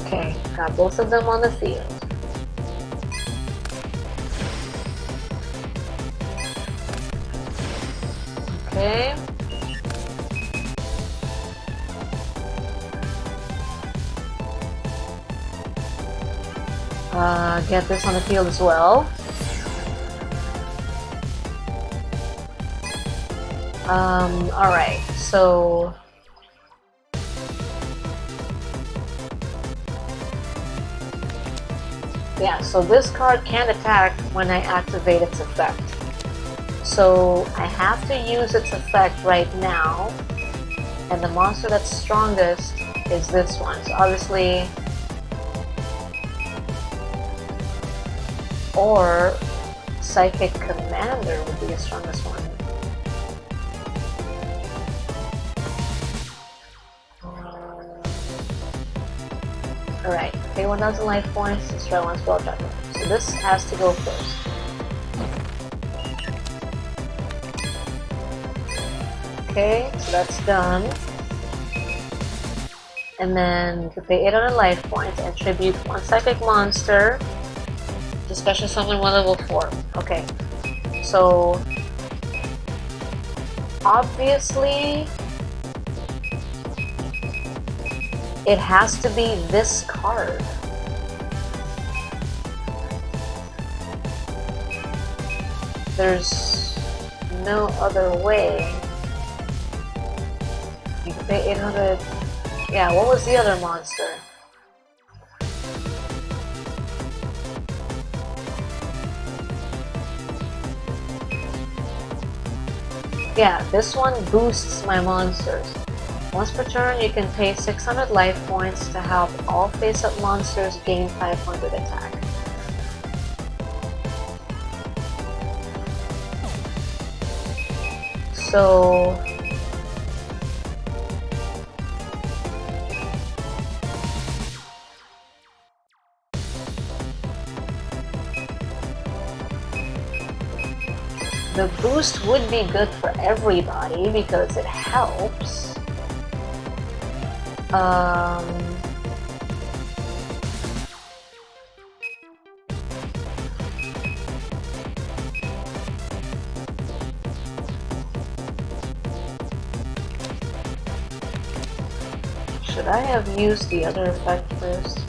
Speaker 1: Okay, got both of them on the field. Okay. Get this on the field as well. Alright, so... yeah, so this card can't attack when I activate its effect. So I have to use its effect right now, and the monster that's strongest is this one. So obviously... or Psychic Commander would be the strongest one. Alright, pay 1,000 life points, destroy one spell tracker. So this has to go first. Okay, so that's done. And then you pay 800 life points and tribute one psychic monster to special summon one level 4. Okay, so obviously it has to be this card. There's no other way. You can pay 800. Yeah, what was the other monster? Yeah, this one boosts my monsters. Once per turn, you can pay 600 life points to help all face-up monsters gain 500 attack. So... the boost would be good for everybody because it helps. Should I have used the other effect first?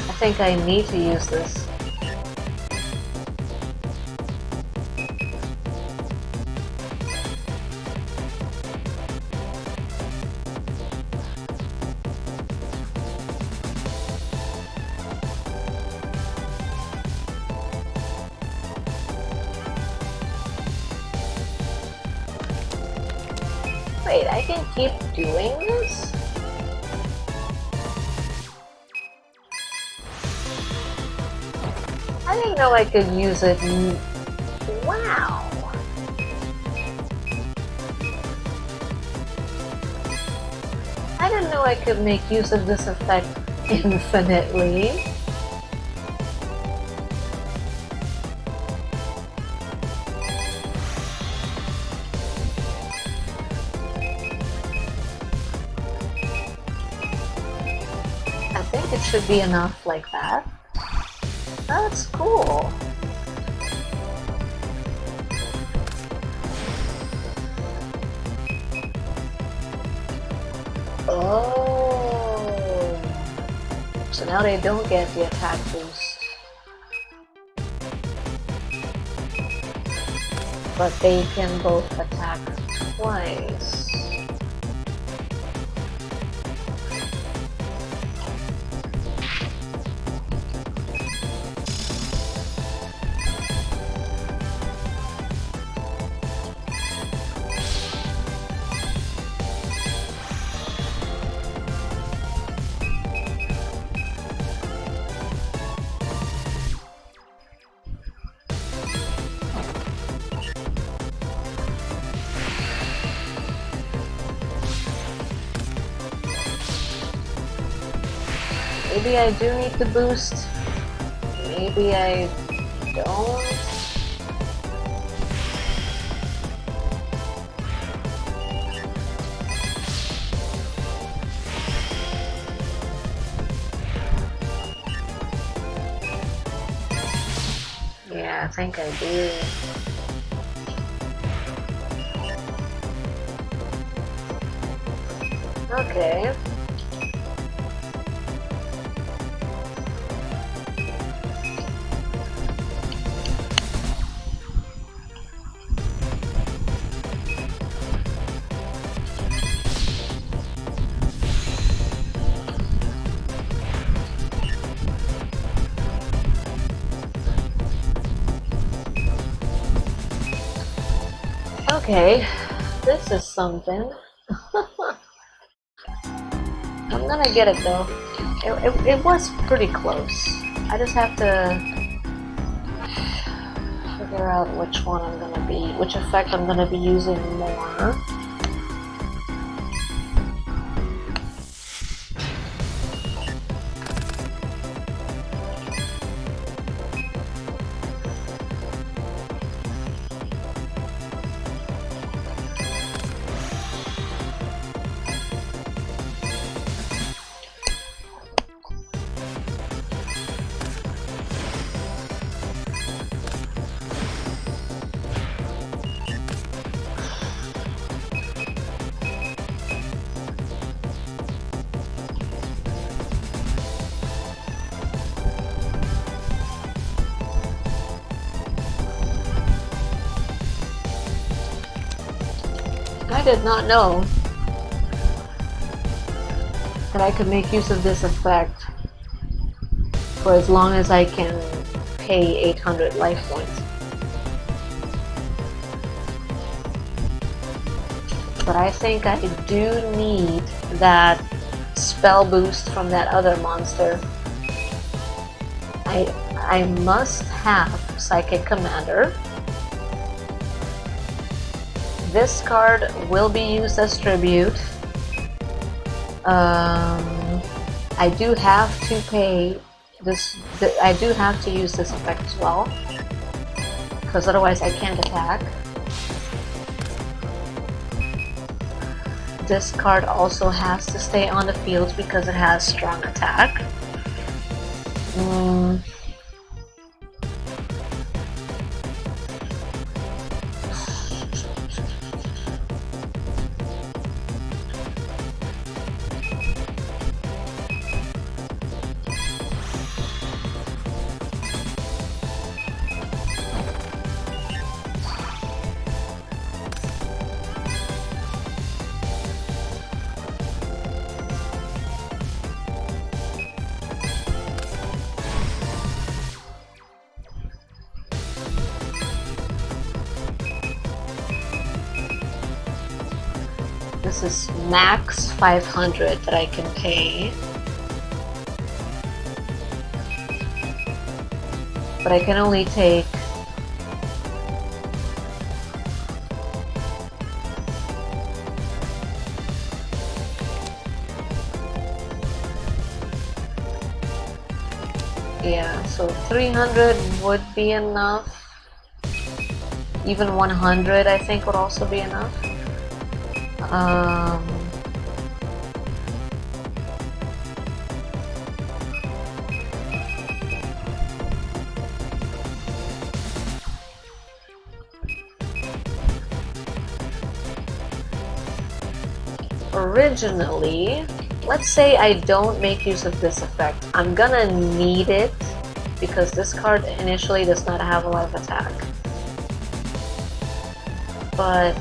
Speaker 1: I think I need to use this. Wait, I can keep doing this? I didn't know I could use it. Wow. I didn't know I could make use of this effect infinitely. I think it should be enough like that. That's cool. Oh. So now they don't get the attack boost. But they can both attack twice. Maybe I do need to boost. Maybe I don't. Yeah, I think I do. Okay. Okay, this is something. I'm gonna get it though. It was pretty close. I just have to figure out which one I'm gonna be, which effect I'm gonna be using more. I did not know that I could make use of this effect for as long as I can pay 800 life points. But I think I do need that spell boost from that other monster. I must have Psychic Commander. This card will be used as tribute. I do have to pay this. I do have to use this effect as well, because otherwise I can't attack. This card also has to stay on the field because it has strong attack. This is max 500 that I can pay. But I can only take so 300 would be enough. Even 100 I think would also be enough. originally, let's say I don't make use of this effect. I'm gonna need it because this card initially does not have a lot of attack. But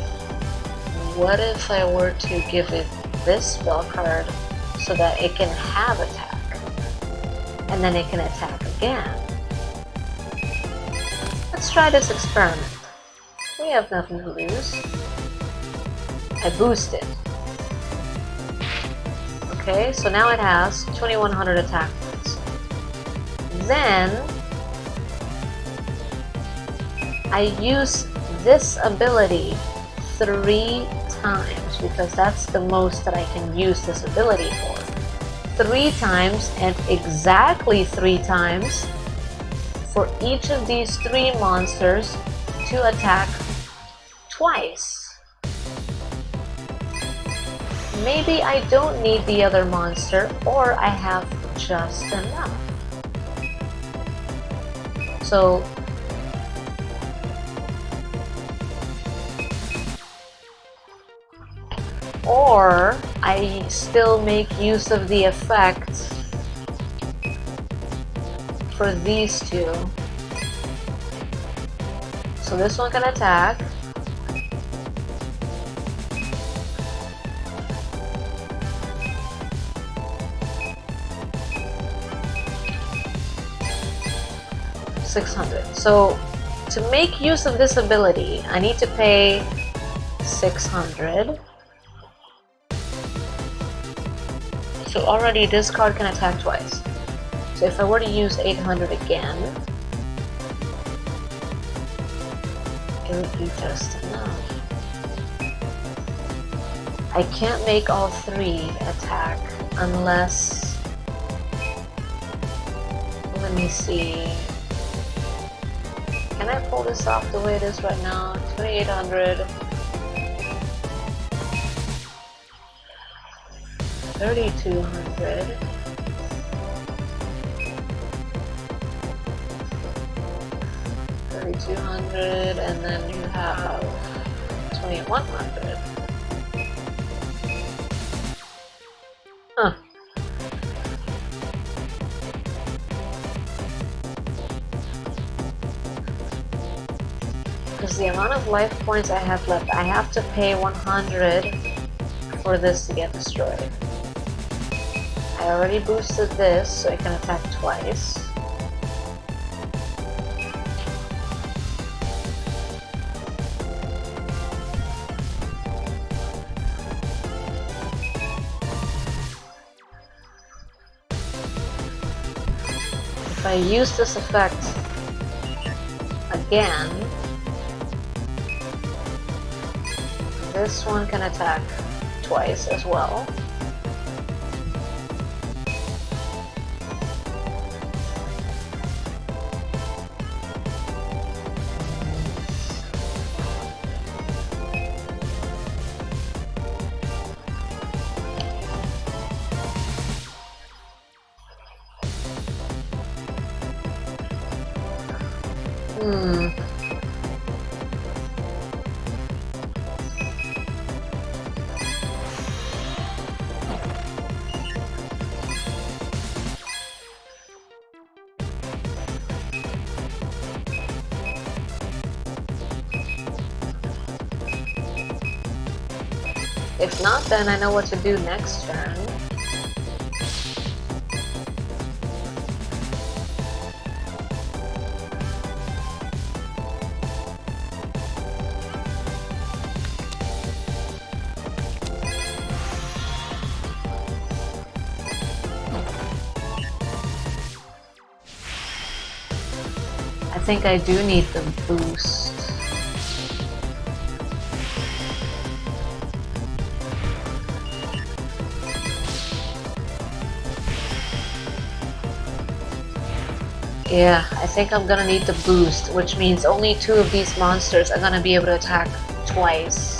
Speaker 1: what if I were to give it this spell card so that it can have attack and then it can attack again? Let's try this experiment. We have nothing to lose. I boost it. Okay, so now it has 2100 attack points. Then I use this ability 3 times because that's the most that I can use this ability for. 3 times, and exactly 3 times for each of these 3 monsters to attack twice. Maybe I don't need the other monster, or I have just enough. So or I still make use of the effect for these 2. So this one can attack. $600. So to make use of this ability, I need to pay $600. So already this card can attack twice. So if I were to use 800 again, it would be just enough. I can't make all 3 attack unless... Let me see. Can I pull this off the way it is right now? 2800. 3200. 3200, and then you have 2100. Huh. Because the amount of life points I have left, I have to pay 100 for this to get destroyed. I already boosted this, so it can attack twice. If I use this effect again, this one can attack twice as well. If not, then I know what to do next turn. I think I do need the boost. Yeah, I think I'm gonna need the boost, which means only 2 of these monsters are gonna be able to attack twice.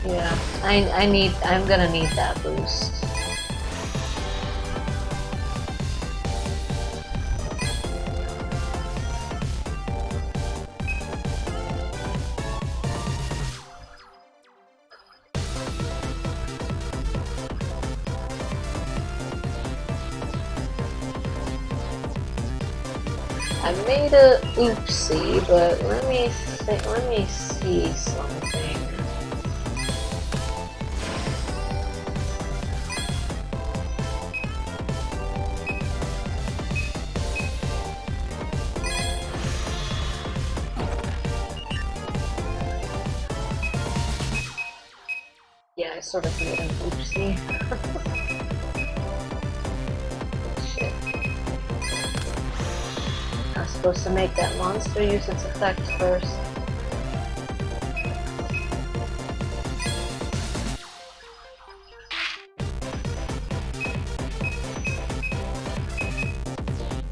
Speaker 1: Yeah, I'm gonna need that boost. I made a oopsie, but let me see something. Yeah, I sort of made an oopsie. Shit. I was supposed to make that monster use its effect first.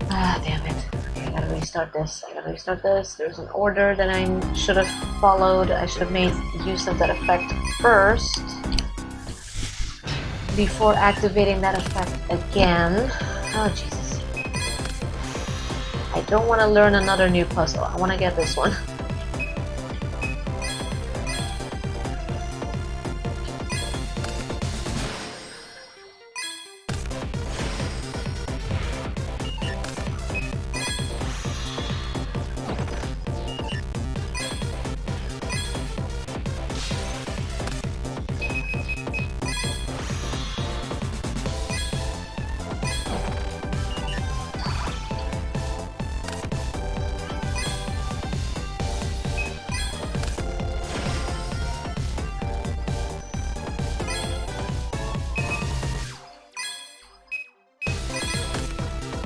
Speaker 1: Ah, damn it. Okay, I gotta restart this. There's an order that I should have followed. I should have made use of that effect first before activating that effect again. Oh, Jesus. I don't want to learn another new puzzle. I want to get this one.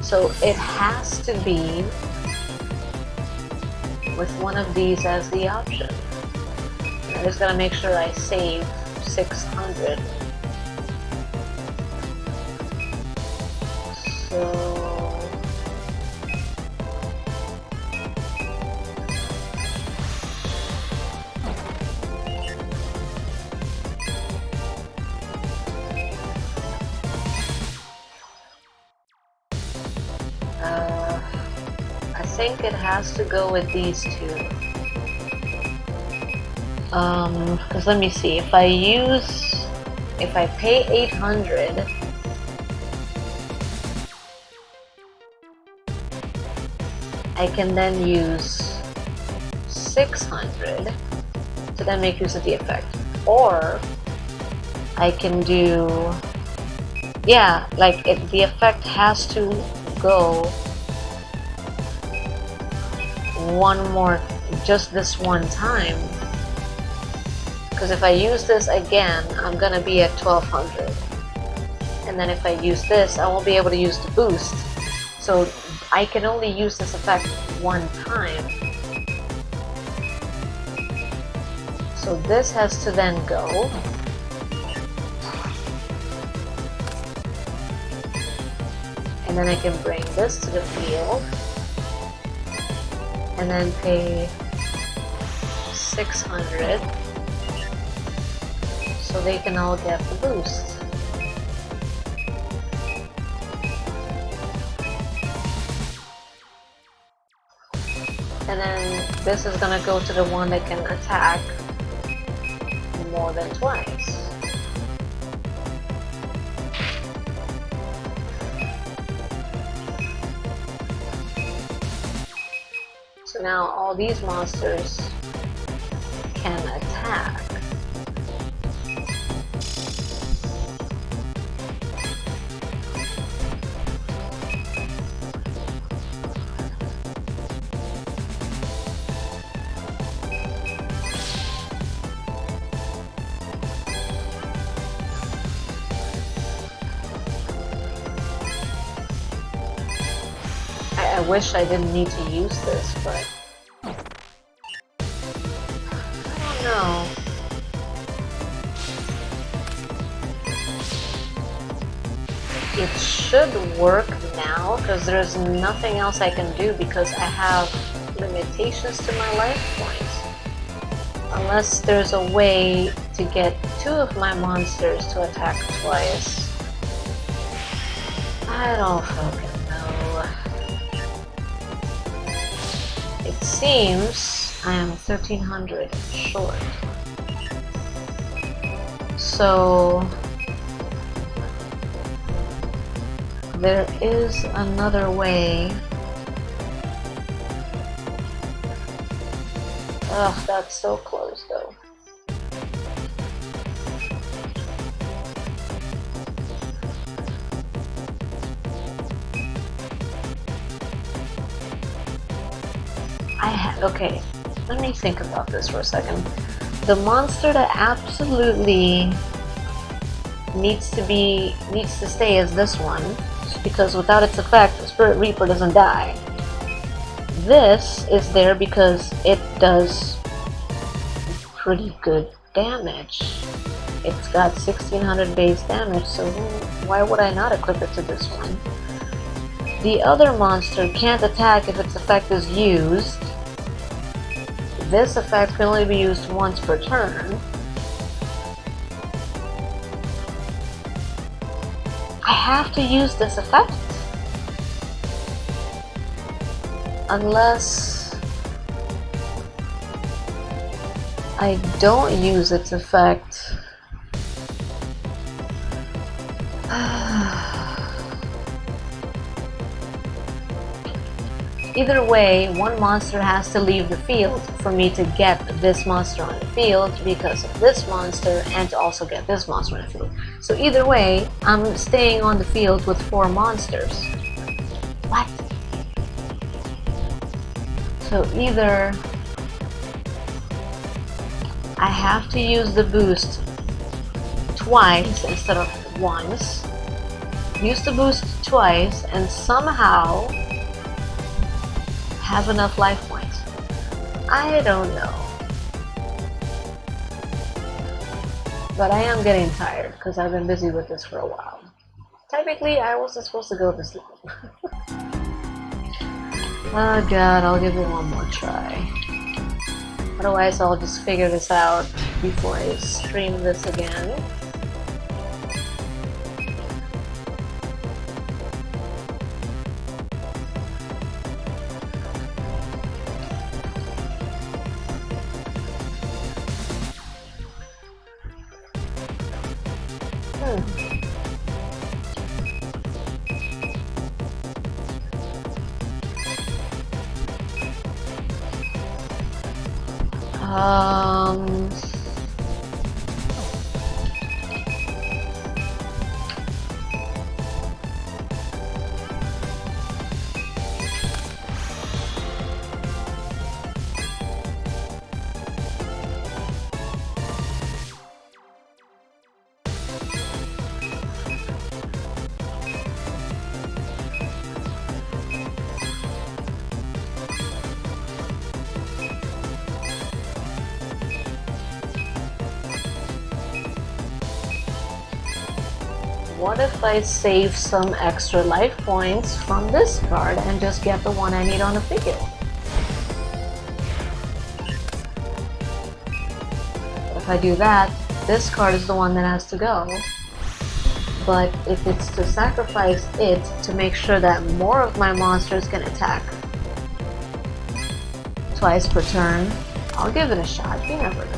Speaker 1: So it has to be with one of these as the option. I just gotta make sure I save 600. So I think it has to go with these two. Because let me see, if I pay 800, I can then use 600 to then make use of the effect. Or I can do, yeah, like the effect has to go one more, just this one time. Because if I use this again, I'm gonna be at 1200. And then if I use this, I won't be able to use the boost. So I can only use this effect one time. So this has to then go. And then I can bring this to the field. And then pay 600. So they can all get the boost. And then this is gonna go to the one that can attack more than twice. So now all these monsters can attack. I wish I didn't need to use this, but I don't know. It should work now, because there's nothing else I can do because I have limitations to my life points. Unless there's a way to get 2 of my monsters to attack twice. I don't fucking know. It seems I am 1300 short. So there is another way. Ugh, that's so close though. Okay, let me think about this for a second. The monster that absolutely needs to stay is this one, because without its effect, the Spirit Reaper doesn't die. This is there because it does pretty good damage. It's got 1600 base damage, so why would I not equip it to this one? The other monster can't attack if its effect is used. This effect can only be used once per turn. I have to use this effect? Unless I don't use its effect. Either way, one monster has to leave the field for me to get this monster on the field because of this monster, and to also get this monster on the field. So either way, I'm staying on the field with 4 monsters. What? So either I have to use the boost twice instead of once, use the boost twice, and somehow have enough life points. I don't know. But I am getting tired because I've been busy with this for a while. Technically, I wasn't supposed to go this long. Oh god, I'll give it one more try. Otherwise, I'll just figure this out before I stream this again. What if I save some extra life points from this card and just get the one I need on the field? If I do that, this card is the one that has to go. But if it's to sacrifice it to make sure that more of my monsters can attack twice per turn, I'll give it a shot. You never know.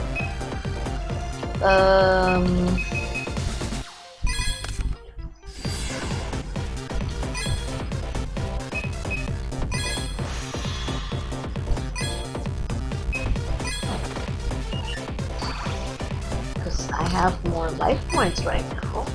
Speaker 1: I have more life points right now.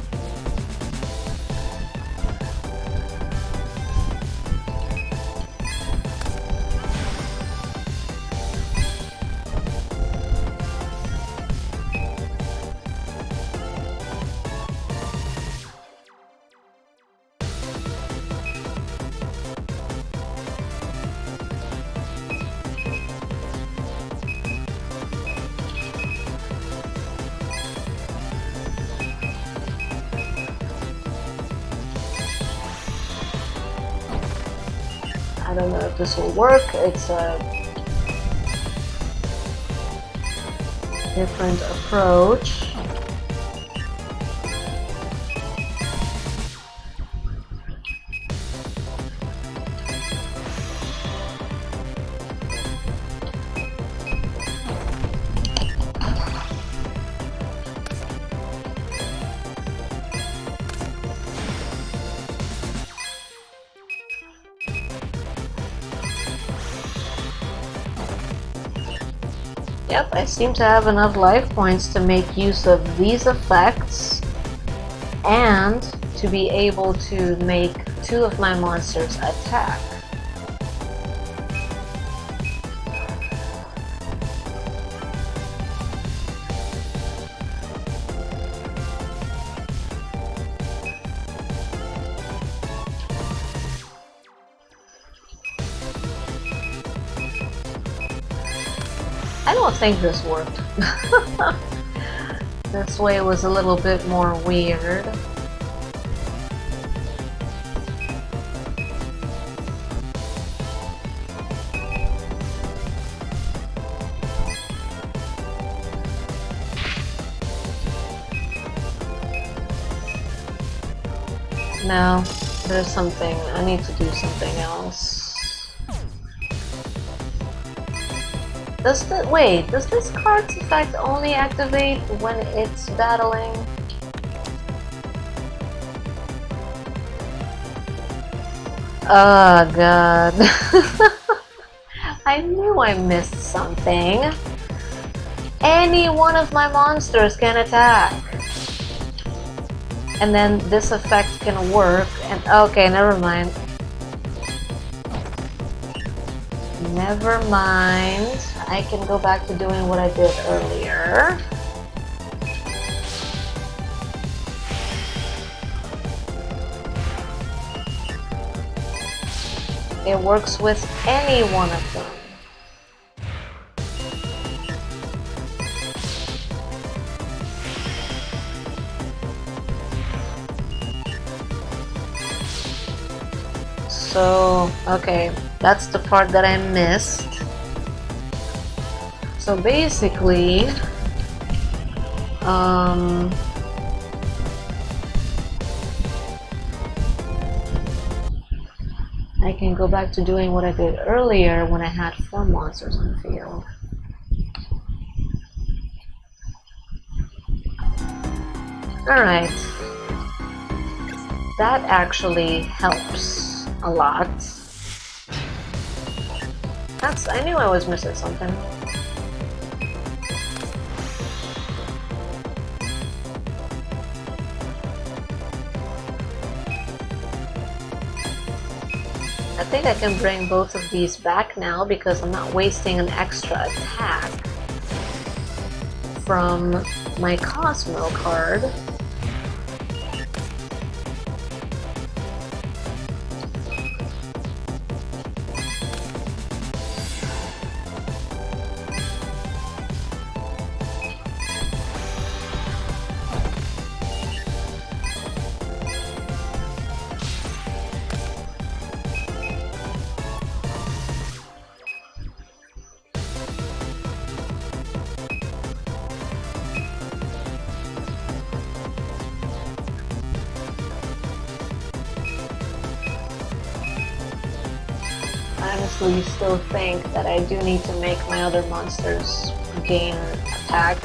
Speaker 1: don't know if this will work. It's a different approach. Yep, I seem to have enough life points to make use of these effects and to be able to make 2 of my monsters attack. I don't think this worked. This way was a little bit more weird. No, there's something. I need to do something else. Does this card's effect only activate when it's battling? Oh god. I knew I missed something. Any one of my monsters can attack. And then this effect can work, and okay, never mind. Never mind. I can go back to doing what I did earlier. It works with any one of them. So, okay, that's the part that I missed. So basically, I can go back to doing what I did earlier when I had 4 monsters on the field. Alright. That actually helps a lot. I knew I was missing something. I think I can bring both of these back now because I'm not wasting an extra attack from my Cosmo card. I honestly still think that I do need to make my other monsters gain attack.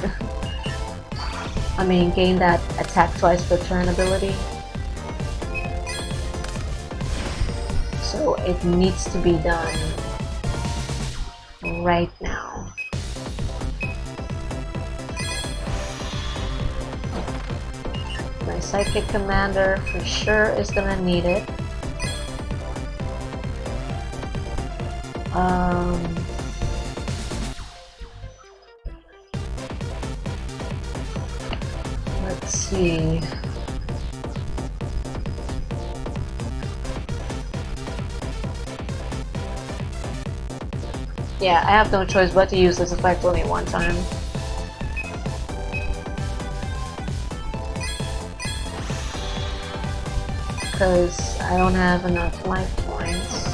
Speaker 1: I mean, gain that attack twice per turn ability. So it needs to be done right now. My Psychic Commander for sure is gonna need it. Let's see. Yeah, I have no choice but to use this effect only one time. Because I don't have enough life points.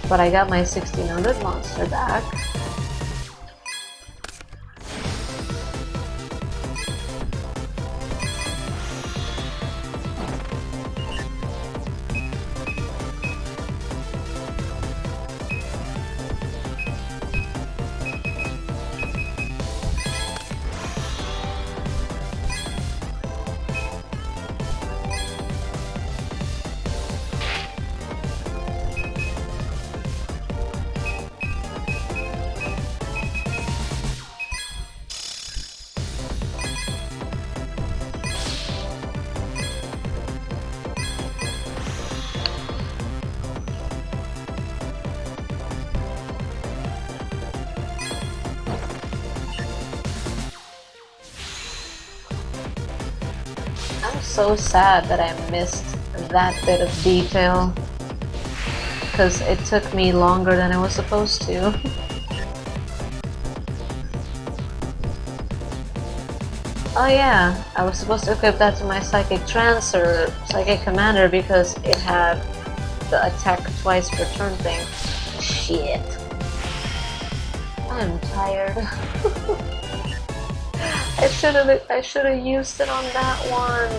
Speaker 1: But I got my 1600 monster back. I'm so sad that I missed that bit of detail, because it took me longer than I was supposed to. Oh yeah, I was supposed to equip that to my Psychic Trance or Psychic Commander because it had the attack twice per turn thing. Shit. I'm tired. I should have used it on that one.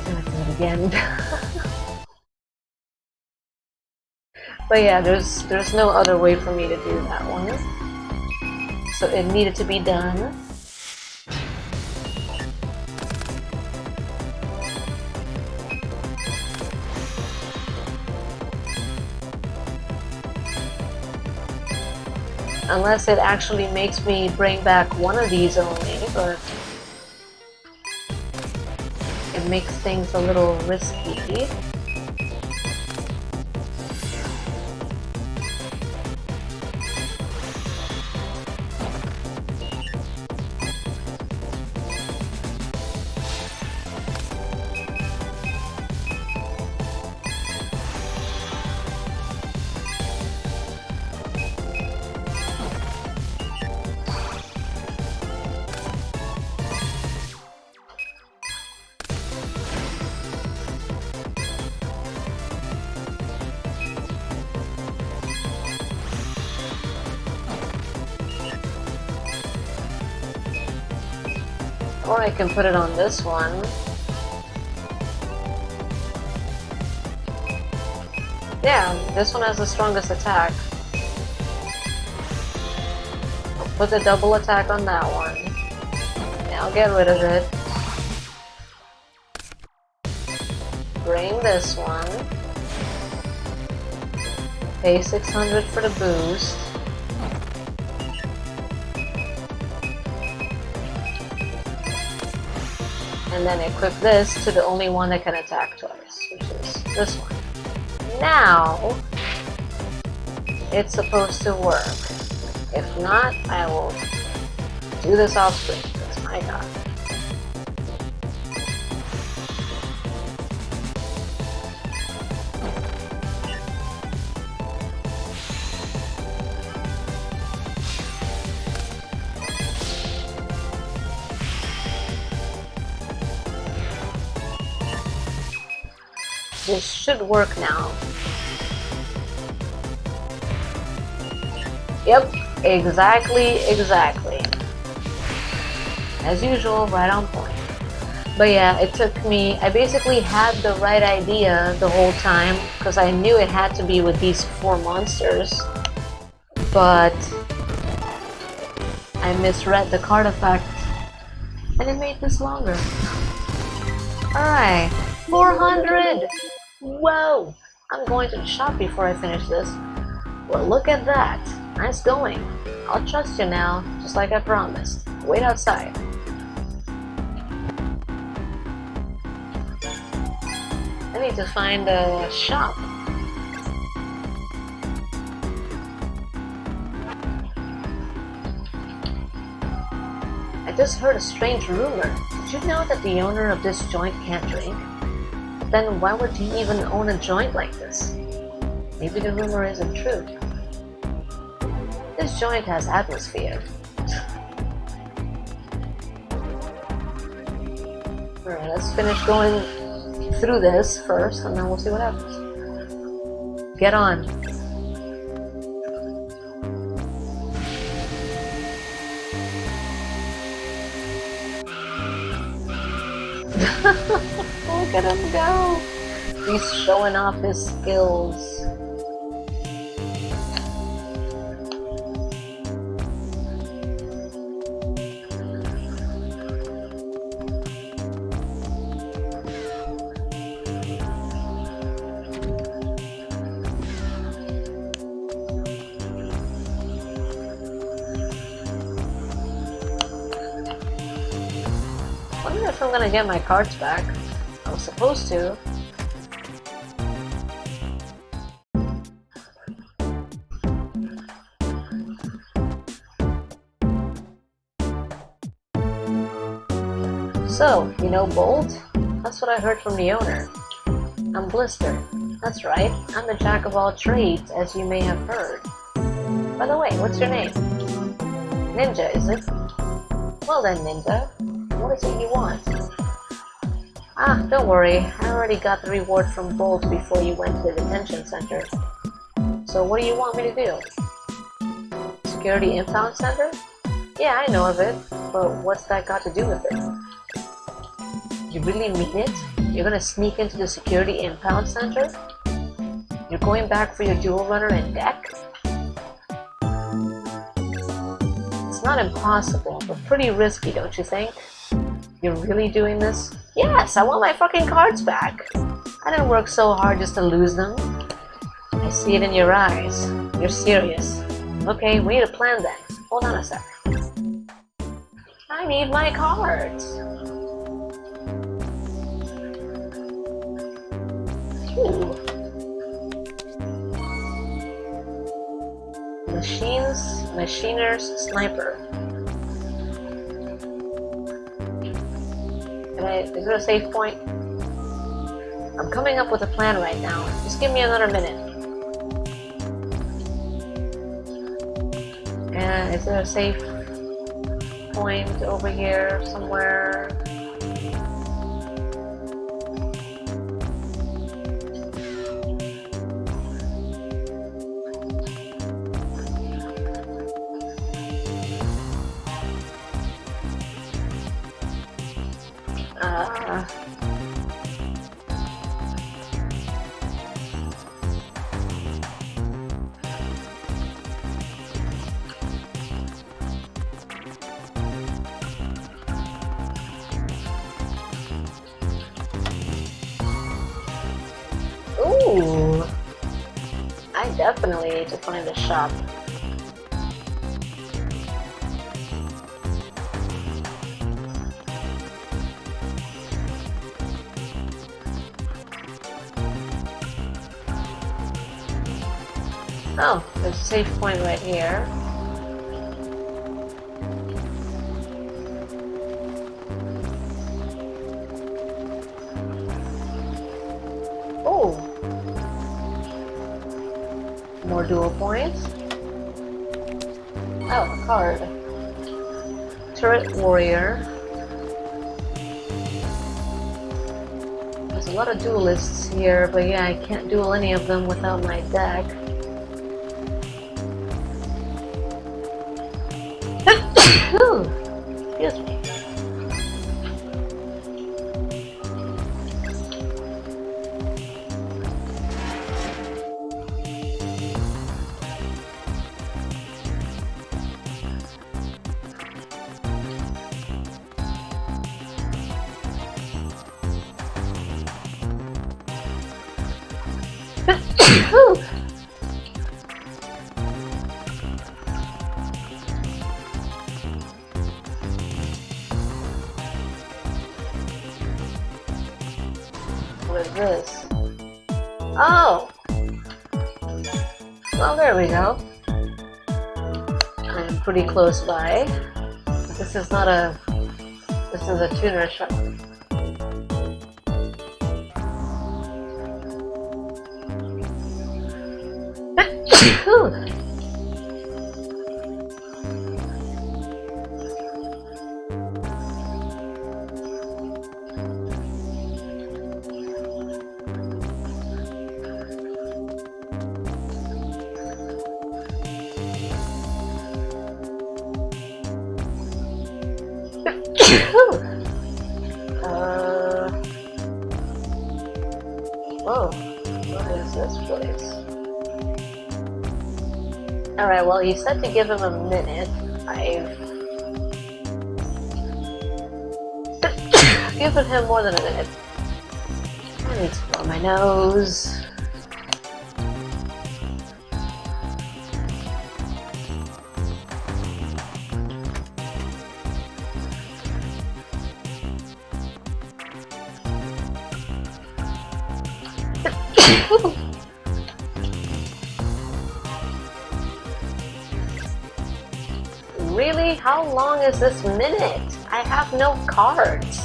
Speaker 1: Do it again. But yeah, there's no other way for me to do that one. So it needed to be done. Unless it actually makes me bring back one of these only, but it makes things a little risky. Or I can put it on this one. Yeah, this one has the strongest attack. I'll put the double attack on that one. Yeah, I'll get rid of it. Bring this one. Pay 600 for the boost. And then equip this to the only one that can attack twice, which is this one. Now, it's supposed to work. If not, I will do this off screen, because my god. This should work now. Yep, exactly. As usual, right on point. But yeah, it took me, I basically had the right idea the whole time, because I knew it had to be with these 4 monsters. But I misread the card effect, and it made this longer. Alright, 400! Whoa! I'm going to the shop before I finish this. Well, look at that. Nice going. I'll trust you now, just like I promised. Wait outside. I need to find a shop. I just heard a strange rumor. Did you know that the owner of this joint can't drink? Then why would he even own a joint like this? Maybe the rumor isn't true. This joint has atmosphere. Alright, let's finish going through this first, and then we'll see what happens. Get on. Look at him go! He's showing off his skills. I wonder if I'm gonna get my cards back. I was supposed to. So, you know Bolt? That's what I heard from the owner. I'm Blister. That's right, I'm the jack of all trades, as you may have heard. By the way, what's your name? Ninja, is it? Well then, Ninja. What is it you want? Ah, don't worry. I already got the reward from Bolt before you went to the detention center. So what do you want me to do? Security impound center? Yeah, I know of it, but what's that got to do with it? You really mean it? You're gonna sneak into the security impound center? You're going back for your dual runner and deck? It's not impossible, but pretty risky, don't you think? You're really doing this? Yes, I want my fucking cards back. I didn't work so hard just to lose them. I see it in your eyes. You're serious. Okay, we need a plan then. Hold on a sec. I need my cards. Ooh. Machiner's Sniper. Is there a save point? I'm coming up with a plan right now. Just give me another minute. And is there a save point over here somewhere? Ooh, I definitely need to find a shop. Oh, there's a safe point right here. Oh! More dual points. Oh, a card. Turret Warrior. There's a lot of duelists here, but yeah, I can't duel any of them without my deck. Excuse me. What is this? Oh! Well, there we go. I'm pretty close by. This is not a... This is a tuner shop. Whoa, what is this place? Alright, well, he said to give him a minute. I've given him more than a minute. I need to blow my nose. Really? How long is this minute? I have no cards.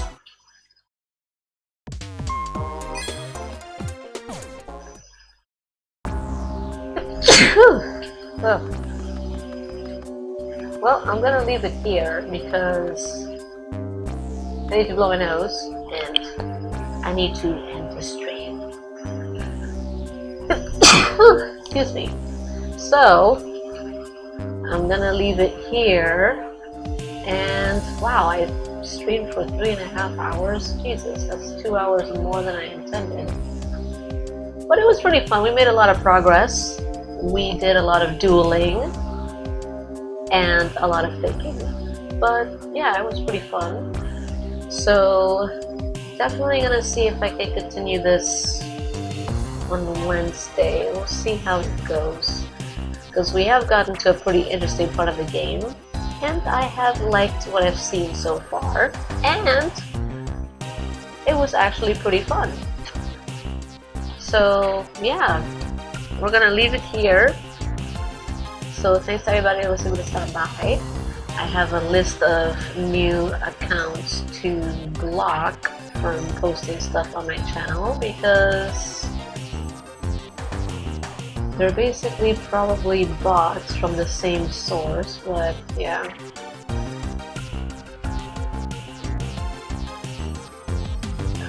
Speaker 1: Well, I'm gonna leave it here because I need to blow my nose and I need to end the stream. Excuse me. So, I'm gonna leave it here. And wow, I streamed for 3.5 hours. Jesus, that's 2 hours more than I intended. But it was pretty fun. We made a lot of progress. We did a lot of dueling and a lot of thinking. But yeah, it was pretty fun. So definitely gonna see if I can continue this on Wednesday. We'll see how it goes. Because we have gotten to a pretty interesting part of the game. And I have liked what I've seen so far. And it was actually pretty fun. So yeah, we're gonna leave it here. So thanks to everybody who was able to stop by. I have a list of new accounts to block from posting stuff on my channel because they're basically probably bots from the same source, but yeah.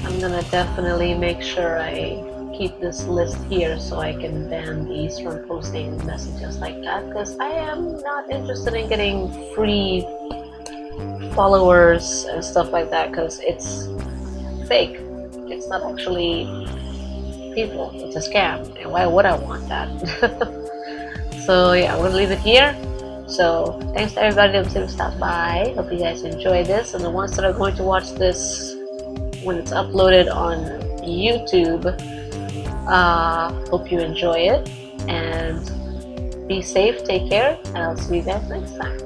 Speaker 1: I'm gonna definitely make sure I keep this list here so I can ban these from posting messages like that, because I am not interested in getting free followers and stuff like that, because it's fake. It's not actually people. It's a scam, and why would I want that? So yeah, I'm gonna leave it here. So thanks to everybody that was able to stop by. Hope you guys enjoyed this, and the ones that are going to watch this when it's uploaded on YouTube, hope you enjoy it, and be safe, take care, and I'll see you guys next time.